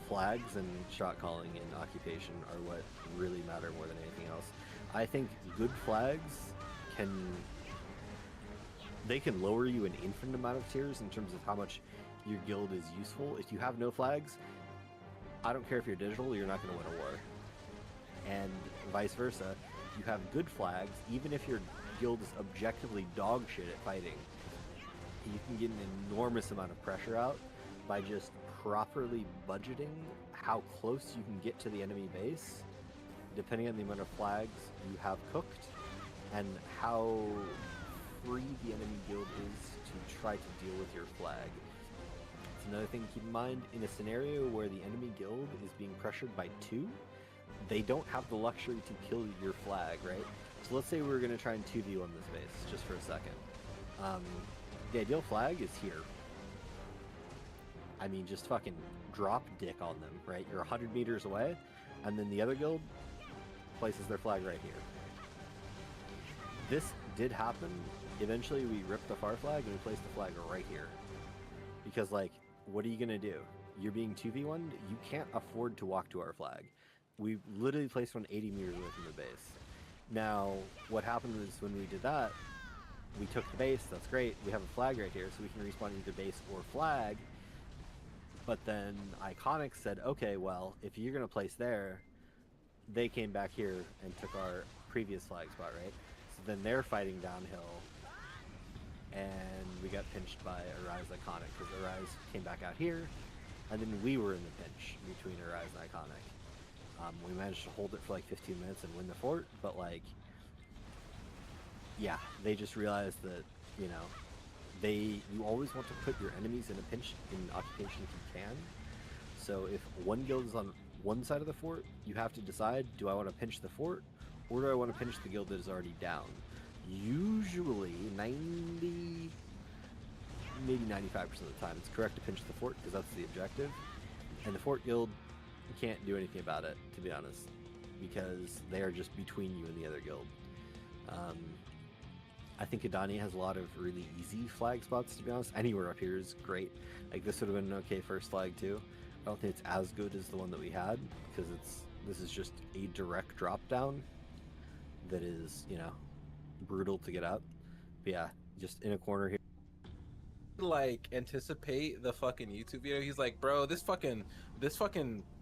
flags and shot calling and occupation are what really matter more than anything else. I think good flags can lower you an infinite amount of tiers in terms of how much your guild is useful. If you have no flags, I don't care if you're digital, you're not going to win a war. And vice versa, you have good flags, even if your guild is objectively dog shit at fighting, you can get an enormous amount of pressure out by just properly budgeting how close you can get to the enemy base, depending on the amount of flags you have cooked, and how free the enemy guild is to try to deal with your flag. It's another thing to keep in mind, in a scenario where the enemy guild is being pressured by 2, they don't have the luxury to kill your flag, right? So let's say we're going to try and 2v on this base, just for a second. The ideal flag is here. I mean, just fucking drop dick on them, right? You're 100 meters away, and then the other guild places their flag right here. did happen, eventually we ripped the far flag and we placed the flag right here. Because, like, what are you going to do? You're being 2v1'd, you can't afford to walk to our flag. We literally placed one 80 meters away from the base. Now, what happened was when we did that, we took the base, that's great, we have a flag right here, so we can respawn either base or flag. But then Iconic said, okay, well, if you're going to place there, they came back here and took our previous flag spot, right? So then they're fighting downhill, and we got pinched by Arise Iconic, because Arise came back out here, and then we were in the pinch between Arise and Iconic. We managed to hold it for like 15 minutes and win the fort, but like, yeah, they just realized that, you know, you always want to put your enemies in a pinch in occupation if you can. So if one guild is on one side of the fort, you have to decide, do I want to pinch the fort, or do I want to pinch the guild that is already down? Usually 90, maybe 95% of the time, it's correct to pinch the fort because that's the objective. And the fort guild, you can't do anything about it, to be honest, because they are just between you and the other guild. I think Adani has a lot of really easy flag spots, to be honest. Anywhere up here is great. Like, this would have been an okay first flag too. I don't think it's as good as the one that we had, because this is just a direct drop down that is, you know, brutal to get up. But yeah, just in a corner here. Like, anticipate the fucking YouTube video. He's like, bro, this fucking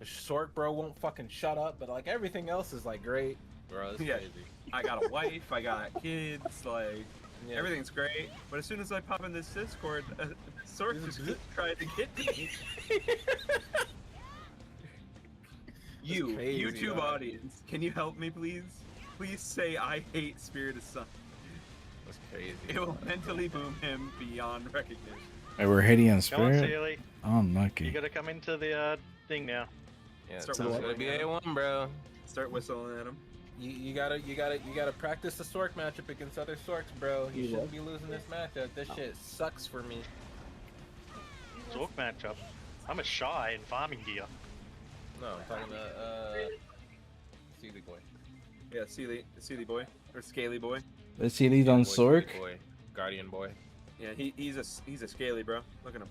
short bro won't fucking shut up, but like everything else is like great. Bro, that's crazy. I got a wife, I got kids, like, everything's great. But as soon as I pop in this Discord, Sork just tried to get me. You, crazy, YouTube man. audience, can you help me, please? Please say I hate Spirit of Sun. That's crazy. It will mentally boom him beyond recognition. Hey, we're hitting on Come on, Spirit. Sealy. Oh, unlucky. You gotta come into the thing now. Yeah, Start it's whistling gonna be at him. A1, bro. Start whistling at him. You gotta practice the Sork matchup against other Sorks, bro. You shouldn't be losing this matchup. This shit sucks for me. Zork matchup. I'm a shy in farming gear. No, I'm talking about Sealy boy. Yeah, Sealy boy or Scaly boy. Let's see lead on Sork. Sealy boy, Guardian boy. Yeah, he's a Scaly, bro. Look at him.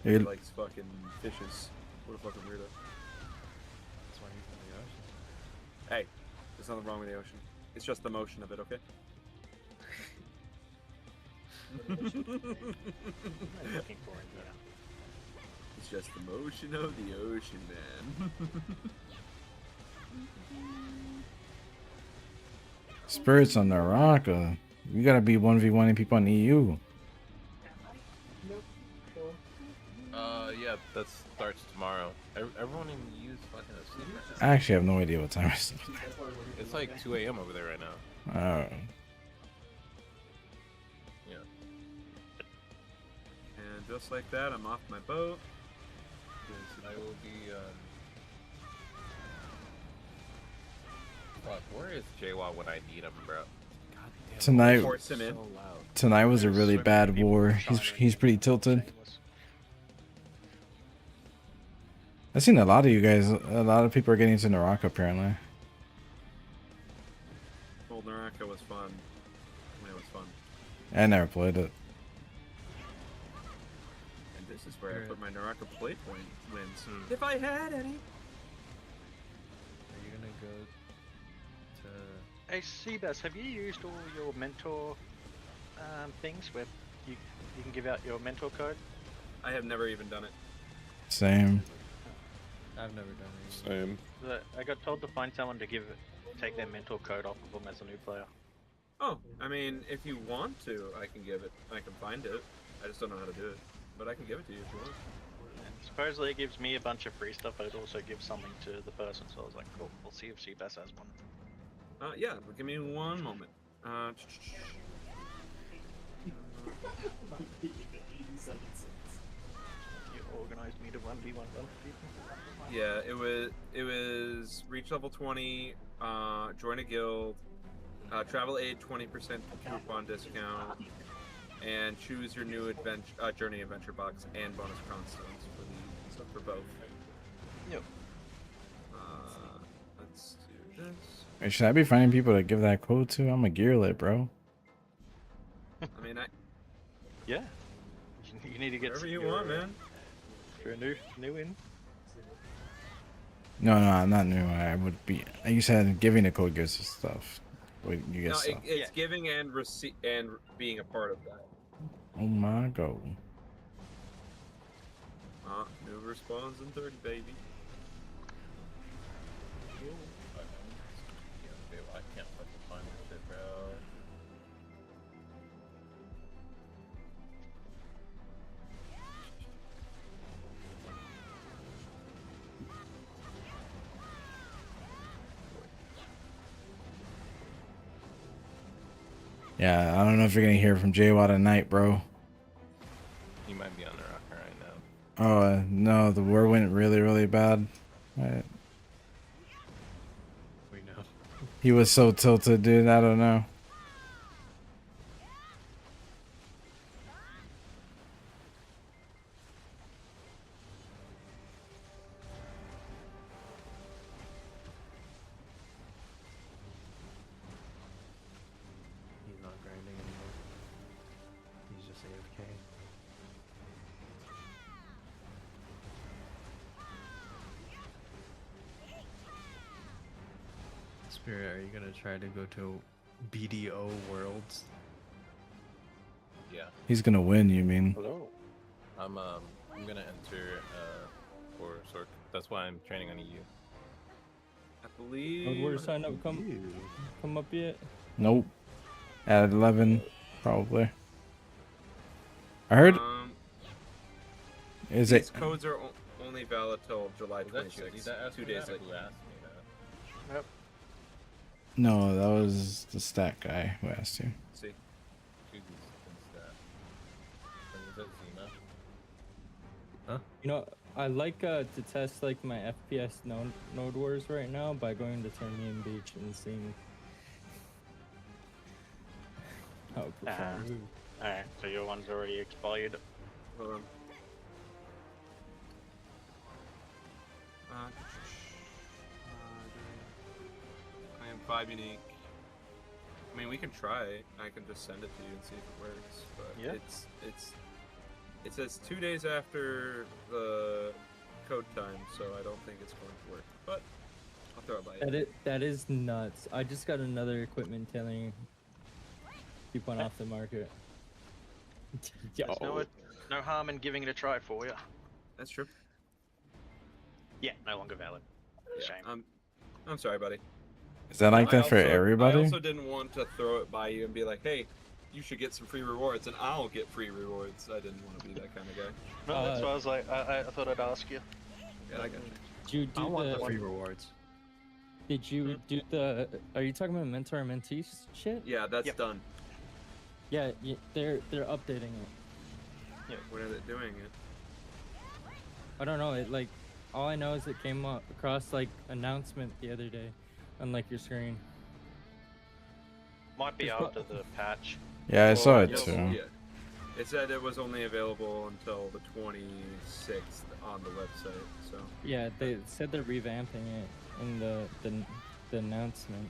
He Hey, likes fucking fishes. What a fucking weirdo. That's why he's in the ocean. Hey, there's nothing wrong with the ocean. It's just the motion of it, okay? It's just the motion of the ocean, man. Spirits on the rock. You gotta be 1v1ing people on EU. Yeah, that starts tomorrow. Everyone in use fucking asleep. I actually have no idea what time it is. It's like 2 a.m. over there right now. Oh. Yeah. And just like that, I'm off my boat. I will be, Fuck, where is JWoww when I need him, bro? God damn. Tonight, Force him in. tonight was a really bad war. He's pretty tilted. I've seen a lot of you guys. A lot of people are getting into Naraka apparently. Old Naraka was fun. I mean, it was fun. I never played it. And this is where I put my Naraka play point wins. If I had any. Are you gonna go to... Hey, Seabass, have you used all your mentor things where you can give out your mentor code? I have never even done it. Same. I've never done it. Same. I got told to find someone to take their mentor code off of them as a new player. Oh, I mean, if you want to, I can give it. I can find it. I just don't know how to do it. But I can give it to you if you want. And supposedly it gives me a bunch of free stuff, but it also gives something to the person. So I was like, cool, we'll see if Seabass has one. Yeah, but give me one moment. You organized me to 1v1 people? Yeah, it was reach level 20, join a guild, travel aid 20% coupon discount, and choose your new journey adventure box and bonus crown stones for both. Yep. Let's do this. Wait, should I be finding people to give that code to? I'm a gearlet, bro. I mean, Yeah. You need to get whatever some you gear, want, man. If you're new in. No, I'm not new. I would be. You said giving the code gives us stuff. Wait, you get No, stuff. it's giving and and being a part of that. Oh my god. New respawns in 30, baby. I can't fucking find this shit, bro. Yeah, I don't know if you're gonna hear from JWAD tonight, bro. You might be on the rocker right now. Oh no, the war went really bad. Right. We know. He was so tilted, dude. I don't know. He's not grinding anymore. He's just AFK. Spirit, are you gonna try to go to BDO Worlds? Yeah. He's gonna win. You mean? Hello. I'm gonna enter for Sork. That's why I'm training on EU. I believe. Road Warrior sign up come up yet? Nope. At 11, probably. I heard. Is These it? codes are only valid till July Was that you? 26th. Did that ask 2 me days that, or later. who asked me that? Yep. No, that was the stat guy who asked you. See. Huh? You know, I like to test like my FPS node wars right now by going to Termian Beach and seeing how it performs. Alright, so your one's already expired. Hold on. I am 5 unique. I mean, we can try it. I can just send it to you and see if it works. But Yeah. it says 2 days after the code time, so I don't think it's going to work. But I'll throw it by you. That is nuts. I just got another equipment telling keep one off the market. There's no harm in giving it a try for you. That's true. Yeah, no longer valid. Shame. I'm sorry, buddy. Is that like that for I everybody? also didn't want to throw it by you and be like, hey, you should get some free rewards, and I'll get free rewards. I didn't want to be that kind of guy. No, that's why I was like, I thought I'd ask you. Yeah, I got you. Did you do I want the free rewards. Did you do the? Are you talking about mentor and mentee shit? Yeah, that's done. Yeah, they're updating it. Yeah, when are they doing it? I don't know. It like all I know is it came across like announcement the other day on like your screen. Might be after the patch. Yeah, I saw it yes, too. Yeah. It said it was only available until the 26th on the website. So Yeah, they said they're revamping it in the announcement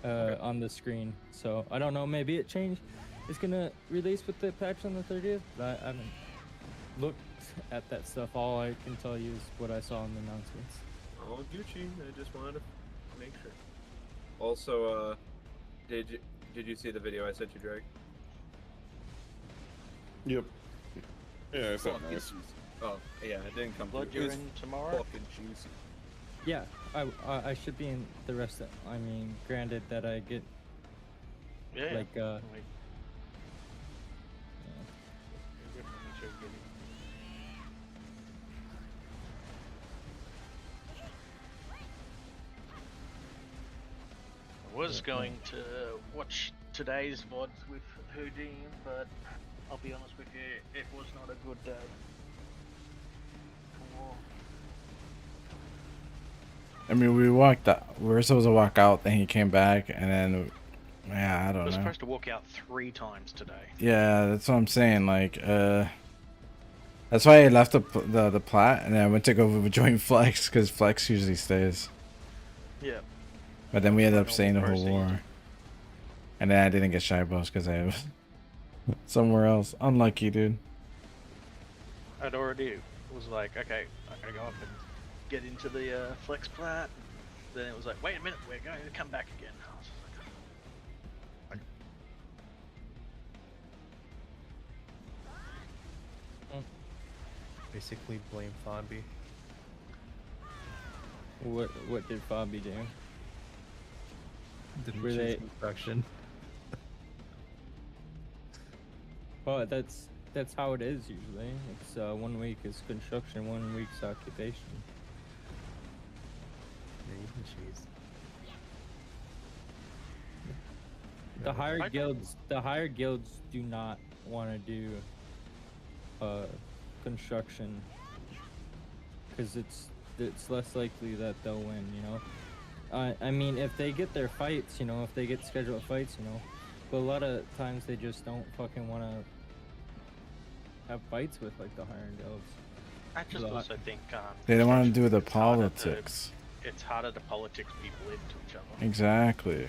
on the screen. So I don't know. Maybe it changed. It's gonna release with the patch on the 30th, but I haven't looked at that stuff. All I can tell you is what I saw in the announcements. all Gucci. I just wanted to make sure. Also, did you see the video I sent you, Drake? Yep. Yeah, it's Fucking nice. juicy. Oh, yeah, it didn't come Blood, through. you're It was in tomorrow? fucking juicy. Yeah, I should be in the rest of. I mean, granted that I get Yeah. like I was going to watch today's VODs with Houdin, but I'll be honest with you, it was not a good day. I mean, we walked out. We were supposed to walk out, then he came back, and then, yeah, I I don't was know. supposed to walk out 3 times today. Yeah, that's what I'm saying. Like, that's why I left the plat, and then I went to go join Flex because Flex usually stays. Yeah. But then we ended up Normal staying the whole proceed. war. And then I didn't get shy boss because I was somewhere else. Unlucky, dude. I'd already was like, okay, I'm gonna go up and get into the flex plat. Then it was like, wait a minute, we're going to come back again. I was just like, Basically blame Fabi. What did Fabi do? Didn't Were choose they- construction. Well, that's how it is usually. It's 1 week is construction, 1 week's occupation. Yeah, you can choose. The higher guilds do not want to do construction because it's less likely that they'll win, you know. I mean, if they get their fights, you know, if they get scheduled fights, you know, but a lot of times they just don't fucking want to have fights with like the higher guilds. I just also think They don't want to do the it's harder politics. it's harder to politics people into each other. Exactly.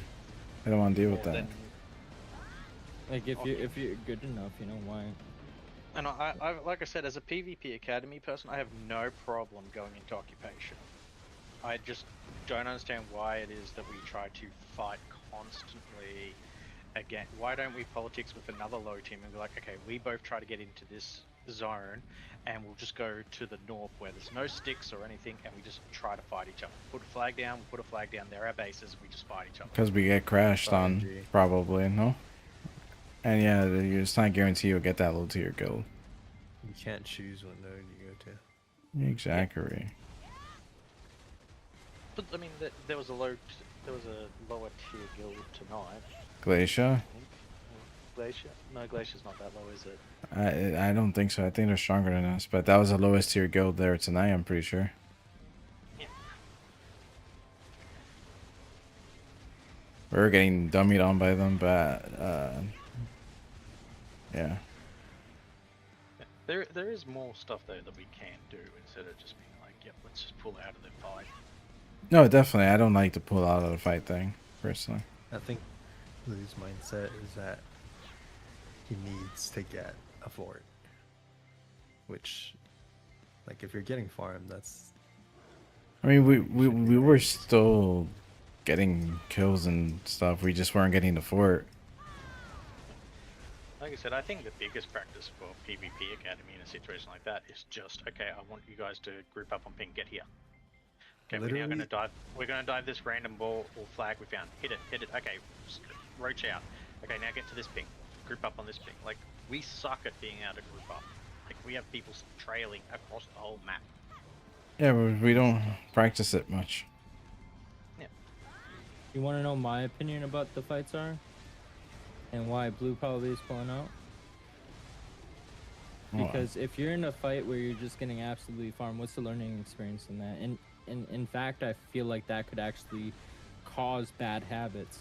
They don't want to deal with More that. than- Like if you're good enough, you know why. And I like I said, as a PvP Academy person, I have no problem going into occupation. I just don't understand why it is that we try to fight constantly again. Why don't we politics with another low team and be like, okay, we both try to get into this zone, and we'll just go to the north where there's no sticks or anything, and we just try to fight each other. Put a flag down, we put a flag down. They're our bases. We just fight each other. Because we get crashed on, probably, no? And yeah, it's not guaranteed you'll get that low tier guild. You can't choose what node you go to. Exactly. But I mean, there was a lower tier guild tonight. Glacier? Glacier? No, Glacier's not that low, is it? I don't think so. I think they're stronger than us. But that was the lowest tier guild there tonight, I'm pretty sure. Yeah. We were getting dummied on by them, but yeah. There is more stuff though that we can do instead of just being like, yep, let's just pull out of the fight. No, definitely. I don't like to pull out of the fight thing, personally. I think Lou's mindset is that he needs to get a fort. Which, like, if you're getting farmed, that's... I mean, we were still getting kills and stuff. We just weren't getting the fort. Like I said, I think the biggest practice for PvP Academy in a situation like that is just, okay, I want you guys to group up on ping, get here. Okay, we're now gonna dive. We're gonna dive this random ball or flag we found. Hit it. Okay, roach out. Okay, now get to this ping. Group up on this ping. Like, we suck at being able to group up. Like, we have people trailing across the whole map. Yeah, but we don't practice it much. Yeah. You want to know my opinion about the fights are? And why Blue probably is pulling out? Because if you're in a fight where you're just getting absolutely farmed, what's the learning experience in that? And in fact, I feel like that could actually cause bad habits.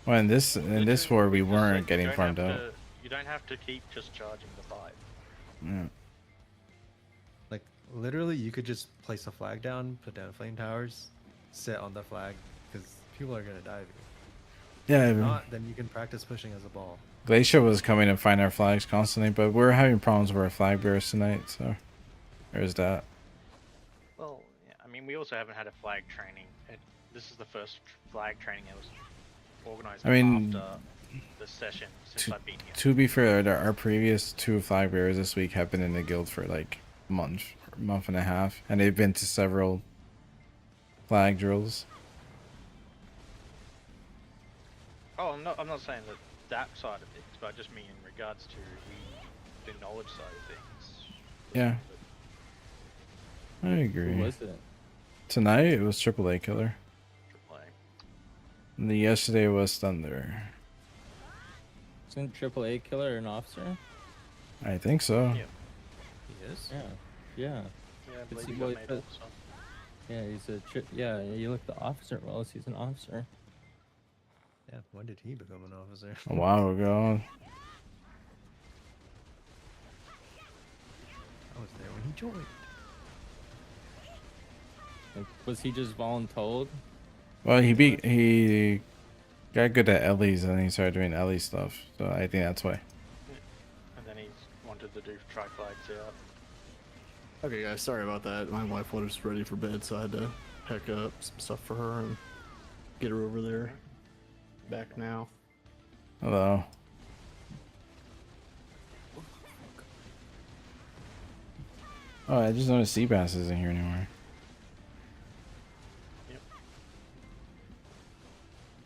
Well, in this war, we weren't getting farmed out. You don't have to keep just charging the fight. Yeah. Like, literally, you could just place a flag down, put down flame towers, sit on the flag, because people are going to die if you. Yeah. If not, then you can practice pushing as a ball. Glacier was coming to find our flags constantly, but we're having problems with our flag bearers tonight, so there's that. Well, yeah, I mean, we also haven't had a flag training. This is the first flag training that was organized after the session since I've been here. To be fair, our previous 2 flag bearers this week have been in the guild for like a month and a half, and they've been to several flag drills. Oh, I'm not saying that side of things, but I just mean in regards to the knowledge side of things. Yeah. I agree. Who was it? Tonight it was AAA Killer. AAA. And yesterday was Thunder. Isn't AAA Killer an officer? I think so. Yeah. He is? Yeah. Yeah. Yeah, I It's- believe he well, got made officer. Yeah, he's a you look the officer well, he's an officer. Yeah, when did he become an officer? A while ago. I was there when he joined. Like, was he just voluntold? Well, he got good at Ellie's and then he started doing Ellie stuff. So I think that's why. And then he wanted to do tri-flags out. Okay, guys, sorry about that. My wife was ready for bed, so I had to pack up some stuff for her and get her over there. Back now. Hello. Oh, I just noticed Seabass isn't here anymore. Yep.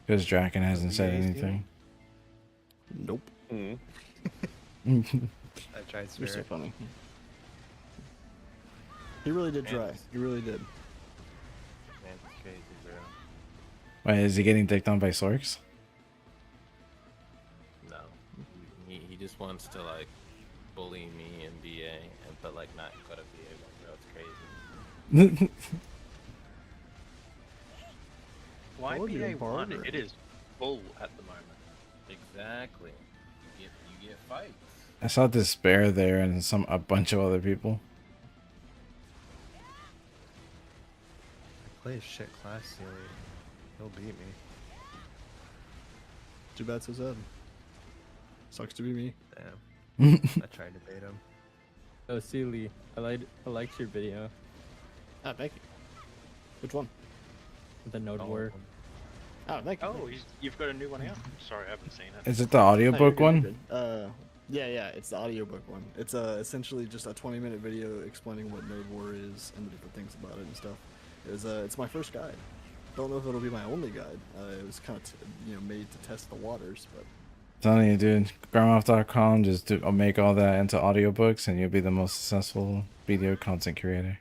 Because Draken hasn't said anything. Nope. I tried You're so Spirit. funny. He really did try. He really did. Man, it's crazy, bro. Wait, is he getting dicked on by Sorks? No, he just wants to like bully me and BA, and but like not cut a BA one, bro. It's crazy. Why Told you, BA1? Barber. It is full at the moment. Exactly. You get fights. I saw Despair there and a bunch of other people. I play shit class silly. He'll beat me. Too bad, so sad. Sucks to be me. Damn. I tried to bait him. Oh, Sealy, I liked your video. Ah, thank you. Which one? The Node War. Oh, thank you. Oh, you've got a new one out? Sorry, I haven't seen it. Is it the audiobook one? Yeah, it's the audiobook one. It's essentially just a 20-minute video explaining what Node War is and the different things about it and stuff. It's my first guide. Don't know if it'll be my only guide. It was kind of made to test the waters, but Telling you, dude, Grimoff.com, just make all that into audiobooks and you'll be the most successful video content creator.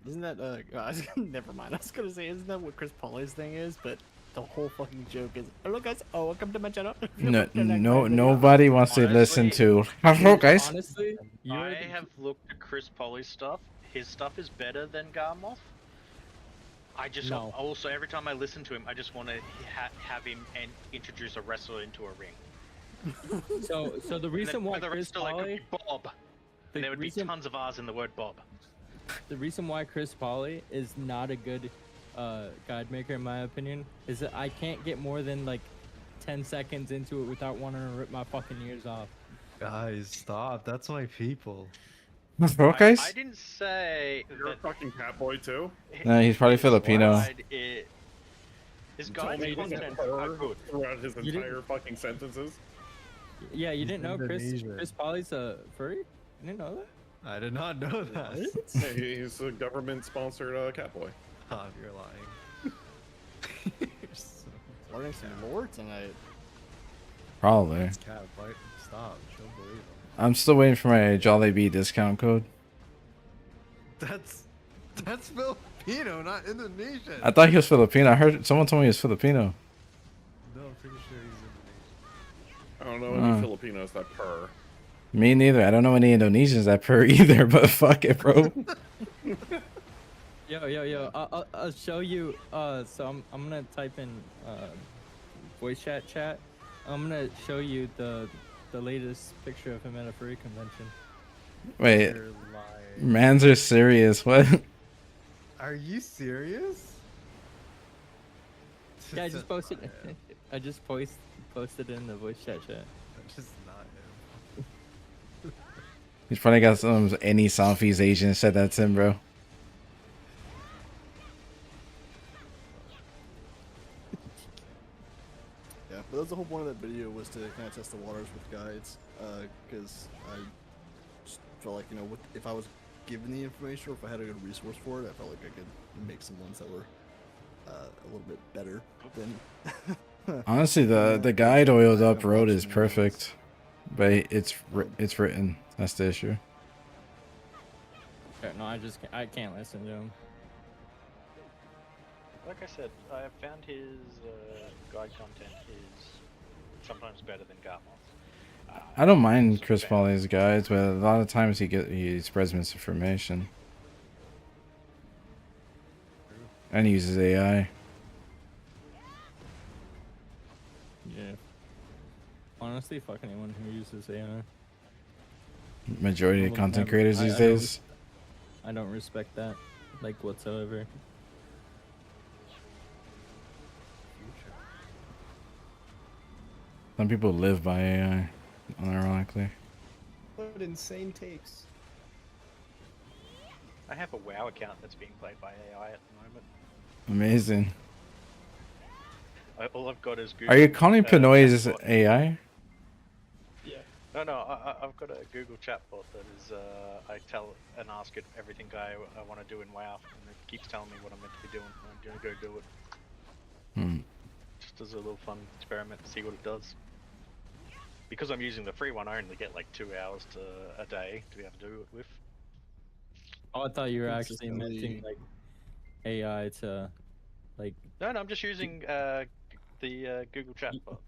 isn't that never mind. I was gonna say, isn't that what Chris Pauly's thing is? But the whole fucking joke is, hello guys, welcome to my channel. No, nobody wants to listen to. Hello, guys. Honestly, I have looked at Chris Polly's stuff. His stuff is better than Garmoth. I just also every time I listen to him, I just want to have him and introduce a wrestler into a ring. So the reason why the Chris wrestler like, Pauly, Bob, and there would be tons of R's in the word Bob. the reason why Chris Pauly is not a good guide maker in my opinion is that I can't get more than like 10 seconds into it without wanting to rip my fucking ears off. Guys, stop. That's my people. Okay. I didn't say You're a fucking Catboy too? No, he's probably Filipino. His Told me guide he was a content purr good. throughout his You didn't- entire fucking sentences. Yeah, you didn't know Chris Indonesian. Pauly's a furry? You didn't know that? I did not know that. Hey, he's a government-sponsored Catboy. Oh, you're lying. You're so Learning some lore tonight. Probably. It's cat, right? Stop. She'll believe him. I'm still waiting for my Jollibee discount code. That's Filipino, not Indonesian. I thought he was Filipino. I heard someone told me he was Filipino. No, I'm pretty sure he's Indonesian. I don't know any Filipinos that purr. Me neither. I don't know any Indonesians that purr either, but fuck it, bro. Yo, I'll show you. So I'm gonna type in voice chat. I'm gonna show you the latest picture of him at a furry convention. Wait, You're lying. mans are serious. What? Are you serious? Yeah, I just posted. I just posted in the voice chat. That's just not him. He's probably got any Southeast Asian said that's him, bro. Yeah, but that's the whole point of that video, was to kind of test the waters with guides, because I just felt like, if I was given the information or if I had a good resource for it, I felt like I could make some ones that were a little bit better than. Honestly, the guide oiled up road is perfect, but it's written. That's the issue. No, I can't listen to him. Like I said, I have found his guide content is sometimes better than Garmoth. I don't mind Chris Pauly's guides, but a lot of times he spreads misinformation. And he uses AI. Yeah. Honestly, fuck anyone who uses AI. Majority of Well, content never- creators these days. I don't respect that. like whatsoever. Some people live by AI, unironically. What insane takes. I have a WoW account that's being played by AI at the moment. Amazing. All I've got is Google. Are you calling Pinoy as chatbot. AI? Yeah. No. I've got a Google chatbot that is. I tell and ask it everything I want to do in WoW, and it keeps telling me what I'm meant to be doing. I'm gonna go do it. Just as a little fun experiment to see what it does. Because I'm using the free one, I only get like 2 hours a day to be able to do it with. Oh, I thought you were actually mentioning like AI to like. No, I'm just using the Google chatbot.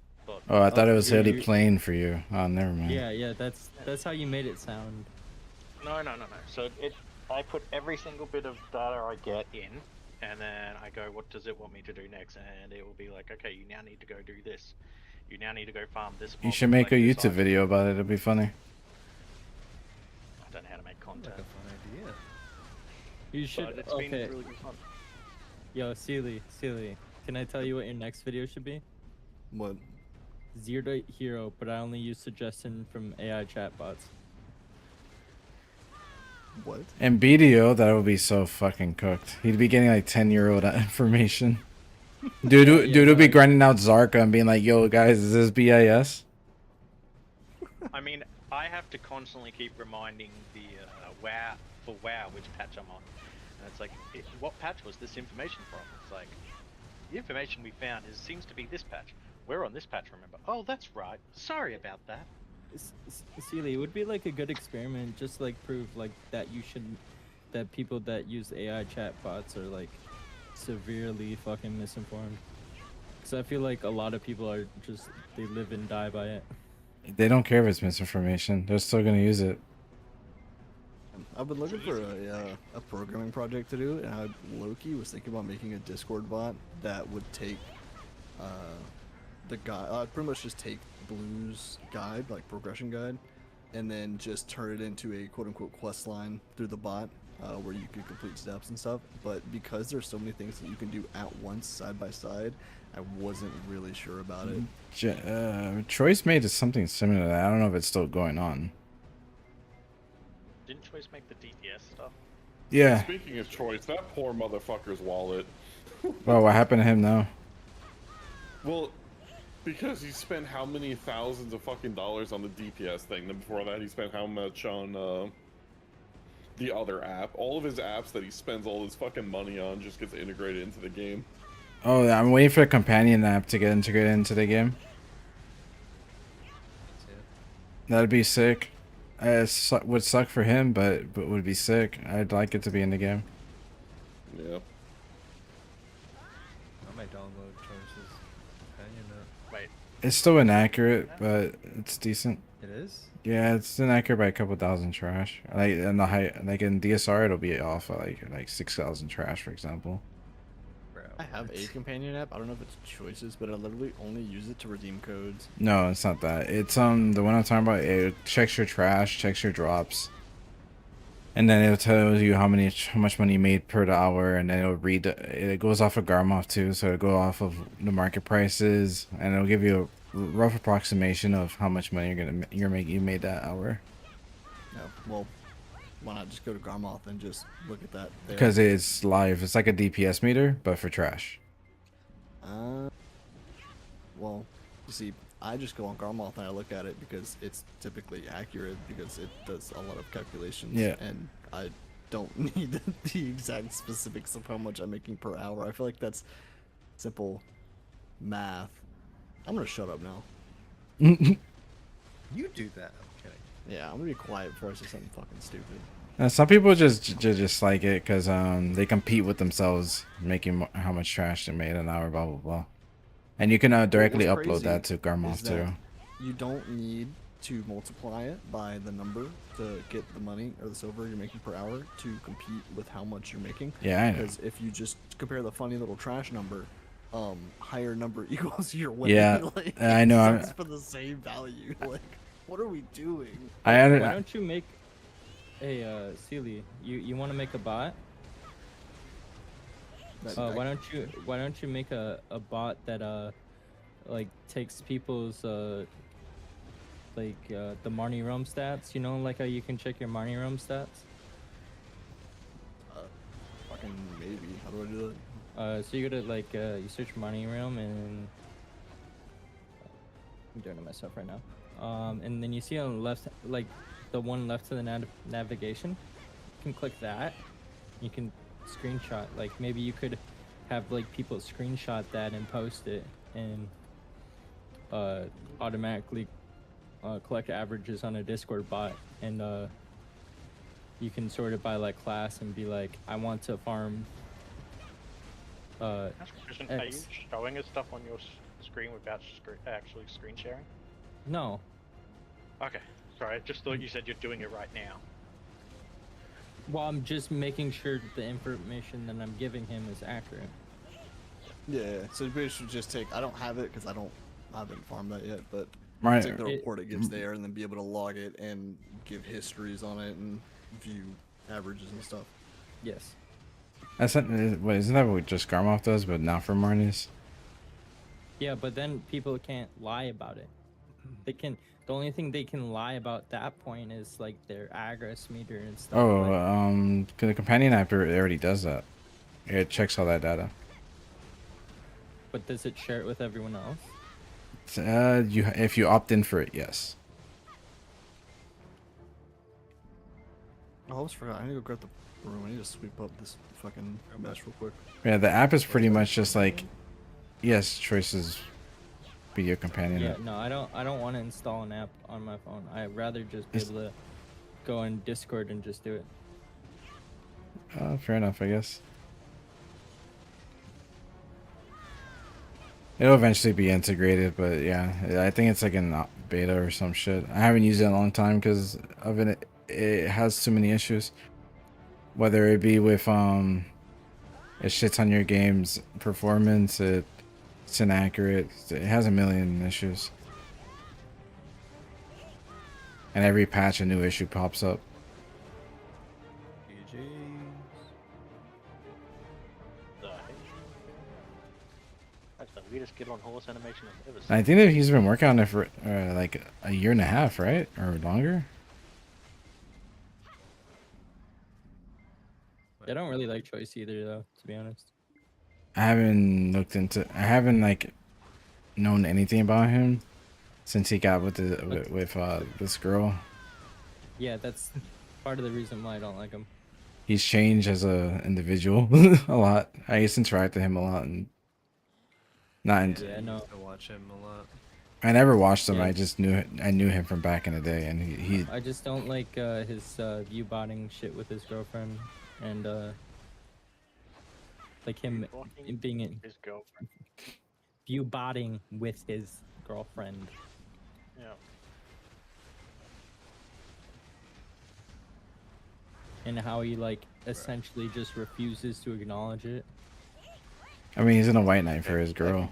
Oh, I thought it was already playing for you. Oh, never mind. Yeah, that's how you made it sound. No. So I put every single bit of data I get in, and then I go, what does it want me to do next? And it will be like, okay, you now need to go do this. You now need to go farm this. You should make a YouTube video about it. It'll be funny. I don't know how to make content. Like a fun idea. You should. But it's been really good fun. Yo, Sealy, can I tell you what your next video should be? What? Zero to hero, but I only use suggestion from AI chatbots. What? And BDO, that would be so fucking cooked. He'd be getting like 10-year-old information. Dude would be grinding out Zarka and being like, yo guys, is this BIS? I mean, I have to constantly keep reminding the WoW which patch I'm on. And it's like, what patch was this information from? It's like, the information we found seems to be this patch. We're on this patch, remember? Oh, that's right. Sorry about that. Sealy, it would be like a good experiment, just like prove like that that people that use AI chatbots are like severely fucking misinformed. Because I feel like a lot of people are just, they live and die by it. They don't care if it's misinformation. They're still gonna use it. I've been looking for a programming project to do, and Loki was thinking about making a Discord bot that would take the guide, pretty much just take Blue's guide, like progression guide, and then just turn it into a quote-unquote quest line through the bot, where you can complete steps and stuff. But because there's so many things that you can do at once, side by side, I wasn't really sure about it. Choice made something similar to that. I don't know if it's still going on. Didn't Choice make the DPS stuff? Yeah. Speaking of Choice, that poor motherfucker's wallet. Well, what happened to him now? Well, because he spent how many thousands of fucking dollars on the DPS thing. Then before that, he spent how much on the other app. All of his apps that he spends all his fucking money on just gets integrated into the game. Oh, I'm waiting for a companion app to get integrated into the game. That'd be sick. Would suck for him, but would be sick. I'd like it to be in the game. Yeah. I might download Choice's companion app. Wait. It's still inaccurate, but it's decent. It is? Yeah, it's inaccurate by a couple thousand trash. Like in the high, like in DSR, it'll be off at like 6,000 trash, for example. I have a companion app. I don't know if it's Choices, but I literally only use it to redeem codes. No, it's not that. It's the one I'm talking about. It checks your trash, checks your drops, and then it'll tell you how much money you made per hour, and then it'll read. It goes off of Garmoff too, so it'll go off of the market prices, and it'll give you a rough approximation of how much money you made that hour. No, well, why not just go to Garmoth and just look at that there? Because it's live. It's like a DPS meter, but for trash. Well, you see, I just go on Garmoth and I look at it because it's typically accurate because it does a lot of calculations. Yeah. And I don't need the exact specifics of how much I'm making per hour. I feel like that's simple math. I'm gonna shut up now. You do that. I'm kidding. Yeah, I'm gonna be quiet before I say something fucking stupid. Some people just like it because they compete with themselves, making how much trash they made an hour, blah blah blah. And you can directly upload that to Garmoth too. You don't need to multiply it by the number to get the money or the silver you're making per hour to compete with how much you're making. Yeah, I know. Because if you just compare the funny little trash number, higher number equals your win. Yeah, like, I know. It's for the same value. Like, what are we doing? Why don't you make a Sealy? You want to make a bot? Why don't you make a bot that like takes people's like the Marnie Realm stats? You know, like how you can check your Marnie Realm stats. Fucking maybe. How do I do that? So you go to like you search Marnie Realm and I'm doing it myself right now. And then you see on the left, like the one left to the navigation. You can click that. You can screenshot. Like maybe you could have like people screenshot that and post it and automatically collect averages on a Discord bot, and you can sort it by like class and be like, I want to farm Are you X. showing us stuff on your screen without actually screen sharing? No. Okay, sorry. I just thought you said you're doing it right now. Well, I'm just making sure that the information that I'm giving him is accurate. Yeah, so you basically just take. I don't have it because I haven't farmed that yet, but Right. take the report it gives there and then be able to log it and give histories on it and view averages and stuff. Yes. Isn't that what just Garmoff does, but not for Marnies? Yeah, but then people can't lie about it. They can. The only thing they can lie about at that point is like their aggress meter and stuff. Oh, the companion app already does that. It checks all that data. But does it share it with everyone else? If you opt in for it, yes. I almost forgot. I need to go grab the broom. I need to sweep up this fucking mess real quick. Yeah, the app is pretty much just like, yes, choices. Be your companion. Yeah, app. no, I don't want to install an app on my phone. I'd rather just be able to go in Discord and just do it. Fair enough, I guess. It'll eventually be integrated, but yeah, I think it's like in beta or some shit. I haven't used it in a long time because of it. It has too many issues. Whether it be with it shits on your game's performance, it's inaccurate. It has a million issues. And every patch a new issue pops up. That's the weirdest get on horse animation I've ever seen. I think that he's been working on it for like a year and a half, right? Or longer? I don't really like Choice either, though, to be honest. I haven't like known anything about him since he got with this girl. Yeah, that's part of the reason why I don't like him. He's changed as a individual a lot. I used to interact with him a lot and not. Yeah, no. I watch him a lot. I never watched him. Yeah. I knew him from back in the day, and he. I just don't like his view botting shit with his girlfriend, and like him being in his girlfriend. View botting with his girlfriend. Yeah. And how he like essentially just refuses to acknowledge it. I mean, he's in a white knight for his girl.